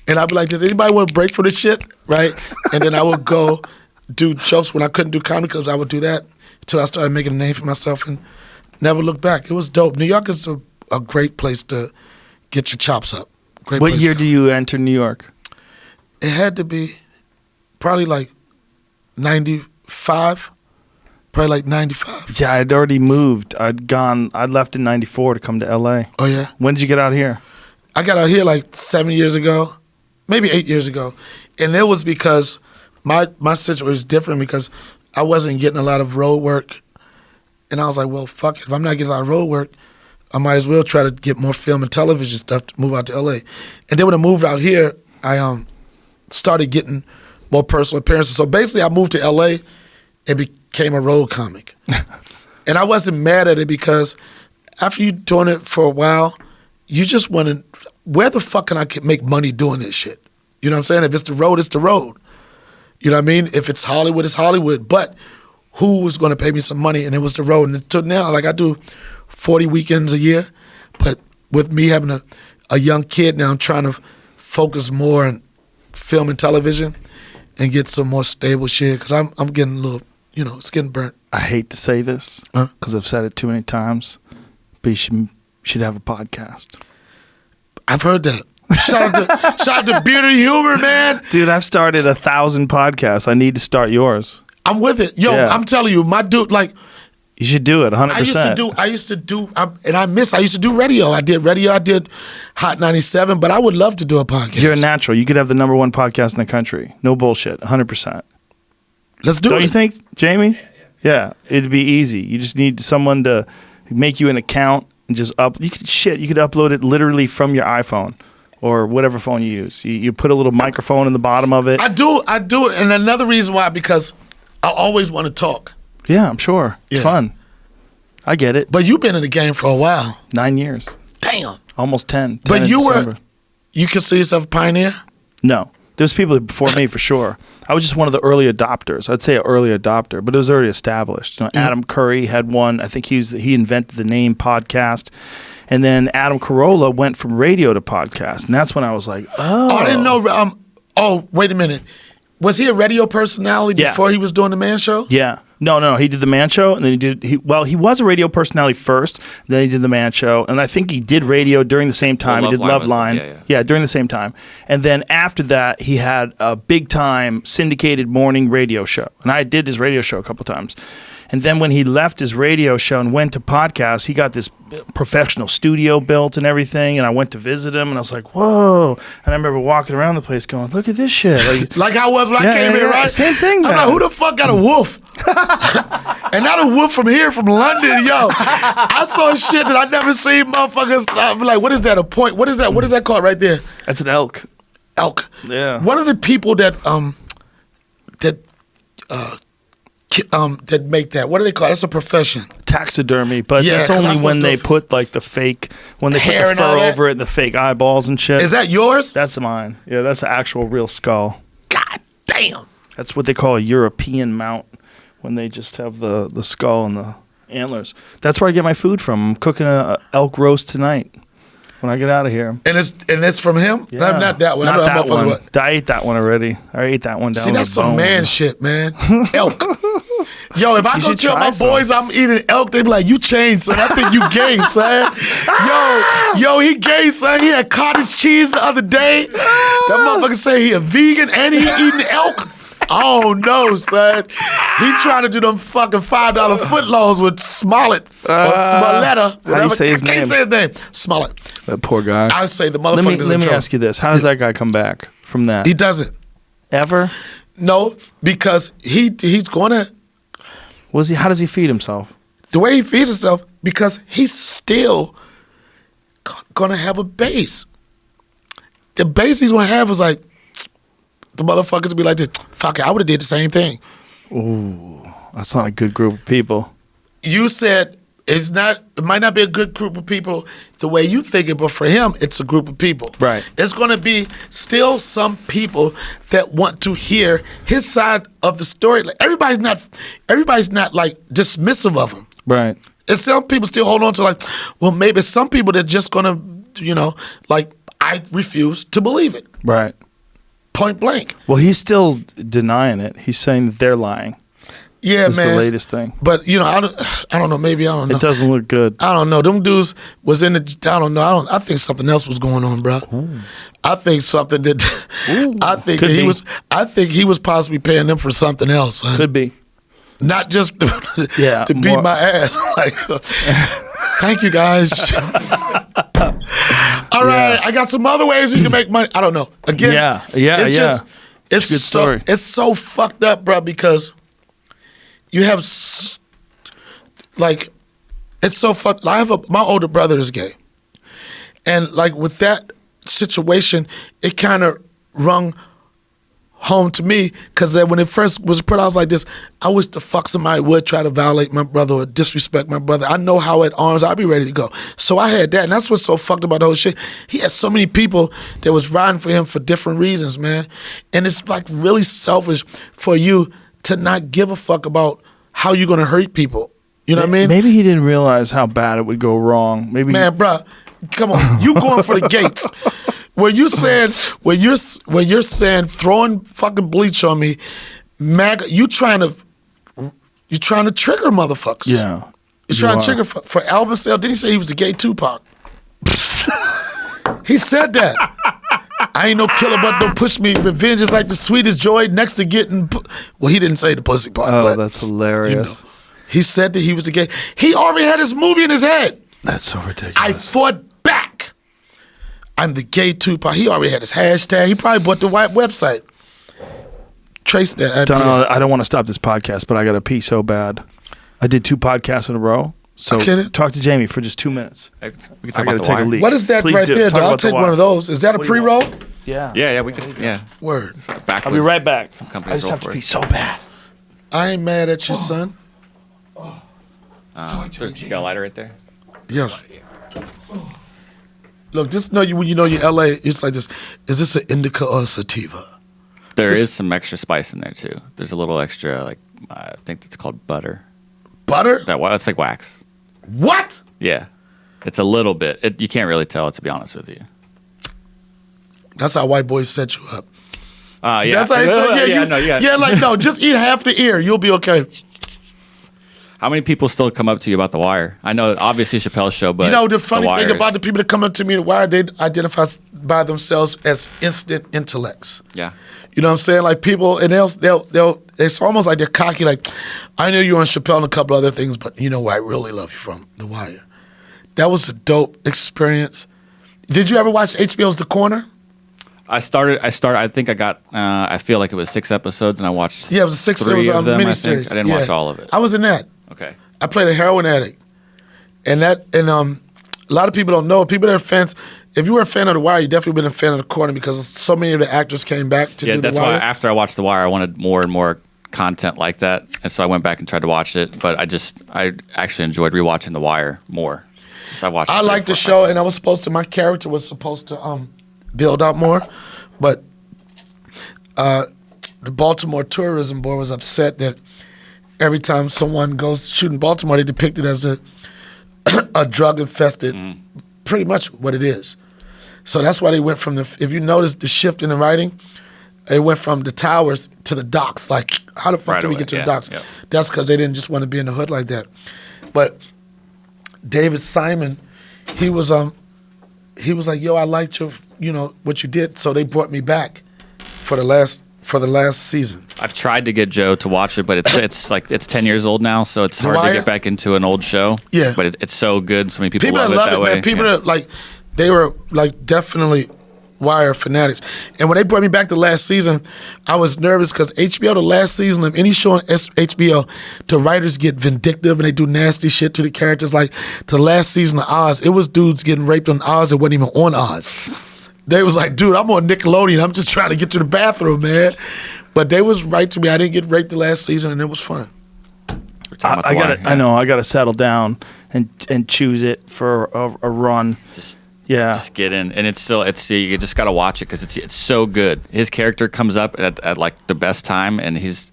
And I'd be like, does anybody want to break for this shit? Right? And then I would go do jokes when I couldn't do comedy clubs. I would do that until I started making a name for myself and never looked back. It was dope. New York is a great place to get your chops up. What year do you enter New York? It had to be probably like 95. Probably like 95. Yeah, I'd already moved. I left in 94 to come to LA. Oh, yeah? When did you get out here? I got out here like 7 years ago, maybe 8 years ago. And it was because my situation was different because I wasn't getting a lot of road work. And I was like, well, fuck it. If I'm not getting a lot of road work, I might as well try to get more film and television stuff to move out to LA. And then when I moved out here, I started getting more personal appearances. So basically I moved to LA and became a road comic. And I wasn't mad at it because after you doing it for a while, you just want to, where the fuck can I make money doing this shit? You know what I'm saying? If it's the road, it's the road. You know what I mean? If it's Hollywood, it's Hollywood. But who was going to pay me some money? And it was the road. And until now, like I do 40 weekends a year. But with me having a young kid now, I'm trying to focus more on film and television and get some more stable shit. Because I'm getting a little, it's getting burnt. I hate to say this because I've said it too many times, but you should have a podcast. I've heard that. Shout out to Bearded Humor, man. Dude, I've started 1,000 podcasts. I need to start yours. I'm with it. Yo, Yeah. I'm telling you, my dude, like, You should do it 100%. I used to do, and I used to do radio. I did radio. I did Hot 97, but I would love to do a podcast. You're a natural. You could have the #1 podcast in the country. No bullshit. 100%. Let's do it. Don't you think, Jamie? Yeah. It'd be easy. You just need someone to make you an account and just You could upload it literally from your iPhone or whatever phone you use. You put a little microphone in the bottom of it. I do it. And another reason why, because I always want to talk. Yeah, I'm sure. It's Yeah. fun. I get it. But you've been in the game for a while. 9 years. Damn. Almost 10. 10 But in December. you consider yourself a pioneer? No. There's people before me for sure. I was just one of the early adopters. I'd say an early adopter, but it was already established. Adam Curry had one. I think he invented the name podcast. And then Adam Carolla went from radio to podcast. And that's when I was like, oh. I didn't know. Wait a minute. Was he a radio personality before he was doing the Man Show? Yeah. No. He did the Man Show, and then he was a radio personality first. Then he did the Man Show, and I think he did radio during the same time. He did Loveline. Yeah, during the same time. And then after that, he had a big time syndicated morning radio show, and I did his radio show a couple times. And then when he left his radio show and went to podcasts, he got this professional studio built and everything. And I went to visit him, and I was like, whoa. And I remember walking around the place going, look at this shit. Like I was when I came in, right? Same thing, man. I'm like, who the fuck got a wolf? And not a wolf from here, from London, yo. I saw shit that I never seen motherfuckers. I'm like, what is that, a point? What is that? What is that called right there? That's an elk. Elk. Yeah. One of the people that make that, what do they call it? That's a profession. Taxidermy, but Yeah, that's 'cause only I'm when supposed they to- put like the fake, when they put hair the and all fur that? over it, the fake eyeballs and shit. Is that yours? That's mine. Yeah, that's an actual real skull. God damn. That's what they call a European mount, when they just have the skull and the antlers. That's where I get my food from. I'm cooking a elk roast tonight when I get out of here. And it's from him? Yeah. No, not that one. Not I know that motherfucker one. what- I ate that one already. I ate that one down. See, to that's the some bone. man shit, man. Elk. Yo, if I You go should tell try my some. boys I'm eating elk, they be like, you changed, son. I think you gay, son. Yo, he gay, son. He had cottage cheese the other day. That motherfucker say he a vegan and he eating elk. Oh no, son. He trying to do them fucking $5 footlongs with Smollett or Smoletta. How do you say his I can't name? say his name. Smollett. That poor guy. I say the Let motherfucker's me in trouble. ask you this: how does that guy come back from that? He doesn't. Ever? No, because he's gonna. How does he feed himself? The way he feeds himself, because he's still gonna have a base. The base he's gonna have is like the motherfuckers be like this. Fuck it, I would have did the same thing. That's not a good group of people. You said it might not be a good group of people the way you think it, but for him, it's a group of people. Right. It's gonna be still some people that want to hear his side of the story. Like, everybody's not like dismissive of him. Right. And some people still hold on to like, well, maybe some people that just gonna, like, I refuse to believe it. Right. Point blank. Well, he's still denying it. He's saying that they're lying. Yeah, That's man. the latest thing. But I don't know. Maybe I don't know. It doesn't look good. I don't know. Them dudes was in the. I don't know. I think something else was going on, bro. I think something that. I think Could that he be. was. I think he was possibly paying them for something else. Son. Could be. Not just Yeah, to beat more- my ass. Like, thank you guys. All right, I got some other ways we can make money. I don't know. Again, Yeah, it's just It's a good story. It's so fucked up, bro, because you have like it's so fucked. My older brother is gay, and like with that situation, it kind of rung home to me because when it first was put, I was like this. I wish the fuck somebody would try to violate my brother or disrespect my brother. I know how at arms I'd be ready to go. So I had that, and that's what's so fucked about the whole shit. He had so many people that was riding for him for different reasons, man. And it's like really selfish for you to not give a fuck about how you're gonna hurt people. You know what I mean? Maybe he didn't realize how bad it would go wrong. Maybe, man, bruh, come on, you going for the gates. When you're saying throwing fucking bleach on me, MAGA, you trying to trigger motherfuckers. Yeah. You're trying to trigger for Albert Sale. Didn't he say he was a gay Tupac? He said that. I ain't no killer, but don't push me. Revenge is like the sweetest joy next to getting. Well, he didn't say the pussy part. Oh, but, that's hilarious. You know, he said that he was a gay. He already had his movie in his head. That's so ridiculous. I fought back. I'm the gay Tupac. He already had his hashtag. He probably bought the white website. Trace that. Donnell, I don't want to stop this podcast, but I got to pee so bad. I did 2 podcasts in a row. So talk to Jamie for just 2 minutes. We can I talk got to about the take a wire. leak. What is that Please right do. there? Talk I'll about the take wire. one of those. Is that a What do you pre-roll? want? Yeah. Yeah, we could. Yeah. Word. Backwards. I'll be right back. I companies just roll have to for pee it. so bad. I ain't mad at you, son. You got a lighter right there? Yes. Look, just know you when you know you're LA, it's like this. Is this an indica or a sativa? There is some extra spice in there too. There's a little extra, like I think it's called butter. Butter? That's like wax. What? Yeah, it's a little bit. You can't really tell, to be honest with you. That's how white boys set you up. Yeah. That's how like no, just eat half the ear, you'll be okay. How many people still come up to you about The Wire? I know, obviously, Chappelle's show, but you know the funny The thing Wire about the is- people that come up to me, The Wire, they identify by themselves as instant intellects. Yeah. You know what I'm saying? Like people, and they'll. It's almost like they're cocky. Like, I know you on Chappelle and a couple other things, but you know where I really love you from? The Wire. That was a dope experience. Did you ever watch HBO's The Corner? I started. I think I got. I feel like it was 6 episodes, and I watched. Yeah, it was a 6. It 3 was a of them, miniseries. I didn't watch all of it. I was in that. Okay. I played a heroin addict, and a lot of people don't know. People that are fans, if you were a fan of The Wire, you definitely been a fan of The Corner because so many of the actors came back to do that's The Wire. why after I watched The Wire, I wanted more and more content like that, and so I went back and tried to watch it. But I actually enjoyed rewatching The Wire more. So I liked the show, and my character was supposed to build out more, but the Baltimore Tourism Board was upset that every time someone goes to shoot in Baltimore, they depict it as a drug-infested, pretty much what it is. So that's why they went from if you notice the shift in the writing, it went from the towers to the docks. Like, how the fuck did we get to the docks? Yeah. That's because they didn't just want to be in the hood like that. But David Simon, he was like, yo, I liked what you did, so they brought me back for the last season. I've tried to get Joe to watch it, but it's 10 years old now, so it's hard to get back into an old show. Yeah. But it's so good. So many people People love that it that way. man. People Yeah. that like, they were like definitely Wire fanatics. And when they brought me back the last season, I was nervous because HBO, the last season of any show on HBO, the writers get vindictive and they do nasty shit to the characters. Like the last season of Oz, it was dudes getting raped on Oz that wasn't even on Oz. They was like, dude, I'm on Nickelodeon. I'm just trying to get to the bathroom, man. But they was right to me. I didn't get raped the last season, and it was fun. I gotta settle down and choose it for a run. Just get in, and you just gotta watch it because it's so good. His character comes up at like the best time, and he's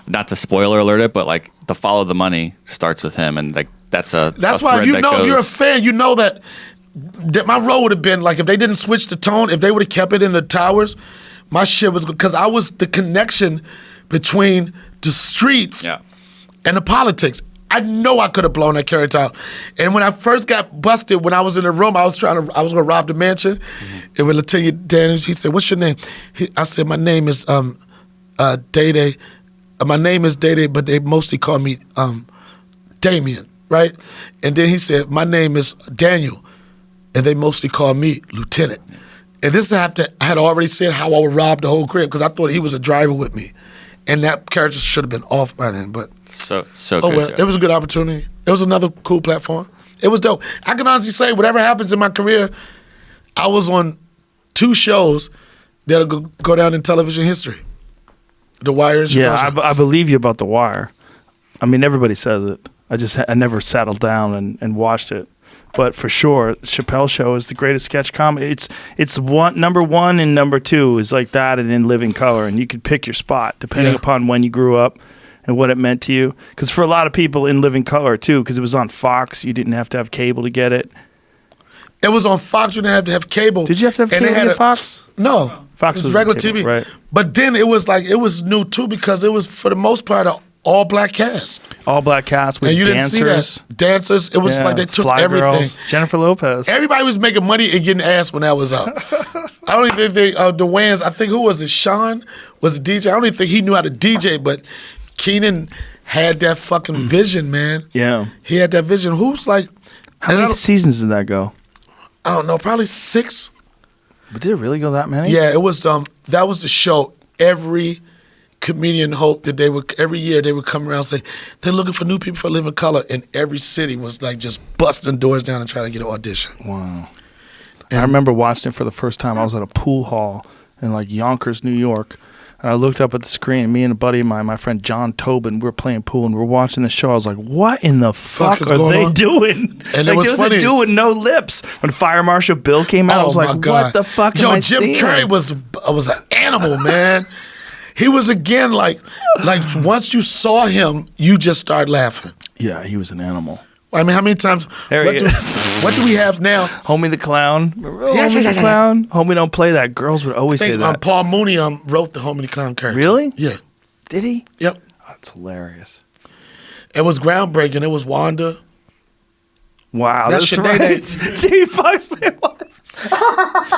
not to spoiler alert it, but like the follow the money starts with him, and like that's why if you're a fan, you know that my role would have been like if they didn't switch the tone, if they would have kept it in the towers, my shit was because I was the connection between the streets and the politics. I know I could have blown that character out. And when I first got busted, when I was in the room, I was gonna rob the mansion. And with Latonya Daniels, he said, "What's your name?" I said, "My name is Day Day. My name is Day Day, but they mostly call me Damien, right?" And then he said, "My name is Daniel, and they mostly call me Lieutenant." And this is after I had already said how I would rob the whole crib because I thought he was a driver with me. And that character should have been off by then, but so oh good. well, Joe. it was a good opportunity. It was another cool platform. It was dope. I can honestly say, whatever happens in my career, I was on 2 shows that'll go down in television history. The Wire and Chappelle Yeah, Show? I believe you about The Wire. I mean, everybody says it. I never settled down and watched it. But for sure, Chappelle Show is the greatest sketch comedy. It's number one and number two is like that and In Living Color. And you could pick your spot depending upon when you grew up and what it meant to you. Because for a lot of people, In Living Color, too, because it was on Fox. You didn't have to have cable to get it. It was on Fox. You didn't have to have cable. Did you have to have And cable they to had get Fox? No. Fox it was was regular cable, TV. right. But then it was new, too, because it was, for the most part, an all-black cast. All black cast with And you dancers. didn't see that. Dancers. It was Yeah, like they took Fly everything. Girls, Jennifer Lopez. Everybody was making money and getting ass when that was up. I don't even think the Wayans, I think, who was it? Sean was a DJ. I don't even think he knew how to DJ, but Keenan had that fucking vision, man. Yeah. He had that vision. Who's like, How and many seasons did that go? I don't know, probably 6. But did it really go that many? Yeah, it was. That was the show. Every comedian hoped that every year they would come around and say they're looking for new people for Living Color, and every city was like just busting doors down and trying to get an audition. Wow. I remember watching it for the first time. I was at a pool hall in like Yonkers, New York. And I looked up at the screen, and me and a buddy of mine, my friend John Tobin, we were playing pool, and we were watching the show. I was like, what in the fuck is are going they on? doing? And like, it was there was funny. a dude with no lips. When Fire Marshal Bill came out, I was my like, God. what the fuck Yo, am I Jim seeing? Carrey was an animal, man. He was, again, like once you saw him, you just started laughing. Yeah, he was an animal. I mean, how many times? There what he do, is. what do we have now? Homie the Clown. Homie the Clown. Homie don't play that. Girls would always I say think that. Paul Mooney wrote the Homie the Clown character. Really? Yeah. Did he? Yep. That's hilarious. It was groundbreaking. It was Wanda. Wow, That's that's Sinead. right. Jamie Foxx played one.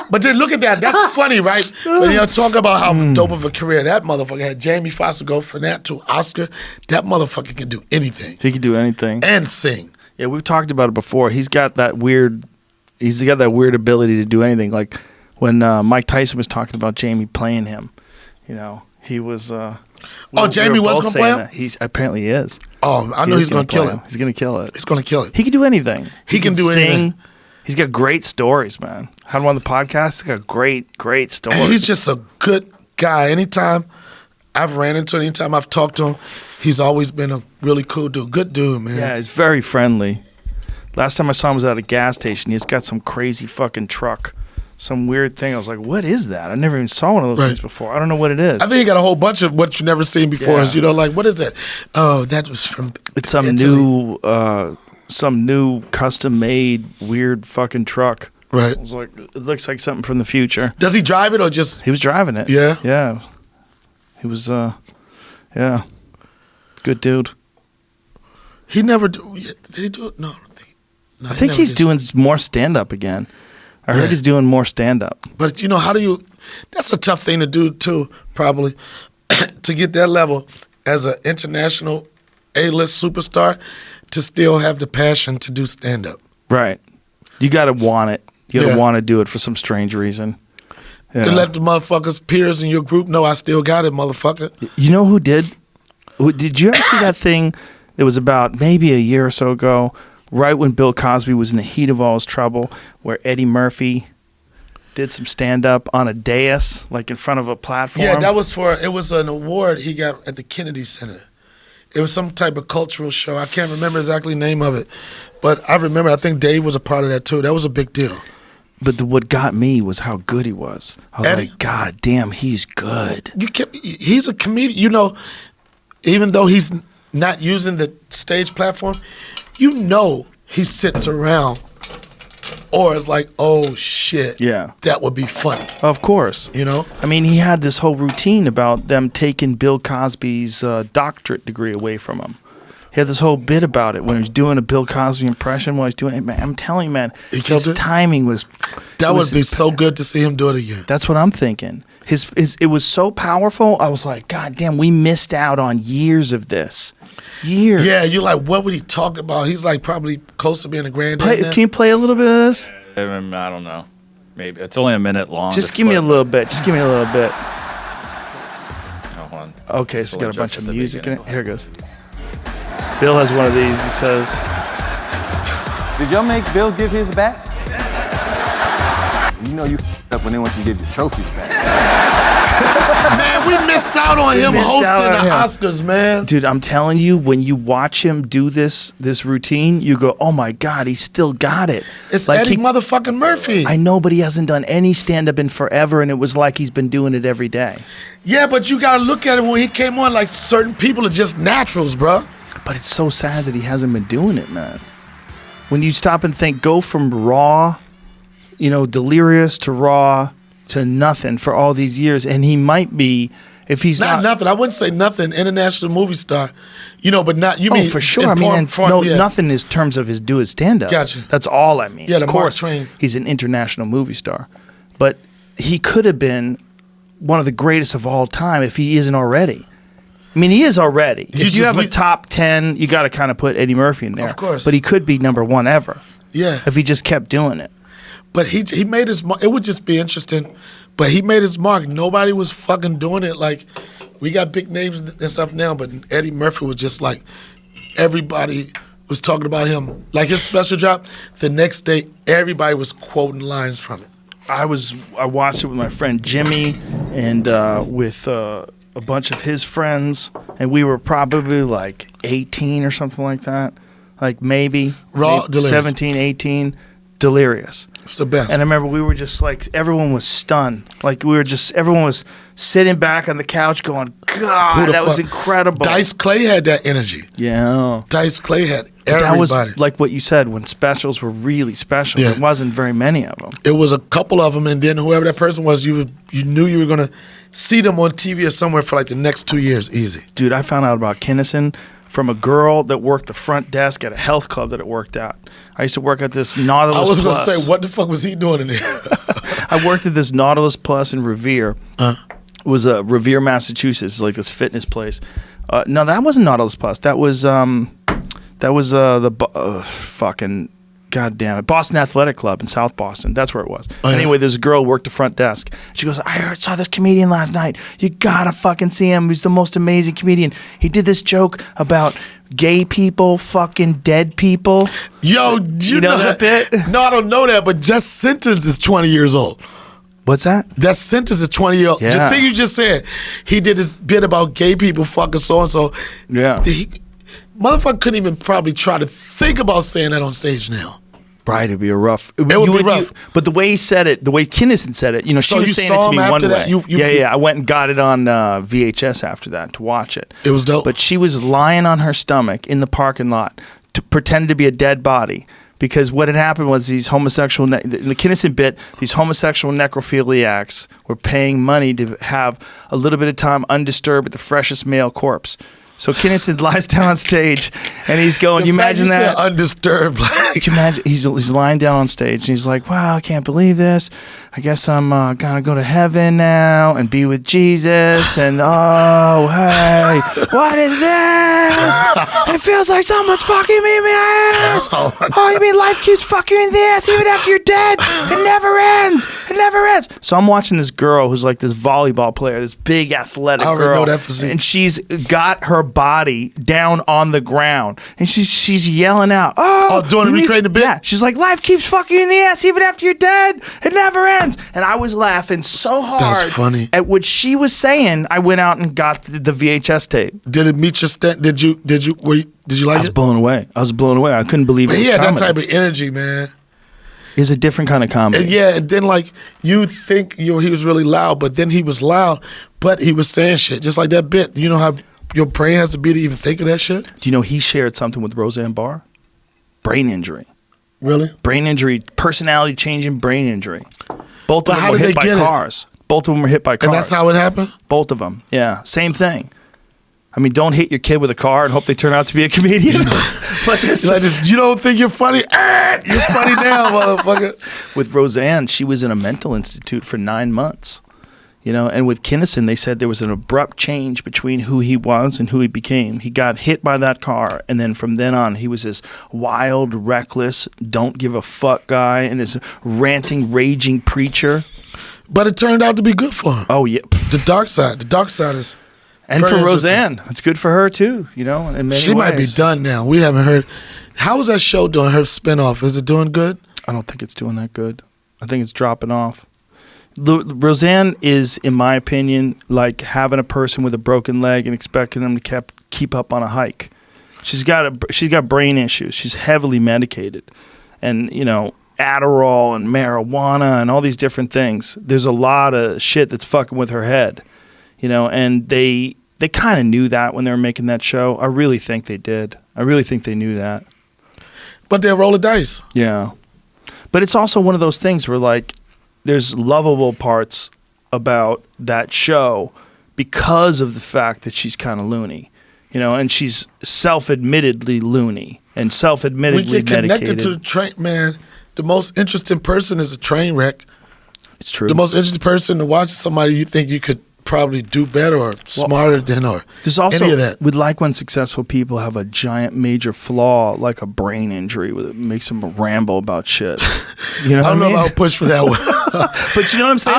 But then look at that. That's funny, right? When you talk about how dope of a career that motherfucker had. Jamie Foxx to go from that to Oscar. That motherfucker can do anything He could do anything. and sing. Yeah, we've talked about it before. He's got that weird ability to do anything. Like when Mike Tyson was talking about Jamie playing him, you know, he was. Jamie were was both gonna saying play him? that. He's apparently he is. Oh, I know he's going to kill play him. He's going to kill it. He's going to kill it. He can do anything. He can do sing. anything. He's got great stories, man. Had him on the podcast. He's got great stories. And he's just a good guy. Anytime I've ran into him, anytime I've talked to him, he's always been a really cool dude. Good dude, man. Yeah, he's very friendly. Last time I saw him was at a gas station. He's got some crazy fucking truck. Some weird thing. I was like, what is that? I never even saw one of those Right. things before. I don't know what it is. I think he got a whole bunch of what you've never seen before. Yeah. Is, you know, like, what is that? Oh, that was from It's some Italy. new custom-made weird fucking truck. Right. I was like, it looks like something from the future. Does he drive it or just... He was driving it. Yeah? Yeah. He was, yeah. Good dude. He never do... Did he do it? No, I don't think... No, I he think never he's did. doing more stand-up again. I heard Yeah. he's doing more stand-up. But, you know, how do you... That's a tough thing to do, too, probably. To get that level as an international A-list superstar, to still have the passion to do stand-up. Right. You got to want it. You got to Yeah. want to do it for some strange reason. Yeah. And let the motherfuckers, peers in your group know I still got it, motherfucker. You know who did? Did you ever see that thing? It was about maybe a year or so ago, right when Bill Cosby was in the heat of all his trouble, where Eddie Murphy did some stand-up on a dais, like in front of a platform. Yeah, that was it was an award he got at the Kennedy Center. It was some type of cultural show. I can't remember exactly the name of it. But I remember, I think Dave was a part of that too. That was a big deal. But what got me was how good he was. I was Eddie? like, God damn, he's good. He's a comedian. You know, even though he's not using the stage platform, you know he sits around or is like, oh shit, Yeah. that would be funny. Of course. You know? I mean, he had this whole routine about them taking Bill Cosby's doctorate degree away from him. He had this whole bit about it when he was doing a Bill Cosby impression. While he was doing it, man, I'm telling you, man, He killed his it? timing was. That it would was- be so good to see him do it again. That's what I'm thinking. His it was so powerful. I was like, God damn, we missed out on years of this. Years. Yeah, you're like, what would he talk about? He's like probably close to being a granddad Play, now. can you play a little bit of this? I don't know. Maybe it's only a minute long. Just this give me a clip. little bit. Just give me a little bit. Oh, hold on. Okay, so it's So got a just bunch at of the music in it. beginning. Here it goes. Bill has one of these. He says, Did y'all make Bill give his back? You know you f***ed up when they want you to give your trophies back. Man, we missed out on him missed hosting out on the him. Oscars, man. Dude, I'm telling you, when you watch him do this routine, you go, "Oh my God, he still got it." It's like Eddie motherfucking Murphy. I know, but he hasn't done any stand-up in forever, and it was like he's been doing it every day. Yeah, but you gotta look at it when he came on. Like certain people are just naturals, bro. But it's so sad that he hasn't been doing it, man. When you stop and think, go from Raw, Delirious to Raw to nothing for all these years, and he might be, if he's Not nothing. I wouldn't say nothing. International movie star, but not you mean for sure. in yeah. Nothing in terms of his stand-up. Gotcha. That's all I mean. Yeah, the of Mark course, Twain. he's an international movie star, but he could have been one of the greatest of all time if he isn't already. I mean, he is already. If you have a top 10, you got to kind of put Eddie Murphy in there. Of course. But he could be number one ever. Yeah. If he just kept doing it. But he made his mark. It would just be interesting. But he made his mark. Nobody was fucking doing it. Like, we got big names and stuff now, but Eddie Murphy was just like, everybody was talking about him. Like his special drop, the next day, everybody was quoting lines from it. I watched it with my friend Jimmy and with a bunch of his friends, and we were probably like 18 or something like that. Like maybe Delirious. 17, 18. Delirious. It's the best. And I remember we were just like, everyone was stunned. Like everyone was sitting back on the couch going, God, that was incredible. Dice Clay had that energy. Yeah. Dice Clay had That everybody. was like what you said, when specials were really special. Yeah. There wasn't very many of them. It was a couple of them, and then whoever that person was, you knew you were going to see them on TV or somewhere for like the next 2 years, easy. Dude, I found out about Kinnison from a girl that worked the front desk at a health club that it worked at. I used to work at this Nautilus I was going to Plus. say, what the fuck was he doing in there? I worked at this Nautilus Plus in Revere. It was Revere, Massachusetts, like this fitness place. No, that wasn't Nautilus Plus. That was fucking goddamn it, Boston Athletic Club in South Boston. That's where it was. Oh, yeah. Anyway, this girl worked the front desk. She goes, I saw this comedian last night. You gotta fucking see him. He's the most amazing comedian. He did this joke about gay people fucking dead people. Yo, you know that bit? No, I don't know that, but Just Sentence is 20 years old. What's that? That sentence is 20 years old. Yeah. The thing you just said, he did this bit about gay people fucking so-and-so. Yeah. Motherfucker couldn't even probably try to think about saying that on stage now. Right, it'd be a rough. It would be rough. But the way he said it, the way Kinnison said it, she So was you saying saw it to him me one after that? way. Yeah. I went and got it on VHS after that to watch it. It was dope. But she was lying on her stomach in the parking lot to pretend to be a dead body. Because what had happened was these homosexual, in the Kinnison bit, these homosexual necrophiliacs were paying money to have a little bit of time undisturbed with the freshest male corpse. So Kinnison lies down on stage, and he's going, you imagine that? Undisturbed. Can you imagine? He's lying down on stage, and he's like, wow, I can't believe this. I guess I'm gonna go to heaven now and be with Jesus. And oh, hey, what is this? It feels like someone's fucking me in the ass. Oh, you mean life keeps fucking you in the ass even after you're dead? It never ends. It never ends. So I'm watching this girl who's like this volleyball player, this big athletic I already girl, know that physique. and she's got her body down on the ground, and she's yelling out, "Oh, recreating the bit? Yeah, she's like, life keeps fucking you in the ass even after you're dead. It never ends." And I was laughing so hard That's funny. at what she was saying. I went out and got the VHS tape. Did it meet your stand? Did you like I was it? blown away. I couldn't believe it But was he had comedy. that type of energy, man. It's a different kind of comedy. And yeah, and then like you think he was really loud, but then he was loud, but he was saying shit just like that bit. You know how your brain has to be to even think of that shit? Do you know he shared something with Roseanne Barr? Brain injury. Really? Brain injury, personality changing brain injury. Both But of them how were did hit they by get it? cars. Both of them were hit by cars. And that's how it happened? Both of them. Yeah. Same thing. I mean, don't hit your kid with a car and hope they turn out to be a comedian. But this, You don't think you're funny? You're funny now, motherfucker. with Roseanne, she was in a mental institute for 9 months. And with Kinnison, they said there was an abrupt change between who he was and who he became. He got hit by that car, and then from then on, he was this wild, reckless, don't give a fuck guy, and this ranting, raging preacher. But it turned out to be good for him. Oh, yeah. The dark side is. And very for interesting. Roseanne, it's good for her, too, in many She might be ways. done now. We haven't heard. How is that show doing? Her spinoff, is it doing good? I don't think it's doing that good. I think it's dropping off. Roseanne is, in my opinion, like having a person with a broken leg and expecting them to keep up on a hike. She's got brain issues. She's heavily medicated, and Adderall and marijuana and all these different things. There's a lot of shit that's fucking with her head, and they kind of knew that when they were making that show. I really think they did. I really think they knew that. But they'll roll the dice. Yeah. But it's also one of those things where, like, there's lovable parts about that show because of the fact that she's kind of loony, and she's self-admittedly loony and self-admittedly we get connected medicated. to the train, man. The most interesting person is a train wreck. It's true. The most interesting person to watch is somebody you think you could probably do better or smarter than, or there's also, any of that. We'd like when successful people have a giant major flaw, like a brain injury, that makes them ramble about shit. I don't know if I'll push for that one. But you know what I'm saying?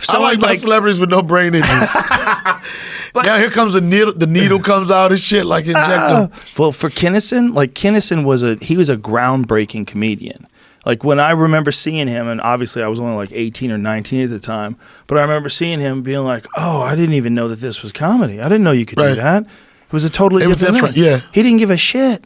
I like my celebrities with no brain injuries. Now here comes the needle. The needle comes out and shit like injector. Well, for Kinison, Kinison was a groundbreaking comedian. Like, when I remember seeing him, and obviously I was only like 18 or 19 at the time, but I remember seeing him being like, oh, I didn't even know that this was comedy. I didn't know you could do that. It was a totally different thing. Yeah. He didn't give a shit.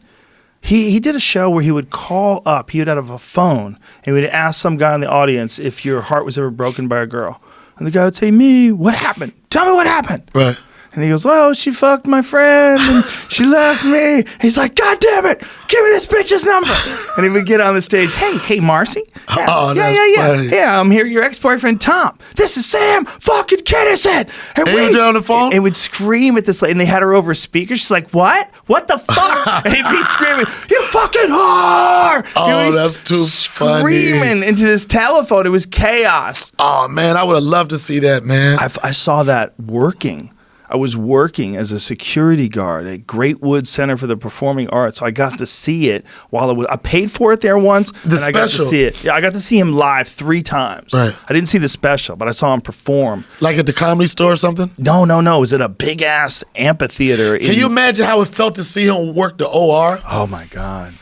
He did a show where he would call up, he would have a phone, and he would ask some guy in the audience if your heart was ever broken by a girl. And the guy would say, me, what happened? Tell me what happened. Right. And he goes, well, she fucked my friend and she left me. He's like, God damn it, give me this bitch's number. And he would get on the stage, hey, Marcy. Yeah, funny. Yeah, I'm here, your ex-boyfriend, Tom. This is Sam fucking Kinison. And you'd be on the phone? And would scream at this lady, and they had her over a speaker. She's like, what? What the fuck? And he'd be screaming, you fucking whore. Oh, that's too funny. Screaming into this telephone. It was chaos. Oh, man, I would have loved to see that, man. I saw that working. I was working as a security guard at Great Woods Center for the Performing Arts, so I got to see it while I paid for it there once, I got to see it. Yeah, I got to see him live 3 times. Right. I didn't see the special, but I saw him perform. Like at the Comedy Store or something? No. It was at a big-ass amphitheater. Can you imagine how it felt to see him work the OR? Oh, my God.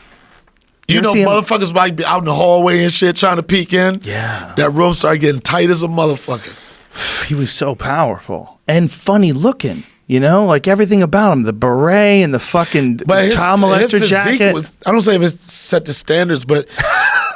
Motherfuckers might be out in the hallway and shit trying to peek in. Yeah. That room started getting tight as a motherfucker. He was so powerful and funny looking, like everything about him, the beret and the fucking child molester jacket. I don't say if it set the standards, but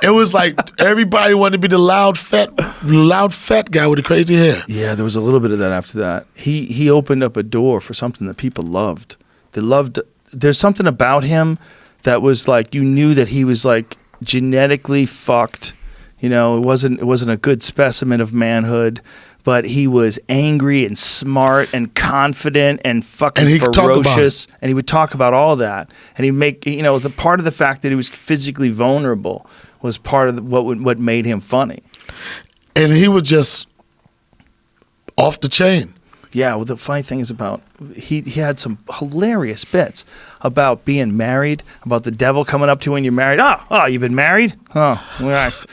it was like everybody wanted to be the loud fat guy with the crazy hair. Yeah, there was a little bit of that after that. He opened up a door for something that people loved. There's something about him that was like, you knew that he was like genetically fucked. It wasn't a good specimen of manhood. But he was angry and smart and confident and fucking ferocious. And he would talk about all that. And he'd make, the part of the fact that he was physically vulnerable was part of what made him funny. And he was just off the chain. Yeah, well, the funny thing is he had some hilarious bits about being married, about the devil coming up to you when you're married. Oh, you've been married? Oh, relax.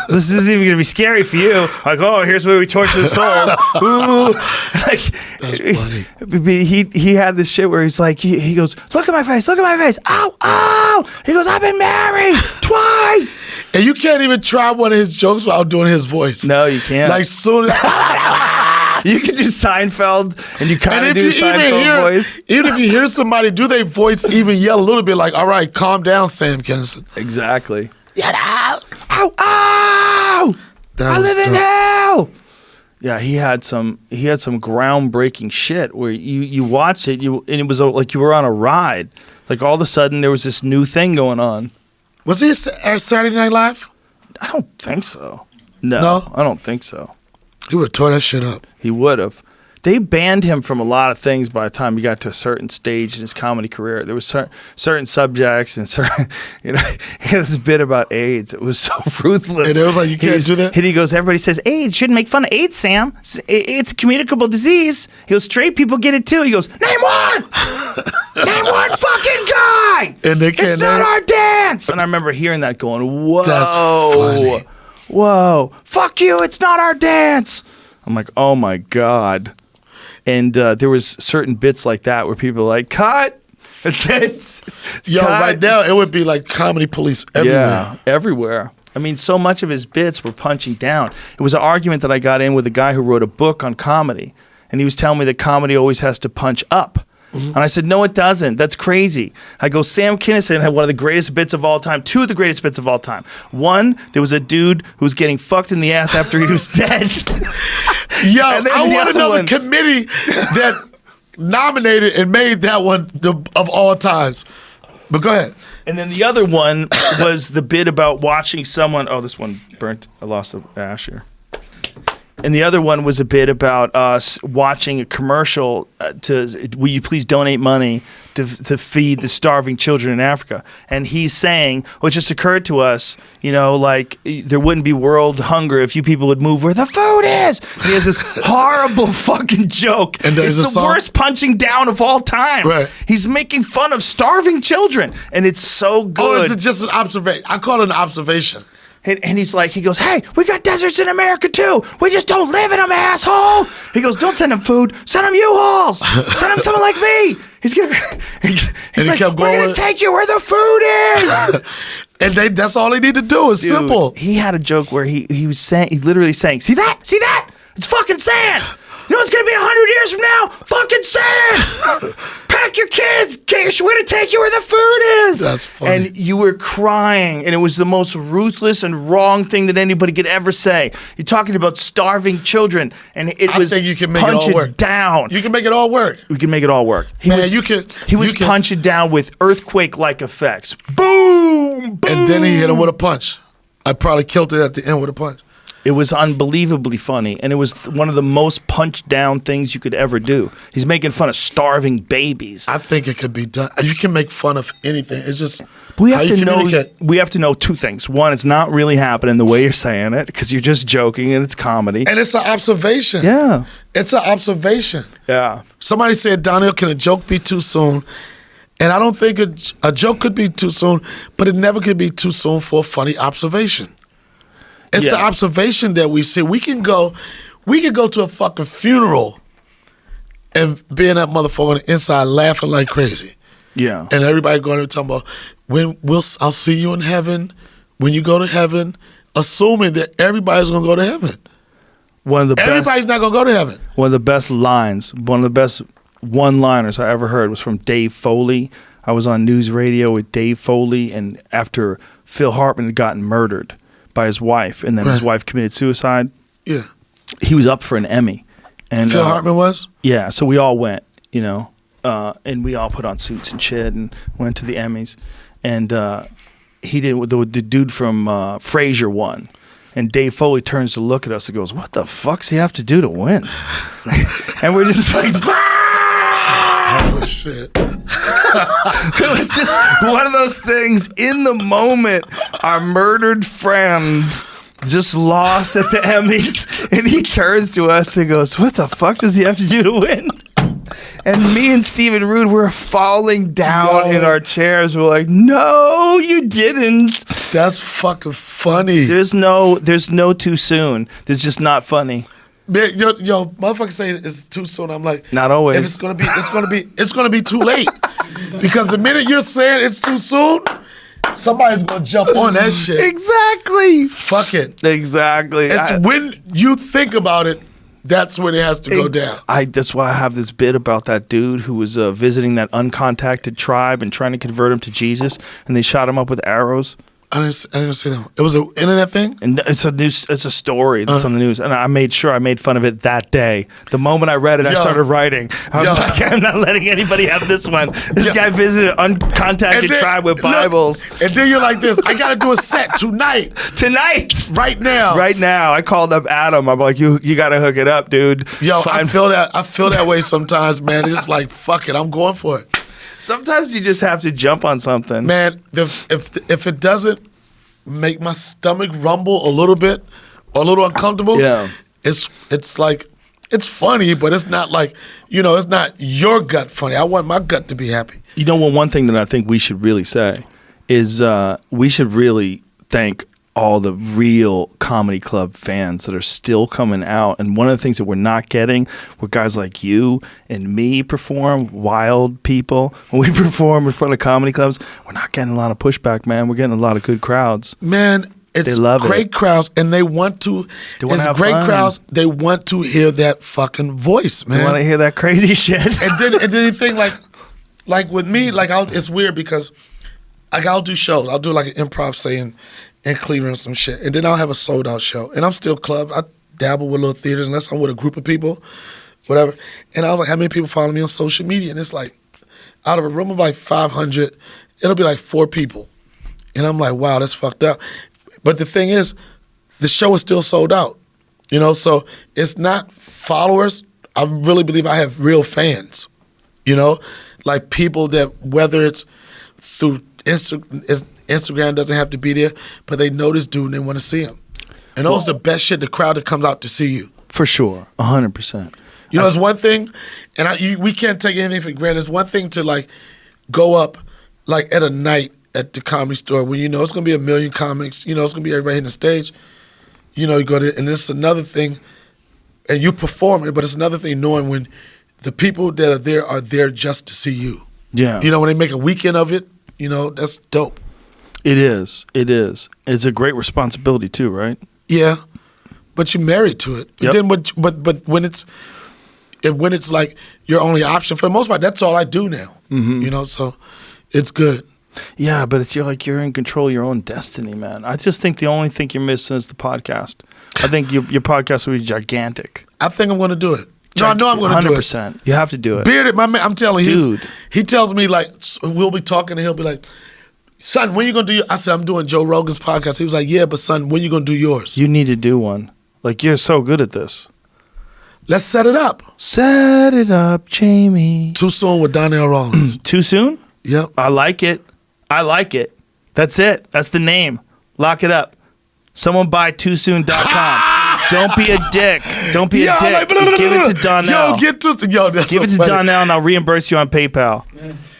This isn't even going to be scary for you. Like, oh, here's where we torture the souls. Ooh. That's funny. He had this shit where he's like, he goes, look at my face. Ow, ow. He goes, I've been married twice. And you can't even try one of his jokes without doing his voice. No, you can't. Like, soon as... You can do Seinfeld, and you kind of do a Seinfeld voice. Even if you hear somebody do their voice, even yell a little bit like, all right, calm down, Sam Kinison. Exactly. Get out. Ow, ow! I live in hell. Yeah, he had some groundbreaking shit where you watched it, and it was like you were on a ride. Like all of a sudden there was this new thing going on. Was he at Saturday Night Live? I don't think so. No, I don't think so. He would have tore that shit up. He would have. They banned him from a lot of things by the time he got to a certain stage in his comedy career. There was certain subjects and certain, he had this bit about AIDS. It was so ruthless. And it was like, you can't do that? And he goes, everybody says, AIDS, shouldn't make fun of AIDS, Sam. It's a communicable disease. He goes, straight people get it too. He goes, name one! Name one fucking guy! And they can't It's not our dance! And I remember hearing that going, whoa. That's funny. Whoa. Fuck you, it's not our dance! I'm like, oh my God. And there was certain bits like that where people were like, cut! It's Yo, cut. right now, it would be like comedy police everywhere. Yeah, everywhere. I mean, so much of his bits were punching down. It was an argument that I got in with a guy who wrote a book on comedy, and he was telling me that comedy always has to punch up. And I said, no, it doesn't. That's crazy. I go, Sam Kinison had one of the greatest bits of all time, two of the greatest bits of all time. One, there was a dude who was getting fucked in the ass after he was dead. Yo, I want to know the committee that nominated and made that one of all times. But go ahead. And then the other one was the bit about watching someone. Oh, this one burnt. I lost the ash here. And the other one was a bit about us watching a commercial will you please donate money to feed the starving children in Africa? And he's saying, well, it just occurred to us, like there wouldn't be world hunger if you people would move where the food is. And he has this horrible fucking joke. And it's the worst punching down of all time. Right. He's making fun of starving children. And it's so good. Oh, is it just an observation? I call it an observation. And he's like, he goes, hey, we got deserts in America too. We just don't live in them, asshole. He goes, don't send them food. Send them U-Hauls. Send them someone like me. He's like, we're going to take you where the food is. And that's all they need to do. It's simple. He had a joke where he was saying, he literally saying, see that? It's fucking sand. You know what's going to be 100 years from now? Fucking sand. Pack your kids. We're going to take you where the food is. That's funny. And you were crying, and it was the most ruthless and wrong thing that anybody could ever say. You're talking about starving children, and I think you can make punch it all work. Down. You can make it all work. We can make it all work. He was punching down with earthquake-like effects. Boom, boom. And then he hit him with a punch. I probably killed it at the end with a punch. It was unbelievably funny, and it was one of the most punch-down things you could ever do. He's making fun of starving babies. I think it could be done. You can make fun of anything. It's just we have to know two things. One, it's not really happening the way you're saying it because you're just joking and it's comedy. And it's an observation. Yeah. It's an observation. Yeah. Somebody said, Donnell, can a joke be too soon? And I don't think a joke could be too soon, but it never could be too soon for a funny observation. It's the observation that we see. We can go to a fucking funeral and be in that motherfucker on the inside laughing like crazy. Yeah. And everybody going to talking about I'll see you in heaven when you go to heaven, assuming that everybody's gonna go to heaven. Everybody's not gonna go to heaven. One of the best lines, one of the best one-liners I ever heard was from Dave Foley. I was on news radio with Dave Foley, and after Phil Hartman had gotten murdered by his wife, and then his wife committed suicide. Yeah. He was up for an Emmy. And Phil Hartman was? Yeah, so we all went, and we all put on suits and shit and went to the Emmys. And he did, the dude from Frasier won. And Dave Foley turns to look at us and goes, what the fuck's he have to do to win? And we're just like, oh, shit. It was just one of those things in the moment. Our murdered friend just lost at the Emmys, and he turns to us and goes, what the fuck does he have to do to win? And me and Stephen Root were falling down in our chairs. We're like, no, you didn't. That's fucking funny. There's no too soon. There's just not funny. Yo, motherfuckers say it's too soon. I'm like, not always. If it's gonna be too late. Because the minute you're saying it's too soon, somebody's gonna jump on that shit. Exactly. Fuck it. Exactly. It's when you think about it, that's when it has to go down. That's why I have this bit about that dude who was visiting that uncontacted tribe and trying to convert him to Jesus, and they shot him up with arrows. I didn't see that. It was an internet thing? And it's a story that's on the news. And I made sure I made fun of it that day. The moment I read it, I started writing. I was like, I'm not letting anybody have this one. This guy visited an uncontacted tribe with Bibles. And then you're like this, I got to do a set tonight. Tonight. Right now. Right now. I called up Adam. I'm like, you got to hook it up, dude. Yo, I feel that way sometimes, man. It's just like, fuck it, I'm going for it. Sometimes you just have to jump on something. Man, if it doesn't make my stomach rumble a little bit or a little uncomfortable, it's like, it's funny, but it's not like, it's not your gut funny. I want my gut to be happy. One thing that I think we should really say is we should really thank all the real comedy club fans that are still coming out. And one of the things that we're not getting, where guys like you and me perform, wild people, when we perform in front of comedy clubs, we're not getting a lot of pushback, man. We're getting a lot of good crowds. Man, It's They love great it. crowds, and they want to. They wanna It's have great fun. crowds. They want to hear that fucking voice, man. You want to hear that crazy shit? and then you think like with me, like it's weird because like I'll do shows. I'll do like an improv saying in Cleveland or some shit, and then I'll have a sold out show, and I'm still club. I dabble with little theaters unless I'm with a group of people, whatever. And I was like, how many people follow me on social media? And it's like out of a room of like 500, it'll be like 4 people, and I'm like, wow, that's fucked up. But the thing is, the show is still sold out, you know. So it's not followers. I really believe I have real fans, you know, like people that whether it's through Instagram doesn't have to be there, but they know this dude and they want to see him. And those are the best shit. The crowd that comes out to see you. For sure, 100%. You know, it's one thing, and we can't take anything for granted. It's one thing to like go up like at a night at the Comedy Store when you know it's gonna be 1 million comics. You know, it's gonna be everybody in the stage. You know, you go there, and it's another thing, and you perform it. But it's another thing knowing when the people that are there just to see you. Yeah. You know, when they make a weekend of it, you know, that's dope. It is. It is. It's a great responsibility too, right? Yeah, but you're married to it. But Yep. then, but when it's like your only option for the most part, that's all I do now. Mm-hmm. You know, so it's good. Yeah, but it's you're in control of your own destiny, man. I just think the only thing you're missing is the podcast. I think your podcast will be gigantic. I think I'm going to do it. No, I know I'm going to do it. 100%. You have to do it. Bearded, my man, I'm telling you, Dude. he tells me like we'll be talking and he'll be like, "Son, when you gonna do?" I said, "I'm doing Joe Rogan's podcast." He was like, "Yeah, but son, when you gonna do yours?" You need to do one. Like, you're so good at this. Let's set it up. Set it up, Jamie. Too soon with Donnell Rawlings. Too soon? Yep. I like it. I like it. That's it. That's the name. Lock it up. Someone buy toosoon.com. Don't be a dick. Don't be a dick. like, You give it to Donnell. Yo, get to that's Give so it to funny. Donnell and I'll reimburse you on PayPal.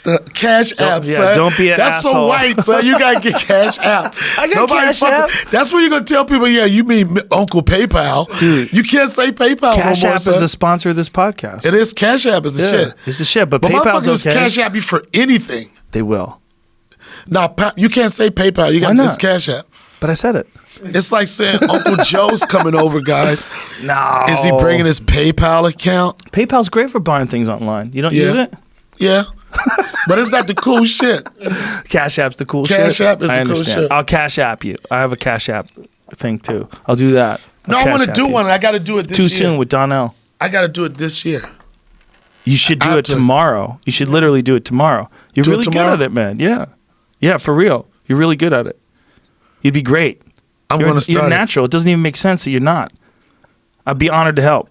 The Cash App, yeah, son. don't be an That's so asshole. white, son. You gotta get Cash App. I got Cash App. That's when you're gonna tell people, yeah, you mean Uncle PayPal. Dude. You can't say PayPal Cash no more, App son. is a sponsor of this podcast. It is Cash App is the shit. It's the shit, but But PayPal's motherfuckers okay. Cash App you for anything. They will. Now, you can't say PayPal. You got Why this not? Cash App. But I said it. It's like saying Uncle Joe's coming over, guys. No. Is he bringing his PayPal account? PayPal's great for buying things online. You don't Yeah. use it? Yeah. But it's not the cool shit. Cash App's the cool shit. Cash App is I the cool understand. shit. I'll Cash App you. I have a Cash App thing too. I'll do that. No, I'll I want to Cash do App you. one. I got to do it this Too year. soon with Donnell. I got to do it this year. You should I do have it to. tomorrow. You should literally do it tomorrow. You're Do it really good tomorrow? at it, man. Yeah. Yeah, for real. You're really good at it. You'd be great. I'm You're, going to start you're it. natural. It doesn't even make sense that you're not. I'd be honored to help.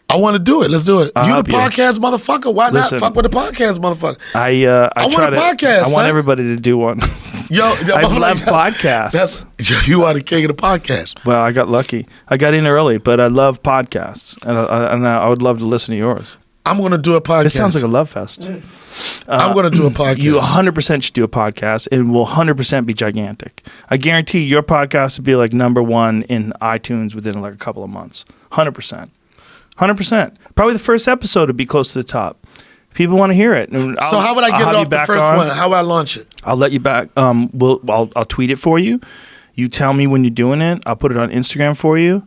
I want to do it. Let's do it. I'll You help the you. podcast motherfucker. Why Listen. not fuck with the podcast motherfucker? I want try a to. podcast, I want son. everybody to do one. Yo, I love podcasts. You are the king of the podcast. Well, I got lucky. I got in early, but I love podcasts, and I would love to listen to yours. I'm going to do a podcast. This sounds like a love fest. I'm going to do a podcast. You 100% should do a podcast, and will 100% be gigantic. I guarantee your podcast would be like #1 in iTunes within like a couple of months. 100%. 100%. Probably the first episode would be close to the top. People want to hear it. And So how would I I'll get have it you off the back first on. one? How would I launch it? I'll let you back. I'll tweet it for you. You tell me when you're doing it. I'll put it on Instagram for you.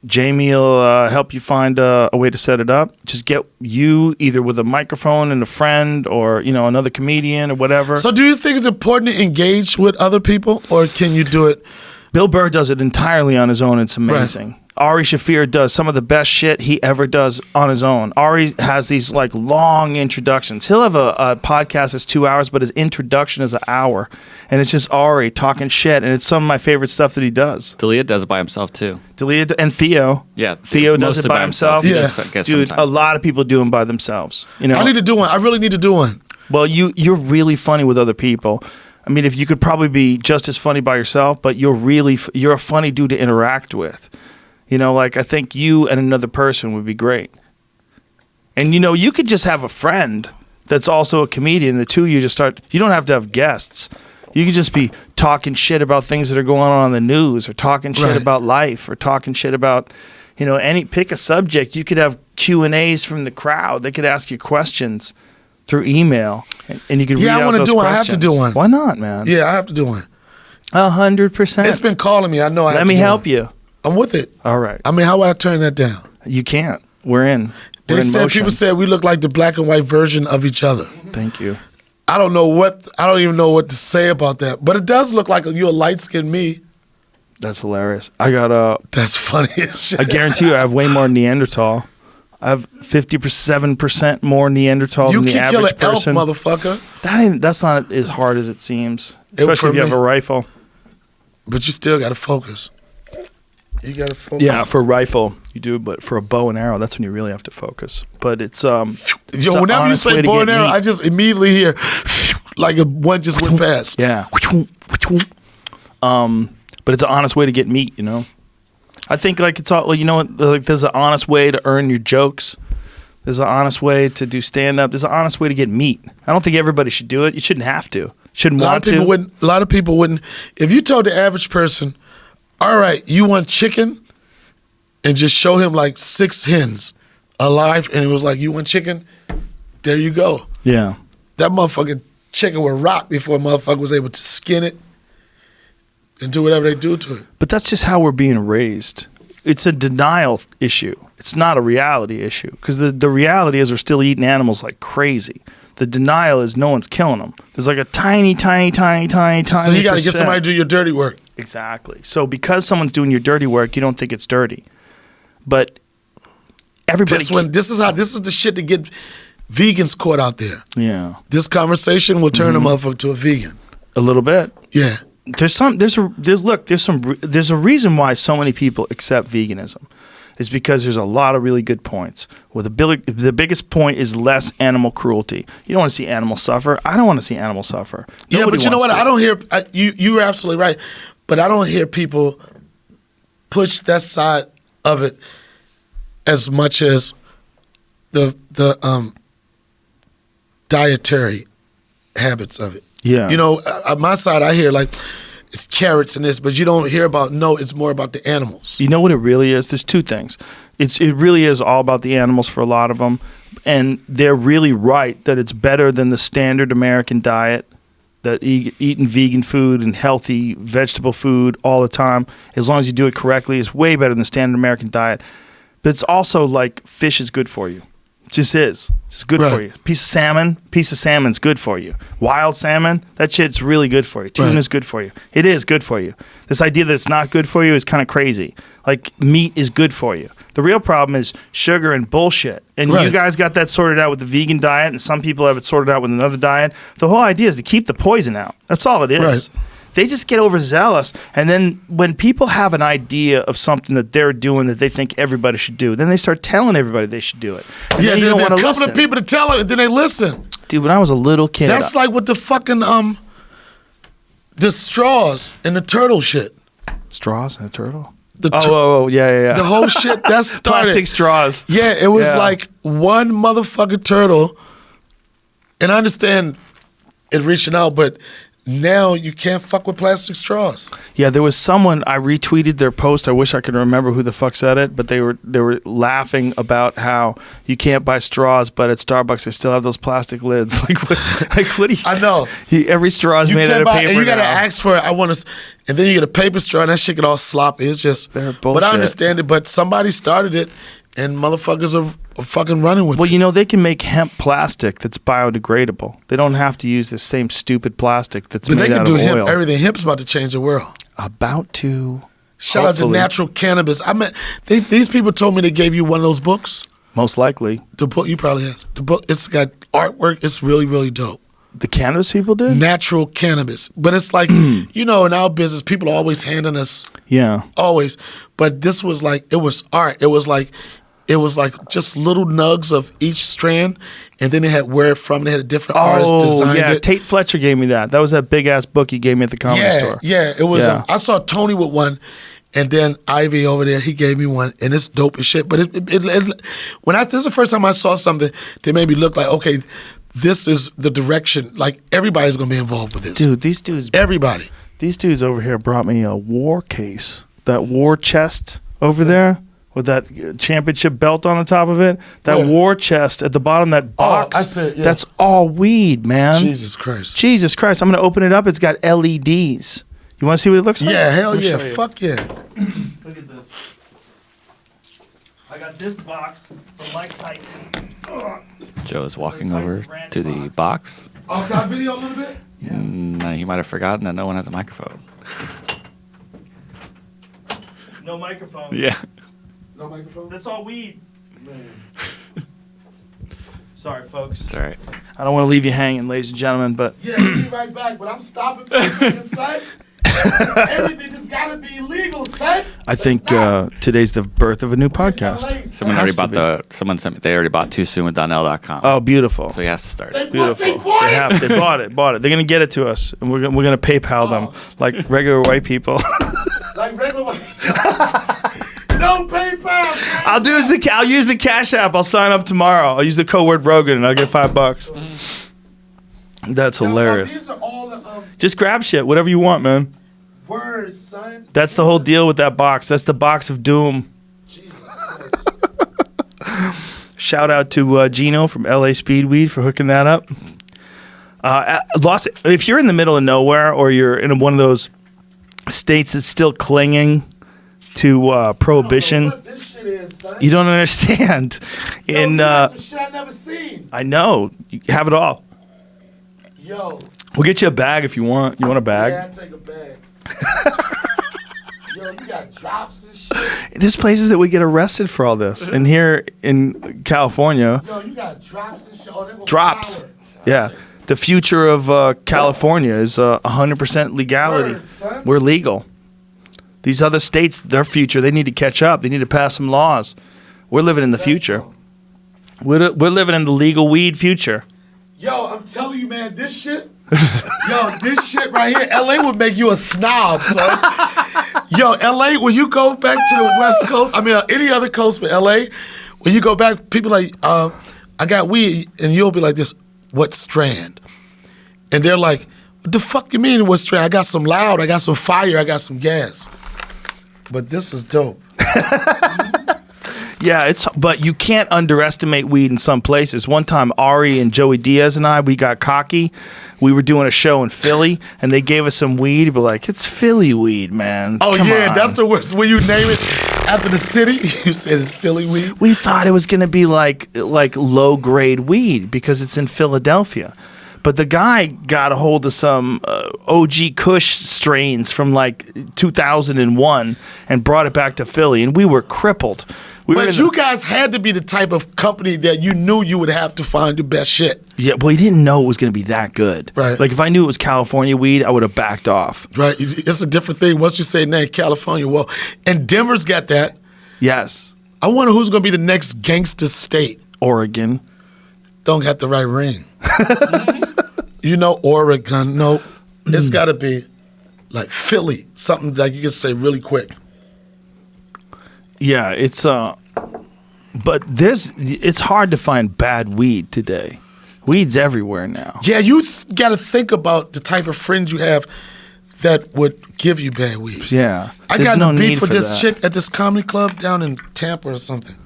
Jamie will help you find a way to set it up. Just get you either with a microphone and a friend, or another comedian or whatever. So do you think it's important to engage with other people, or can you do it? Bill Burr does it entirely on his own. It's amazing. Ari Shaffir does some of the best shit he ever does on his own. Ari has these like long introductions. He'll have a podcast that's 2 hours, but his introduction is an hour. And it's just Ari talking shit. And it's some of my favorite stuff that he does. Dalia does it by himself too. Dalia and Theo. Yeah, Theo most does it of by himself. He Yeah. does, I guess, Dude, sometimes. a lot of people do them by themselves. I need to do one. I really need to do one. Well, you're really funny with other people. I mean, if you could probably be just as funny by yourself, but you're a funny dude to interact with. Like I think you and another person would be great. And you could just have a friend that's also a comedian. The two of you just start. You don't have to have guests. You could just be talking shit about things that are going on the news, or talking shit Right. about life, or talking shit about, pick a subject. You could have Q&As from the crowd. They could ask you questions through email, and you could read Yeah, I out wanna those do one. I have to questions. do one. Why not, man? Yeah, I have to do one. 100%. It's been calling me. I know. Let me help you. I'm with it. All right. I mean, how would I turn that down? You can't. We're in. We're in motion. People said we look like the black and white version of each other. Thank you. I don't even know what to say about that. But it does look like you're a light-skinned me. That's hilarious. I got That's funny as shit. I guarantee you I have way more Neanderthal. I have 57% more Neanderthal than the average You can kill an person. elk, motherfucker. That's not as hard as it seems, especially if you have a rifle. But you still got to focus. You got to focus. Yeah, for a rifle you do, but for a bow and arrow, that's when you really have to focus. But it's Yo, whenever you say bow and arrow, I just immediately hear like one just went past. Yeah. But it's an honest way to get meat, you know. I think like it's all, well, you know what, like there's an honest way to earn your jokes. There's an honest way to do stand up. There's an honest way to get meat. I don't think everybody should do it. You shouldn't have to. Shouldn't want to. A lot of people wouldn't. If you told the average person, all right, you want chicken, and just show him like 6 hens alive, and it was like, you want chicken? There you go. Yeah. That motherfucking chicken would rot before a motherfucker was able to skin it and do whatever they do to it. But that's just how we're being raised. It's a denial issue. It's not a reality issue. Because the reality is we're still eating animals like crazy. The denial is no one's killing them. There's like a tiny So you got to get somebody to do your dirty work. Exactly. So because someone's doing your dirty work, you don't think it's dirty. But everybody... This is the shit to get vegans caught out there. Yeah. This conversation will turn a motherfucker to a vegan. A little bit. Yeah. There's a reason why so many people accept veganism. Is because there's a lot of really good points. Well, the biggest point is less animal cruelty. You don't want to see animals suffer. I don't want to see animals suffer. Yeah, Nobody but you know what? wants to. I don't hear you're absolutely right, but I don't hear people push that side of it as much as the dietary habits of it. Yeah. You know, on my side, I hear like it's carrots and this, but you don't hear about, no, it's more about the animals. You know what it really is? There's two things. It really is all about the animals for a lot of them, and they're really right that it's better than the standard American diet, that eating vegan food and healthy vegetable food all the time, as long as you do it correctly, is way better than the standard American diet. But it's also like fish is good for you. It just is. It's good for you. Piece of salmon's good for you. Wild salmon, that shit's really good for you. Tuna's good for you. It is good for you. This idea that it's not good for you is kind of crazy. Like, meat is good for you. The real problem is sugar and bullshit. And you guys got that sorted out with the vegan diet, and some people have it sorted out with another diet. The whole idea is to keep the poison out. That's all it is. Right. They just get overzealous, and then when people have an idea of something that they're doing that they think everybody should do, then they start telling everybody they should do it. And Yeah, then you there'll don't be want a to couple listen. of people to tell it, and then they listen. Dude, when I was a little kid, That's like with the fucking the straws and the turtle shit. straws and a turtle. Yeah. The whole shit that started. Plastic straws. Yeah, it was Yeah. like one motherfucking turtle, and I understand it reaching out, but now you can't fuck with plastic straws. Yeah, there was someone, I retweeted their post. I wish I could remember who the fuck said it, but they were laughing about how you can't buy straws, but at Starbucks they still have those plastic lids. What do you? I know. Every straw is made out of paper. And you gotta now. ask for it. And then you get a paper straw, and that shit get all sloppy. It's just. They're But bullshit. I understand it. But somebody started it, and motherfuckers are fucking running with Well, it. you know, they can make hemp plastic that's biodegradable. They don't have to use the same stupid plastic that's But they made can out do of hemp. oil. Everything hemp's about to change the world. About to. Shout out to Hopefully. natural cannabis. I mean, these people told me they gave you one of those books. Most likely. The book you probably have. The book, it's got artwork. It's really, really dope. The cannabis people did? Natural cannabis, but it's like you know, in our business, people are always handing us Yeah. always. But this was like it was art. It was like just little nugs of each strand, and then they had where from. They had a different artist designed yeah. it. Tate Fletcher gave me that. That was that big ass book he gave me at the comedy store. Yeah, it was. Yeah. I saw Tony with one, and then Ivy over there, he gave me one, and it's dope as shit. But this is the first time I saw something that made me look like, okay, this is the direction. Like everybody's gonna be involved with this. Dude, these dudes over here brought me a war case. That war chest over there with that championship belt on the top of it. That war chest at the bottom of that box. I see it, yeah. That's all weed, man. Jesus Christ. Jesus Christ. I'm going to open it up. It's got LEDs. You want to see what it looks like? Yeah, hell Let me yeah. show you. Fuck yeah. Look at this. I got this box from Mike Tyson. Joe is walking over to the box. Oh, can I video a little bit? No, he might have forgotten that no one has a microphone. No microphone. Yeah. No microphone? That's all weed. Man. Sorry, folks. It's all right. I don't want to leave you hanging, ladies and gentlemen, but Yeah, we'll be right back, but I'm stopping son. Everything just gotta be legal, son. I think today's the birth of a new podcast. Someone Has already to bought be. the. Someone sent me. They already bought Too Soon with Donnell.com. Oh, beautiful. So he has to start. Beautiful. They bought it. They're gonna get it to us, and we're gonna PayPal them like regular white people. Like regular white. No PayPal. I'll use the Cash App. I'll sign up tomorrow. I'll use the code word Rogan, and I'll get $5. That's hilarious. These are all the Just grab shit, whatever you want, man. words, son. That's the whole deal with that box. That's the box of doom. Jesus Shout out to Gino from LA Speedweed for hooking that up. If you're in the middle of nowhere or you're in one of those states that's still clinging to prohibition, what this shit is, son. you don't understand. Yo, you got some shit I never seen. I know. You have it all. Yo. We'll get you a bag if you want. You want a bag? Yeah, I take a bag. Yo, you got drops and shit. There's places that we get arrested for all this. And here in California, Yo, you got drops and shit. Oh, they gonna drops. flower. Yeah. The future of California is 100% legality. Word, son. We're legal. These other states, their future, they need to catch up. They need to pass some laws. We're living in the future. We're living in the legal weed future. Yo, I'm telling you, man, this shit. Yo, this shit right here, LA would make you a snob, son. Yo, LA, when you go back to the West Coast, I mean, any other coast but LA, when you go back, people like, I got weed, and you'll be like this, what strand? And they're like, what the fuck you mean, what strand? I got some loud, I got some fire, I got some gas. But this is dope. Yeah, but you can't underestimate weed in some places. One time, Ari and Joey Diaz and I, we got cocky. We were doing a show in Philly, and they gave us some weed. But like, it's Philly weed, man. Oh, Come yeah, on. that's the worst. When you name it after the city, you said it's Philly weed. We thought it was going to be like low grade weed because it's in Philadelphia. But the guy got a hold of some OG Kush strains from like 2001 and brought it back to Philly, and we were crippled. But you guys had to be the type of company that you knew you would have to find the best shit. Yeah, well, he didn't know it was going to be that good. Right. Like, if I knew it was California weed, I would have backed off. Right? It's a different thing once you say, nah, California, well, and Denver's got that. Yes. I wonder who's going to be the next gangster state. Oregon. Don't got the right ring. You know, Oregon. No, it's got to be like Philly. Something like you can say really quick. Yeah, it's but it's hard to find bad weed today. Weed's everywhere now. Yeah, you got to think about the type of friends you have that would give you bad weed. Yeah. I There's got no in a beef need with for this that. chick at this comedy club down in Tampa or something.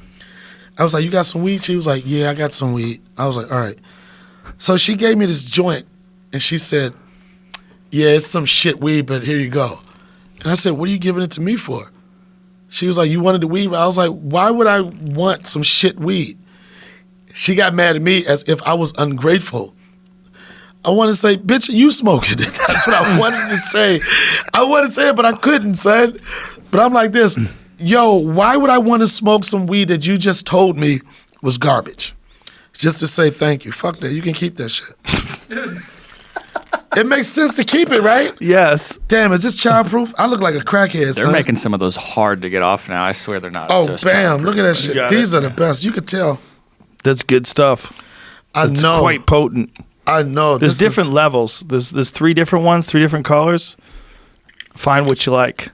I was like, you got some weed? She was like, yeah, I got some weed. I was like, all right. So she gave me this joint, and she said, yeah, it's some shit weed, but here you go. And I said, what are you giving it to me for? She was like, you wanted the weed? I was like, why would I want some shit weed? She got mad at me as if I was ungrateful. I want to say, bitch, you smoke it. That's what I wanted to say. I wanted to say it, but I couldn't, son. But I'm like this, yo, why would I want to smoke some weed that you just told me was garbage? Just to say thank you. Fuck that. You can keep that shit. It makes sense to keep it, right? Yes. Damn, is this childproof? I look like a crackhead, They're son. making some of those hard to get off now. I swear they're not. Oh, just bam. childproof. Look at that shit. got These it. are the best. You could tell. That's good stuff. I It's know. quite potent. I know. There's This is- different levels. There's 3 different ones, 3 different colors. Find what you like.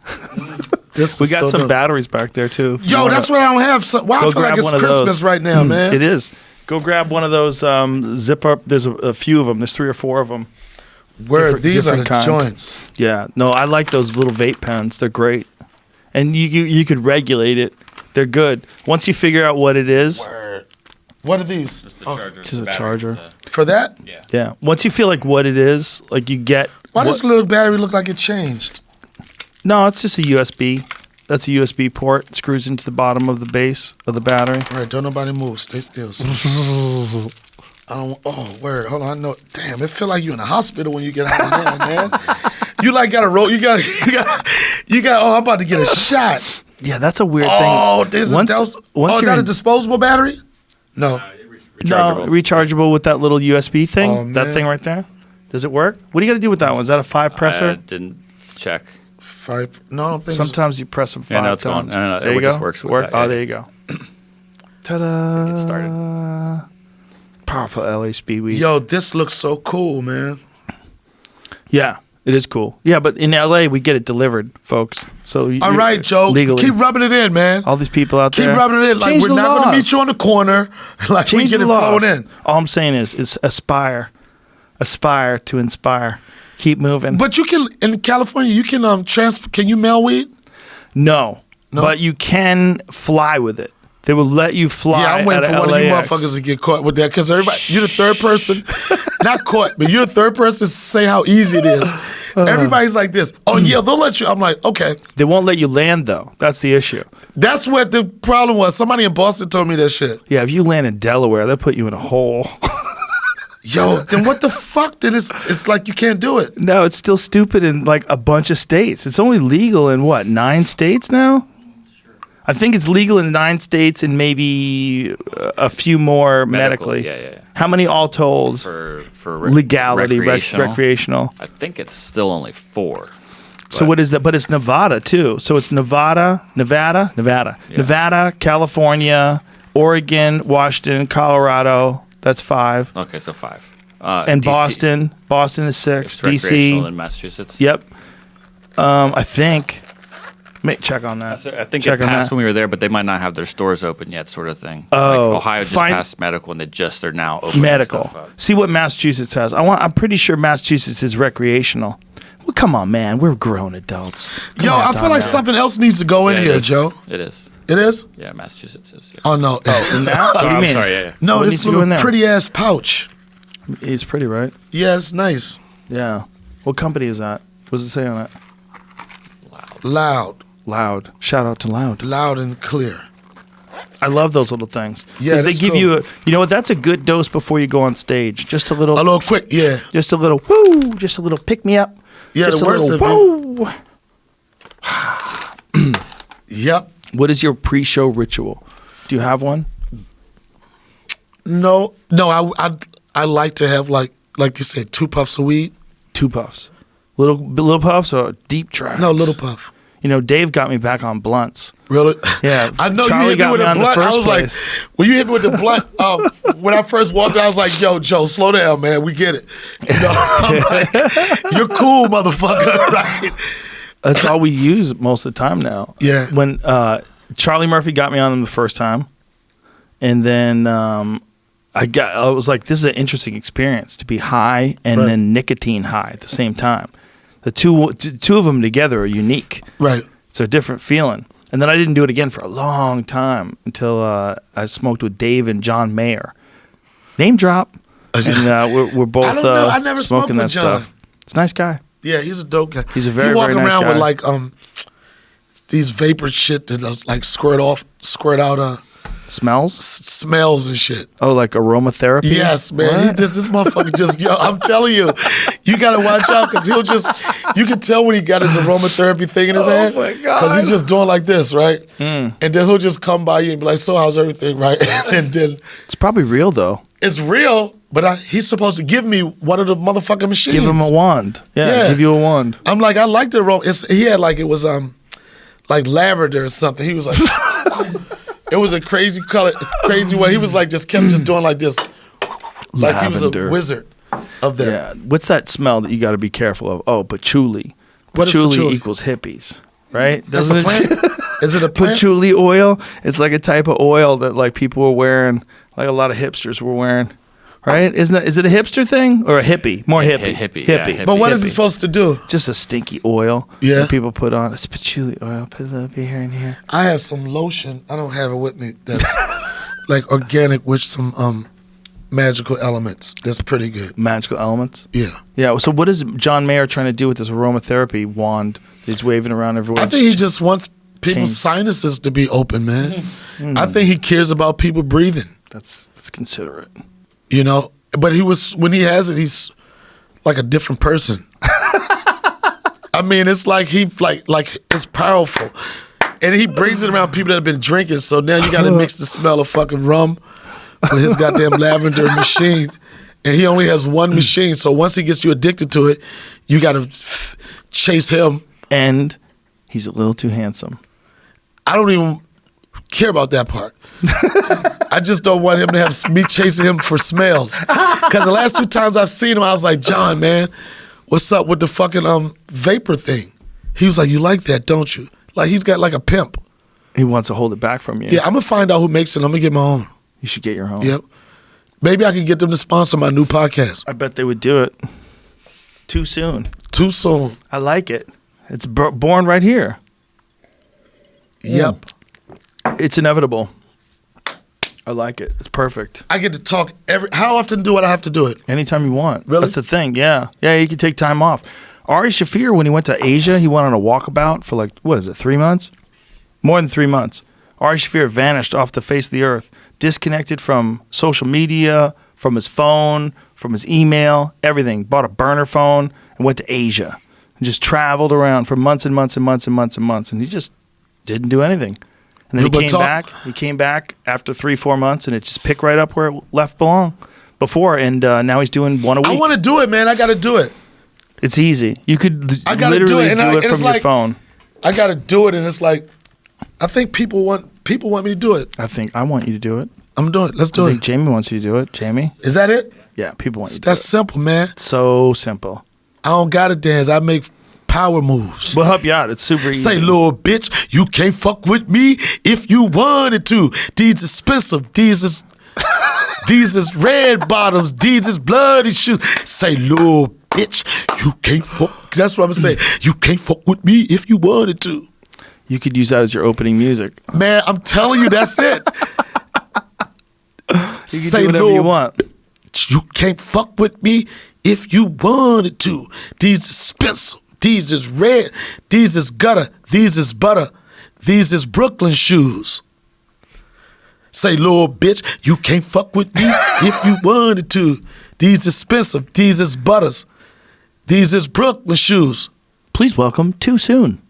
This We is got so some dope. batteries back there too. if you Yo, wanna- that's what I don't have. So, why I Go feel like grab it's one of Christmas those. right now, man. It is. Go grab one of those zip up. There's a few of them. There's 3 or 4 of them. Where different- these are the different kinds. joints. Yeah. No, I like those little vape pens. They're great. And you could regulate it. They're good. Once you figure out what it is, What are these? just a charger. For that? Yeah. Once you feel like what it is, like you get Why what- does the little battery look like it changed? No, it's just a USB. That's a USB port. It screws into the bottom of the base of the battery. All right, don't nobody move. Stay still. I don't. Oh, word. Hold on. I know. Damn, it feel like you in the hospital when you get out of there, man. You like got a roll. You got. Oh, I'm about to get a shot. Yeah, that's a weird thing. Oh, is that a disposable battery? No. No, rechargeable with that little USB thing. Oh, that man. thing right there. Does it work? What do you got to do with that one? Is that a 5 presser? I didn't check. 5. No, I don't think so. Sometimes you press them 5 Yeah, no, it's times. gone. No, there it you just go. works with Work? that, yeah. Oh, there you go. Ta-da! Get started. Powerful LA speed weed. Yo, this looks so cool, man. Yeah, it is cool. Yeah, but in LA we get it delivered, folks. So All right, Joe. legally, Keep rubbing it in, man. all these people out Keep there, rubbing it in. Like, change we're the not going to laws. meet you on the corner. Like, we Change get the it laws. flowing in. All I'm saying is aspire to inspire. Keep moving. But you can, in California, you can can you mail weed? No, No? but you can fly with it. They will let you fly. Yeah, I'm waiting out for one of you LAX. motherfuckers to get caught with that because everybody, you're the third person, not caught, but you're the third person to say how easy it is. Everybody's like this. Oh yeah, they'll let you. I'm like, okay. They won't let you land though. That's the issue. That's what the problem was. Somebody in Boston told me that shit. Yeah, if you land in Delaware, they'll put you in a hole. Yo, then what the fuck? Then it's like you can't do it. No, it's still stupid in like a bunch of states. It's only legal in what, 9 states now? I think it's legal in 9 states and maybe a few more Medical, medically. yeah. How many all told? For Legality, recreational. recreational. I think it's still only 4. So what is that? But it's Nevada too. So it's Nevada, California, Oregon, Washington, Colorado. That's 5. Okay, so 5. And DC. Boston is 6. It's recreational DC. in Massachusetts. Yep. I think. Check on that. I think Check it on passed that. when we were there, but they might not have their stores open yet, sort of thing. Oh, like Ohio just fine. passed medical, and they just are now opening Medical. stuff up. See what Massachusetts has. I'm pretty sure Massachusetts is recreational. Well, come on, man. We're grown adults. Come Yo, on, I feel Donnell. like something else needs to go in Yeah, it here, is. Joe. It is. It is? Yeah, Massachusetts is. Yeah. Oh no. Now? What do you I'm mean? sorry, yeah. No, What this needs to go in little there? pretty ass pouch. It's pretty, right? Yeah, it's nice. Yeah. What company is that? What does it say on it? Loud. Loud. Shout out to Loud. Loud and clear. I love those little things. Yeah, 'Cause they that's give cool. you you know what? That's a good dose before you go on stage. Just a little, A little quick, yeah. just a little woo, just a little pick me up. Yeah, just the a worst little of woo. Yep. What is your pre-show ritual? Do you have one? No, I like to have like you said, 2 puffs of weed. 2 puffs. Little puffs or deep drags? No, little puff. You know, Dave got me back on blunts. Really? Yeah, I know Charlie you hit got me with me a on the blunt. I first was place. like, when you hit me with the blunt, when I first walked out, I was like, yo, Joe, slow down, man. We get it. You know, I'm like, you're cool, motherfucker, right? That's all we use most of the time now. Yeah. When Charlie Murphy got me on them the first time, and then I was like, this is an interesting experience to be high and Right. then nicotine high at the same time. The two of them together are unique. Right. It's a different feeling. And then I didn't do it again for a long time until I smoked with Dave and John Mayer. Name drop. And we're both I don't know. I never smoked smoking with that John. stuff. It's a nice guy. Yeah, he's a dope guy. He's a very, He walk very nice around guy. with like these vapor shit that does, like squirt out Smells? smells and shit. Oh, like aromatherapy? Yes, man. He What? just this motherfucker just yo. I'm telling you, you gotta watch out because he'll just. You can tell when he got his aromatherapy thing in his hand. my God. Because he's just doing like this, right? And then he'll just come by you and be like, "So how's everything?" Right? And then It's probably real, though. it's real, but he's supposed to give me one of the motherfucking machines. Give him a wand. Yeah, give you a wand. I'm like, I like the aroma. He had like it was like lavender or something. He was like. It was a crazy color, crazy one. He was like just kept just doing like this, like he was Lavender. a wizard of that. Yeah. What's that smell that you got to be careful of? Oh, patchouli. What is Patchouli patchouli? equals hippies, right? That's a plant. Is it a plant? Patchouli oil. It's like a type of oil that like people were wearing, like a lot of hipsters were wearing, right? Is it a hipster thing or a hippie? More hippie. Hippie, yeah, hippie. But what is hippie. it supposed to do? Just a stinky oil Yeah. that people put on. It's patchouli oil. Put a little bit here and here. I have some lotion. I don't have it with me. That's like organic with some magical elements. That's pretty good. Magical elements. Yeah. Yeah. So what is John Mayer trying to do with this aromatherapy wand that he's waving around everywhere? I think he just wants people's Change. sinuses to be open, man. I think he cares about people breathing. That's considerate. You know, but when he has it, he's like a different person. I mean, it's like it's powerful, and he brings it around people that have been drinking. So now you got to mix the smell of fucking rum with his goddamn lavender machine, and he only has one machine. So once he gets you addicted to it, you got to chase him. And he's a little too handsome. I don't even care about that part. I just don't want him to have me chasing him for smells. Because the last 2 times I've seen him, I was like, John, man, what's up with the fucking vapor thing? He was like, you like that, don't you? Like, he's got like a pimp. He wants to hold it back from you. Yeah, I'm going to find out who makes it. I'm going to get my own. You should get your own. Yep. Maybe I can get them to sponsor my new podcast. I bet they would do it. Too soon. Too soon. I like it. It's born right here. Yep. It's inevitable. I like it. It's perfect. I get to talk how often do I have to do it? Anytime you want. Really? That's the thing. Yeah. Yeah, you can take time off. Ari Shaffir, when he went to Asia, he went on a walkabout for 3 months? More than 3 months. Ari Shaffir vanished off the face of the earth, disconnected from social media, from his phone, from his email, everything. Bought a burner phone and went to Asia. And just traveled around for months and months and months and months and months. And he just didn't do anything. And then he came back after 3-4 months, and it just picked right up where it left before. And now he's doing one a week. I want to do it, man. I got to do it. It's easy. You could literally do it from your phone. I got to do it, and it's like, I think people want me to do it. I want you to do it. I'm doing it. Let's do I it. think Jamie wants you to do it. Jamie? Is that it? Yeah, people want you to That's do it. simple, man. So simple. I don't got to dance. I make power moves. We'll help you out. It's super easy. Say, little bitch, you can't fuck with me if you wanted to. These expensive. These is red bottoms. These is bloody shoes. Say, little bitch, you can't fuck. That's what I'm saying. You can't fuck with me if you wanted to. You could use that as your opening music. Man, I'm telling you, that's it. You can do whatever you want. You can't fuck with me if you wanted to. These is expensive. These is red. These is gutter. These is butter. These is Brooklyn shoes. Say, little bitch, you can't fuck with me if you wanted to. These is expensive. These is butters. These is Brooklyn shoes. Please welcome Too Soon.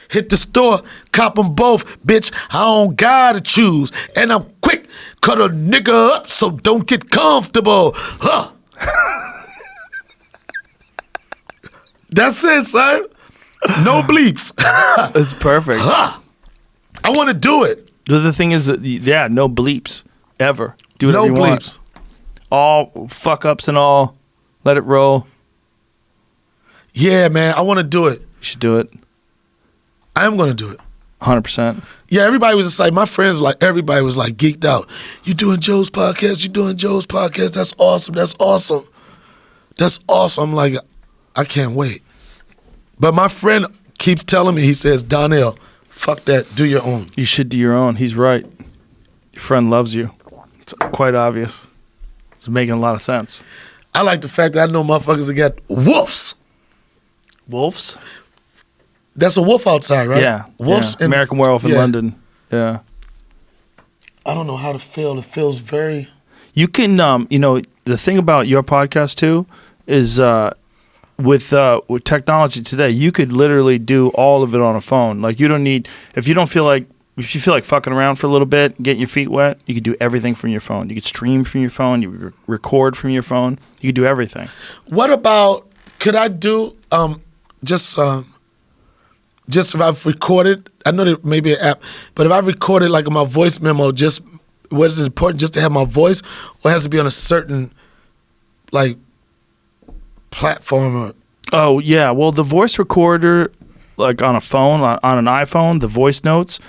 Hit the store, cop them both, bitch. I don't gotta choose. And I'm quick, cut a nigga up, so don't get comfortable. Huh. That's it, son. No bleeps. It's perfect. Huh. I want to do it. The thing is that, yeah, no bleeps. Ever. Do whatever No you want. bleeps. All fuck-ups and all. Let it roll. Yeah, man, I want to do it. You should do it. I am going to do it. 100%. Yeah, everybody was just like, my friends, everybody was like geeked out. You doing Joe's podcast? You doing Joe's podcast? That's awesome. That's awesome. That's awesome. I'm like, I can't wait. But my friend keeps telling me, he says, Donnell, fuck that. Do your own. You should do your own. He's right. Your friend loves you. It's quite obvious. It's making a lot of sense. I like the fact that I know motherfuckers that got wolves. Wolves? That's a wolf outside, right? Yeah. Wolves. Yeah. American Werewolf in London. Yeah. I don't know how to feel. It feels very... You can, the thing about your podcast too is with technology today, you could literally do all of it on a phone. Like you don't need, if you feel like fucking around for a little bit, getting your feet wet, you could do everything from your phone. You could stream from your phone. You could record from your phone. You could do everything. What about, could I do just if I've recorded, I know there may be an app, but if I recorded like my voice memo, just what is it important just to have my voice, or it has to be on a certain like platform? Or Oh yeah, well the voice recorder, like on a phone, on an iPhone, the voice notes,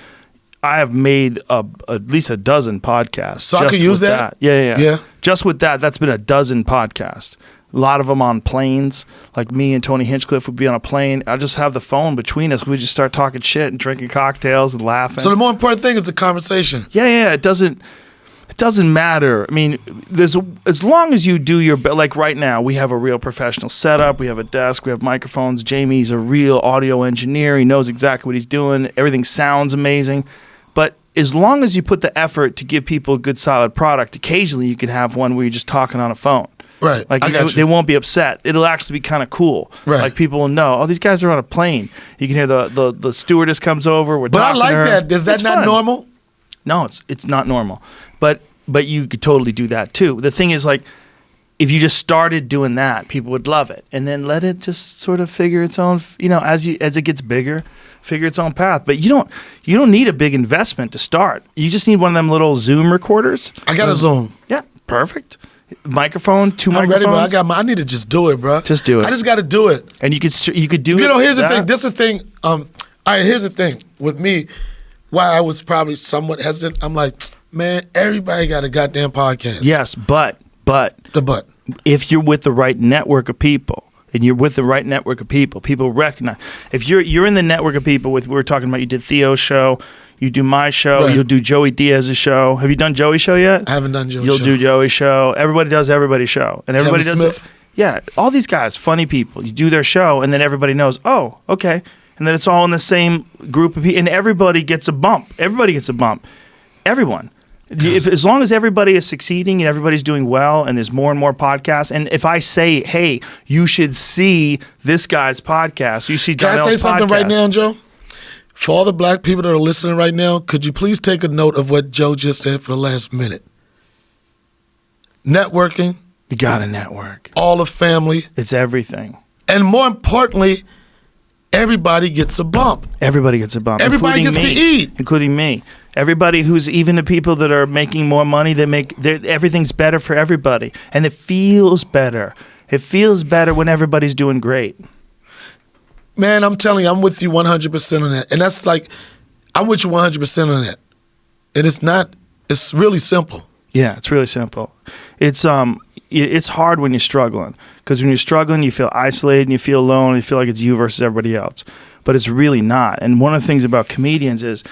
I have made at least a dozen podcasts. So I can use that? Yeah. Just with that, that's been a dozen podcasts. A lot of them on planes. Like me and Tony Hinchcliffe would be on a plane. I just have the phone between us. We just start talking shit and drinking cocktails and laughing. So the more important thing is the conversation. Yeah. It doesn't it doesn't matter. I mean, as long as you do your like right now, we have a real professional setup. We have a desk. We have microphones. Jamie's a real audio engineer. He knows exactly what he's doing. Everything sounds amazing. But as long as you put the effort to give people a good, solid product, occasionally you can have one where you're just talking on a phone. Right. Like I got you. they won't be upset. It'll actually be kind of cool. Right. Like people will know, oh, these guys are on a plane. You can hear the stewardess comes over. We're But I talking like to her. that. Is that It's not fun. normal? No, it's not normal. But you could totally do that too. The thing is, like, if you just started doing that, people would love it, and then let it just sort of figure its own, as it gets bigger, figure its own path. But you don't need a big investment to start. You just need one of them little Zoom recorders. I got a Zoom. Yeah, perfect. Microphone, two I'm microphones. ready, bro. I need to just do it, bro. Just do it. I just got to do it. And you could do it. Here's the that. thing. This is the thing. All right, here's the thing with me. Why I was probably somewhat hesitant. I'm like, man, everybody got a goddamn podcast. Yes, but The butt. if you're with the right network of people, and you're with the right network of people recognize. If you're in the network of people we were talking about, you did Theo's show, you do my show, Right. you'll do Joey Diaz's show. Have you done Joey's show yet? I haven't done Joey's You'll show. do Joey's show. Everybody does everybody's show, and everybody Kevin does. Smith? Yeah, all these guys, funny people. You do their show, and then everybody knows. Oh, okay, and then it's all in the same group of people, and everybody gets a bump. Everybody gets a bump. Everyone. As long as everybody is succeeding and everybody's doing well, and there's more and more podcasts, and if I say, hey, you should see this guy's podcast, you see Can I Donnell's say something podcast. right now, Joe? For all the black people that are listening right now, could you please take a note of what Joe just said for the last minute? Networking, You got to network. all the family, It's everything. and more importantly, everybody gets a bump. Everybody gets a bump. Everybody including gets to me, eat. including me. Everybody who's even the people that are making more money, everything's better for everybody, and it feels better. It feels better when everybody's doing great. Man, I'm telling you, I'm with you 100% on that. And that's like, I'm with you 100% on that. And it's really simple. Yeah, it's really simple. It's hard when you're struggling, because when you're struggling, you feel isolated and you feel alone. And you feel like it's you versus everybody else, but it's really not. And one of the things about comedians is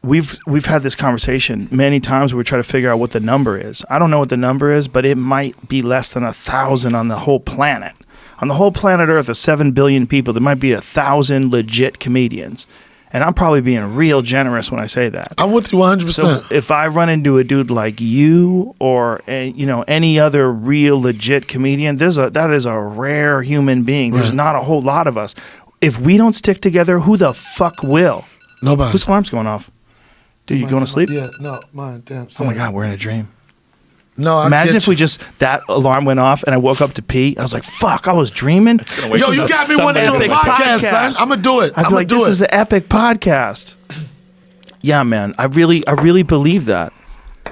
we've had this conversation many times where we try to figure out what the number is. I don't know what the number is, but it might be less than 1,000 on the whole planet. On the whole planet Earth of 7 billion people, there might be 1,000 legit comedians. And I'm probably being real generous when I say that. I'm with you 100%. So if I run into a dude like you or any other real legit comedian, that is a rare human being. There's Right. not a whole lot of us. If we don't stick together, who the fuck will? Nobody. Whose alarm's going off? Dude, you going to sleep? Yeah, no, mine, damn. Oh my God, we're in a dream. No, I Imagine get if we just, that alarm went off and I woke up to pee. I was like, fuck, I was dreaming. wait Yo, till you the got me wanting to do a Epic podcast, son. I'm going to do it. I'd I'm be going like, to this do is it. the epic podcast. Yeah, man. I really believe that.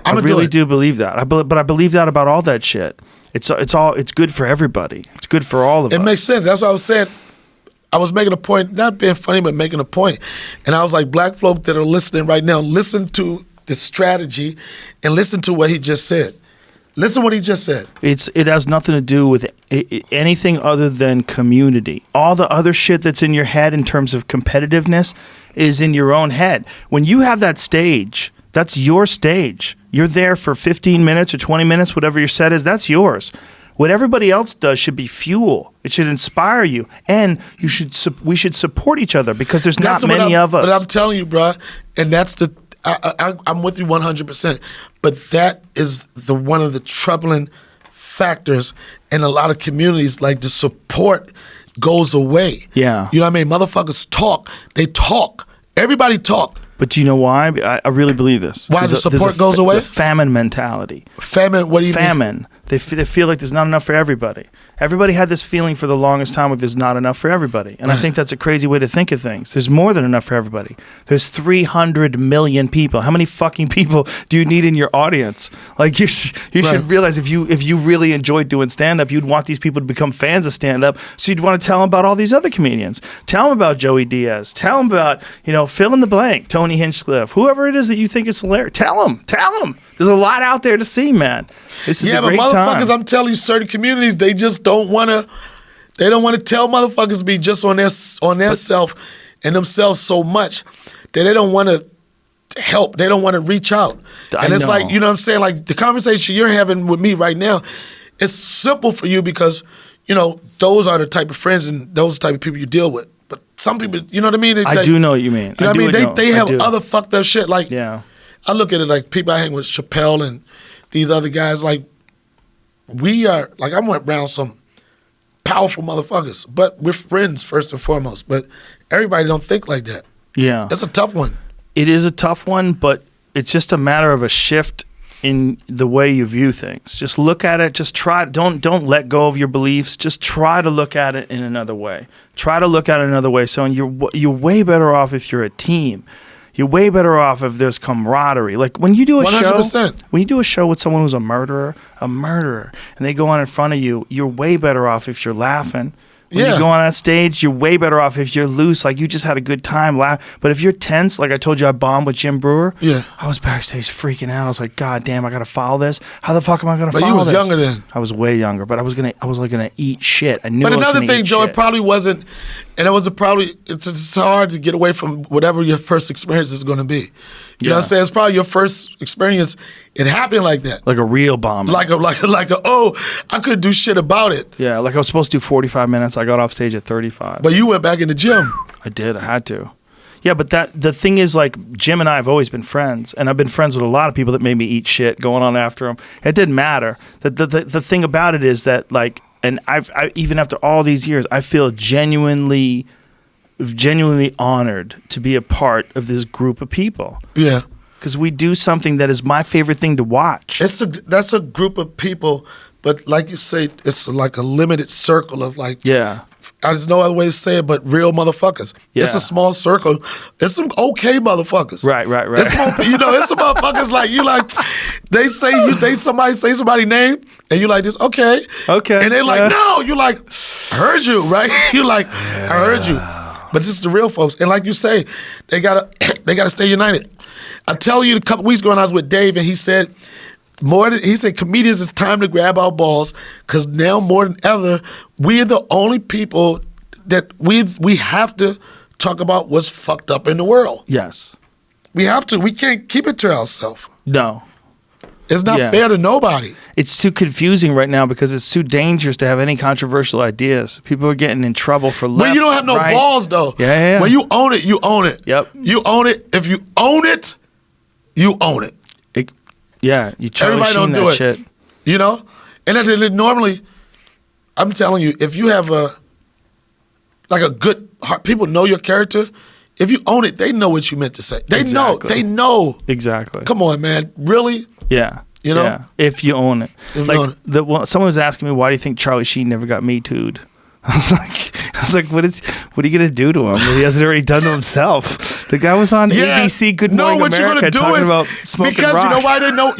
I I'ma do really it. do believe that. But I believe that about all that shit. It's good for everybody. It's good for all of us. It makes sense. That's what I was saying. I was making a point, not being funny, but making a point. And I was like, black folk that are listening right now, listen to the strategy and listen to what he just said. Listen what he just said. It has nothing to do with anything other than community. All the other shit that's in your head in terms of competitiveness is in your own head. When you have that stage, that's your stage. You're there for 15 minutes or 20 minutes, whatever your set is, that's yours. What everybody else does should be fuel. It should inspire you. And we should support each other because there's not many of us. But I'm telling you, bro, and that's I'm with you 100%. But that is one of the troubling factors in a lot of communities. Like the support goes away. Yeah. You know what I mean? Motherfuckers talk. They talk. Everybody talk. But do you know why? I really believe this. Why the There's support goes away? The famine mentality. Famine, what do you mean? Famine. They feel like there's not enough for everybody. Everybody had this feeling for the longest time like there's not enough for everybody. And I think that's a crazy way to think of things. There's more than enough for everybody. There's 300 million people. How many fucking people do you need in your audience? Like you should realize if you really enjoyed doing stand-up, you'd want these people to become fans of stand-up. So you'd want to tell them about all these other comedians. Tell them about Joey Diaz. Tell them about, fill in the blank, Tony Hinchcliffe, whoever it is that you think is hilarious. Tell them. There's a lot out there to see, man. This is a great but motherfuckers, time. I'm telling you, certain communities, they just don't want to. They don't want to tell motherfuckers to be just on their self and themselves so much that they don't want to. help. They don't want to reach out. And it's like, you know what I'm saying? Like the conversation you're having with me right now, it's simple for you because, you know, those are the type of friends and those type of people you deal with. But some people, you know what I mean? I do know what you mean. You know what I mean? They have other fucked up shit. Like, yeah. I look at it like people I hang with, Chappelle and these other guys, like, we are, like, I went around some powerful motherfuckers, but we're friends first and foremost. But everybody don't think like that. Yeah. It's a tough one. It is a tough one, but it's just a matter of a shift in the way you view things. Just look at it. Just try. Don't let go of your beliefs. Just try to look at it in another way. Try to look at it another way. So you're way better off if you're a team. You're way better off if there's camaraderie. Like when you do a 100%. show, when you do a show with someone who's a murderer, and they go on in front of you, you're way better off if you're laughing. When you go on that stage, you're way better off if you're loose, like you just had a good time. But if you're tense, like I told you I bombed with Jim Brewer, I was backstage freaking out. I was like, God damn, I got to follow this. How the fuck am I going to follow this? But you was younger then. I was way younger, but I was like gonna eat shit. I knew But I was another gonna thing, eat Joe, shit. it probably wasn't, and it was it's hard to get away from whatever your first experience is going to be. You know what I'm saying? It's probably your first experience. It happened like that. Like a real bomb. Like I couldn't do shit about it. Yeah, like I was supposed to do 45 minutes. I got off stage at 35. But you went back in the gym. I did. I had to. Yeah, but the thing is, like, Jim and I have always been friends, and I've been friends with a lot of people that made me eat shit going on after them. It didn't matter. The thing about it is that, like, and I even after all these years, I feel genuinely honored to be a part of this group of people. Yeah. Because we do something that is my favorite thing to watch. That's a group of people, but like you say, it's like a limited circle of like. Yeah. There's no other way to say it, but real motherfuckers. Yeah. It's a small circle. It's some okay motherfuckers. Right. It's some motherfuckers like you like. Somebody say somebody's name, and you like this. Okay. And they like no. You like I heard you right. You like I heard you. But this is the real folks, and like you say, they gotta stay united. I tell you, a couple weeks ago, when I was with Dave, and he said. He said, comedians, it's time to grab our balls because now more than ever, we're the only people that we have to talk about what's fucked up in the world. Yes. We have to. We can't keep it to ourselves. No. It's not fair to nobody. It's too confusing right now because it's too dangerous to have any controversial ideas. People are getting in trouble for left, When you don't have no balls, though. Yeah. When you own it, you own it. Yep. You own it. If you own it, you own it. Yeah, you Charlie Everybody Sheen don't do that it. shit. You know? And then normally, I'm telling you, if you have a good heart, people know your character. If you own it, they know what you meant to say. They know. Exactly. Come on, man. Really? Yeah. You know? Yeah. If you own it. If you own it. Someone was asking me, why do you think Charlie Sheen never got Me Too'd? I was like, what are you gonna do to him? He hasn't already done to himself. The guy was on ABC Good Morning America talking about smoking because rocks. you know why they know.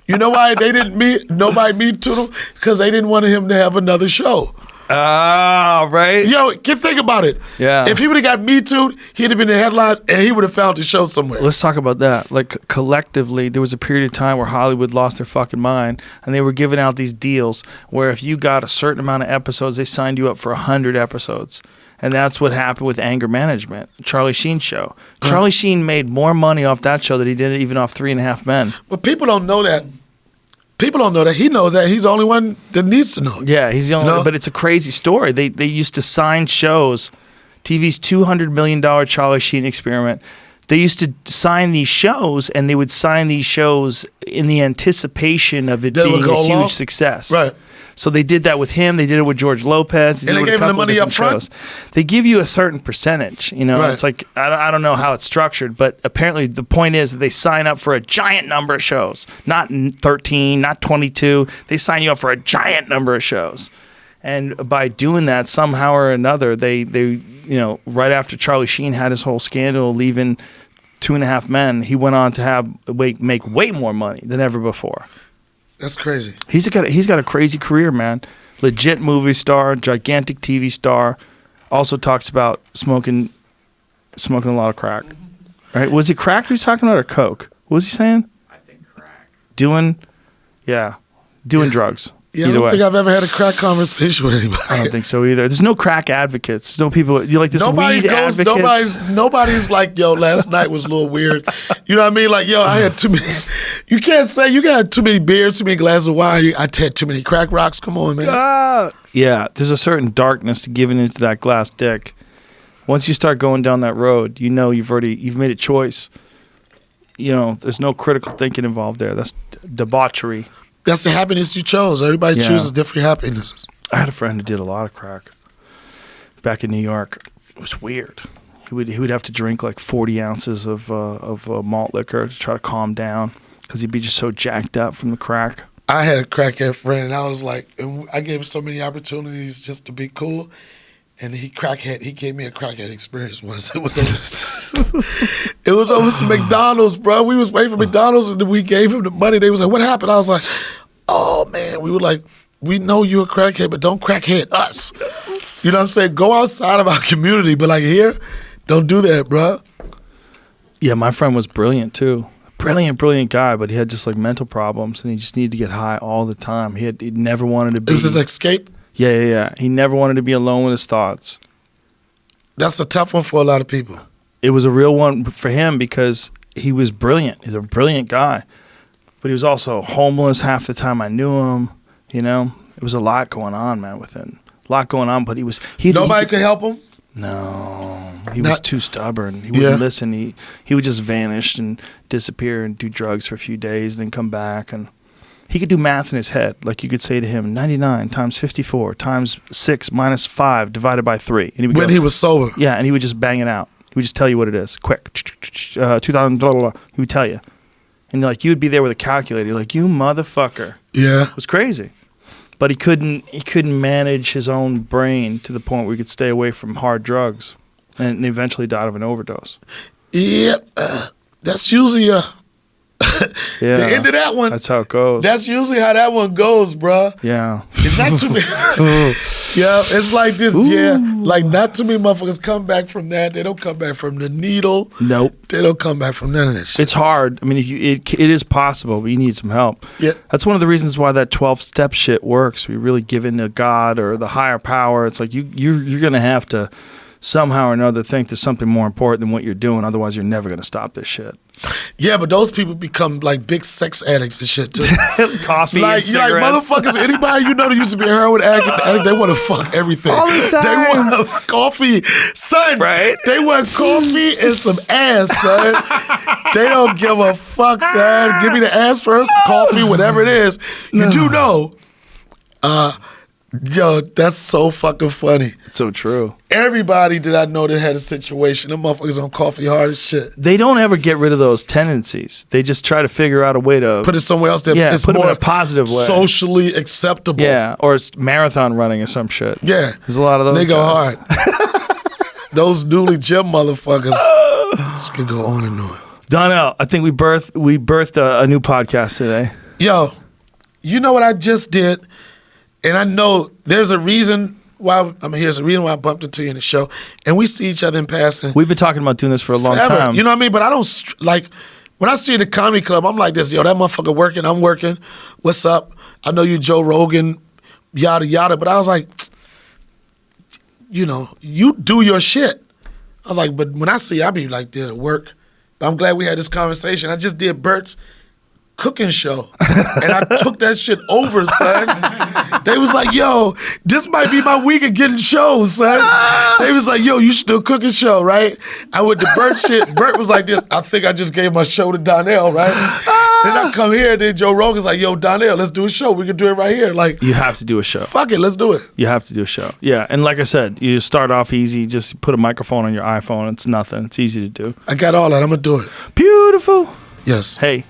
You know why they didn't nobody Me Too'd him because they didn't want him to have another show. Ah, right. Yo, think about it. Yeah. If he would have got Me Too'd, he'd have been in the headlines and he would have found a show somewhere. Let's talk about that. Like collectively, there was a period of time where Hollywood lost their fucking mind, and they were giving out these deals where if you got a certain amount of episodes, they signed you up for 100 episodes. And that's what happened with Anger Management, Charlie Sheen's show. Charlie Sheen made more money off that show than he did even off 3.5 Men. But people don't know that. People don't know that. He knows that. He's the only one that needs to know. Yeah, he's the only one. But it's a crazy story. They used to sign shows. TV's $200 million Charlie Sheen experiment. They used to sign these shows, and they would sign these shows in the anticipation of it being a huge success. Right. So they did that with him. They did it with George Lopez. And they gave him the money up front? Shows. They give you a certain percentage. You know, Right. It's like, I don't know how it's structured, but apparently the point is that they sign up for a giant number of shows. Not 13, not 22. They sign you up for a giant number of shows. And by doing that, somehow or another, they right after Charlie Sheen had his whole scandal leaving 2.5 Men, he went on to make way more money than ever before. That's crazy. He's got a crazy career, man. Legit movie star, gigantic TV star. Also talks about smoking a lot of crack. Right? Was it crack he was talking about or coke? What was he saying? I think crack. Doing drugs. Yeah, I don't think I've ever had a crack conversation with anybody. I don't think so either. There's no crack advocates. There's no people. You like this weed advocates. Nobody's like, yo, last night was a little weird. You know what I mean? Like, yo, I had too many. You can't say you got too many beers, too many glasses of wine. I had too many crack rocks. Come on, man. Yeah, there's a certain darkness to giving into that glass dick. Once you start going down that road, you know you've made a choice. You know, there's no critical thinking involved there. That's debauchery. That's the happiness you chose. Everybody chooses different happinesses. I had a friend who did a lot of crack back in New York. It was weird. He would have to drink like 40 ounces of malt liquor to try to calm down because he'd be just so jacked up from the crack. I had a crackhead friend, and I was like, and I gave him so many opportunities just to be cool, and he gave me a crackhead experience once. It was over some McDonald's, bro. We was waiting for McDonald's, and then we gave him the money. They was like, what happened? I was like, oh, man. We were like, we know you're a crackhead, but don't crackhead us. You know what I'm saying? Go outside of our community, but like here, don't do that, bro. Yeah, my friend was brilliant too. Brilliant guy, but he had just like mental problems, and he just needed to get high all the time. He never wanted to be. It was his escape? Yeah. He never wanted to be alone with his thoughts. That's a tough one for a lot of people. It was a real one for him because he was brilliant. He's a brilliant guy, but he was also homeless half the time I knew him. You know, it was a lot going on, man, with him. A lot going on, but Nobody could help him? No, he was too stubborn. He wouldn't listen. He would just vanish and disappear and do drugs for a few days, then come back. And he could do math in his head. Like you could say to him, 99 times 54 times 6 minus 5 divided by 3. And he would he was sober. Yeah, and he would just bang it out. He would just tell you what it is. Quick. 2,000, blah, blah, blah. He would tell you. And like you would be there with a calculator. You're like, you motherfucker. Yeah. It was crazy. But he couldn't manage his own brain to the point where he could stay away from hard drugs, and eventually died of an overdose. Yep, that's usually the end of that one. That's how it goes. That's usually how that one goes, bro. Yeah. It's not too many. Yeah, it's like this. Ooh. Yeah, like not too many motherfuckers come back from that. They don't come back from the needle. Nope. They don't come back from none of that shit. It's hard. I mean, it is possible, but you need some help. Yeah. That's one of the reasons why that 12-step shit works. We really give in to God or the higher power. It's like you're gonna have to somehow or another think there's something more important than what you're doing. Otherwise, you're never gonna stop this shit. Yeah, but those people become like big sex addicts and shit too. Coffee like, and cigarettes. Like motherfuckers, anybody you know that used to be a heroin addict, they want to fuck everything. All the time. They want coffee, son. Right? They want coffee and some ass, son. They don't give a fuck, son. Give me the ass first, coffee, whatever it is. You do know. Yo, that's so fucking funny. So true. Everybody that I know that had a situation, them motherfuckers on coffee hard as shit. They don't ever get rid of those tendencies. They just try to figure out a way to put it somewhere else that it's put more it in a positive way, socially acceptable. Yeah, or it's marathon running or some shit. Yeah, there's a lot of those. They go guys. hard. Those newly gym motherfuckers. This could go on and on. Donnell, I think we birthed a new podcast today. Yo, you know what I just did? And I know there's a reason why I'm here. There's a reason why I bumped into you in the show. And we see each other in passing. We've been talking about doing this for a long time. You know what I mean? But I don't, like, when I see you in the comedy club, I'm like this, yo, that motherfucker working, I'm working. What's up? I know you Joe Rogan, yada, yada. But I was like, you know, you do your shit. I was like, but when I see you, I be like, did it work? But I'm glad we had this conversation. I just did Bert's cooking show, and I took that shit over, son. They was like, yo, this might be my week of getting shows, son. They was like, yo, you should do a cooking show, right? I went to Bert shit. Bert was like this. I think I just gave my show to Donnell, right? Then I come here, then Joe Rogan's like, yo, Donnell, let's do a show. We can do it right here. Like, you have to do a show. Fuck it, let's do it. You have to do a show. Yeah, and like I said, you start off easy. Just put a microphone on your iPhone. It's nothing. It's easy to do. I got all that. I'm going to do it. Beautiful. Yes. Hey.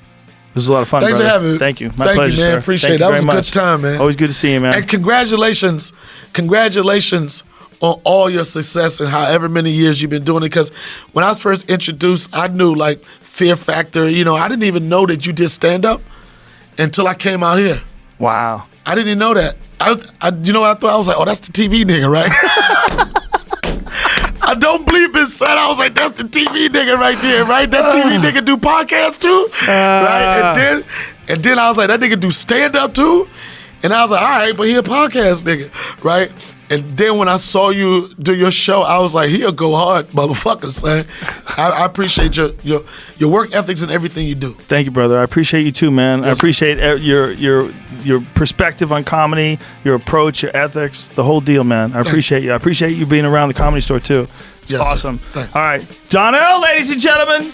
This was a lot of fun, Thanks brother. for having me. Thank you. My Thank pleasure, you, man. sir. Appreciate it. That was a good time, man. Always good to see you, man. And congratulations on all your success and however many years you've been doing it. Because when I was first introduced, I knew, like, Fear Factor. You know, I didn't even know that you did stand-up until I came out here. Wow. I didn't even know that. You know what I thought? I was like, oh, that's the TV nigga, right? I don't believe it, son. I was like, that's the TV nigga right there, right? That TV nigga do podcasts too, right? And then I was like, that nigga do stand up too, and I was like, all right, but he a podcast nigga, right? And then when I saw you do your show, I was like, he'll go hard, motherfucker, son. I appreciate your work ethics and everything you do. Thank you, brother. I appreciate you too, man. Yes. I appreciate your perspective on comedy, your approach, your ethics, the whole deal, man. I appreciate you. I appreciate you being around the Comedy Store too. It's Yes, sir. awesome. Thanks. All right. Donnell, ladies and gentlemen.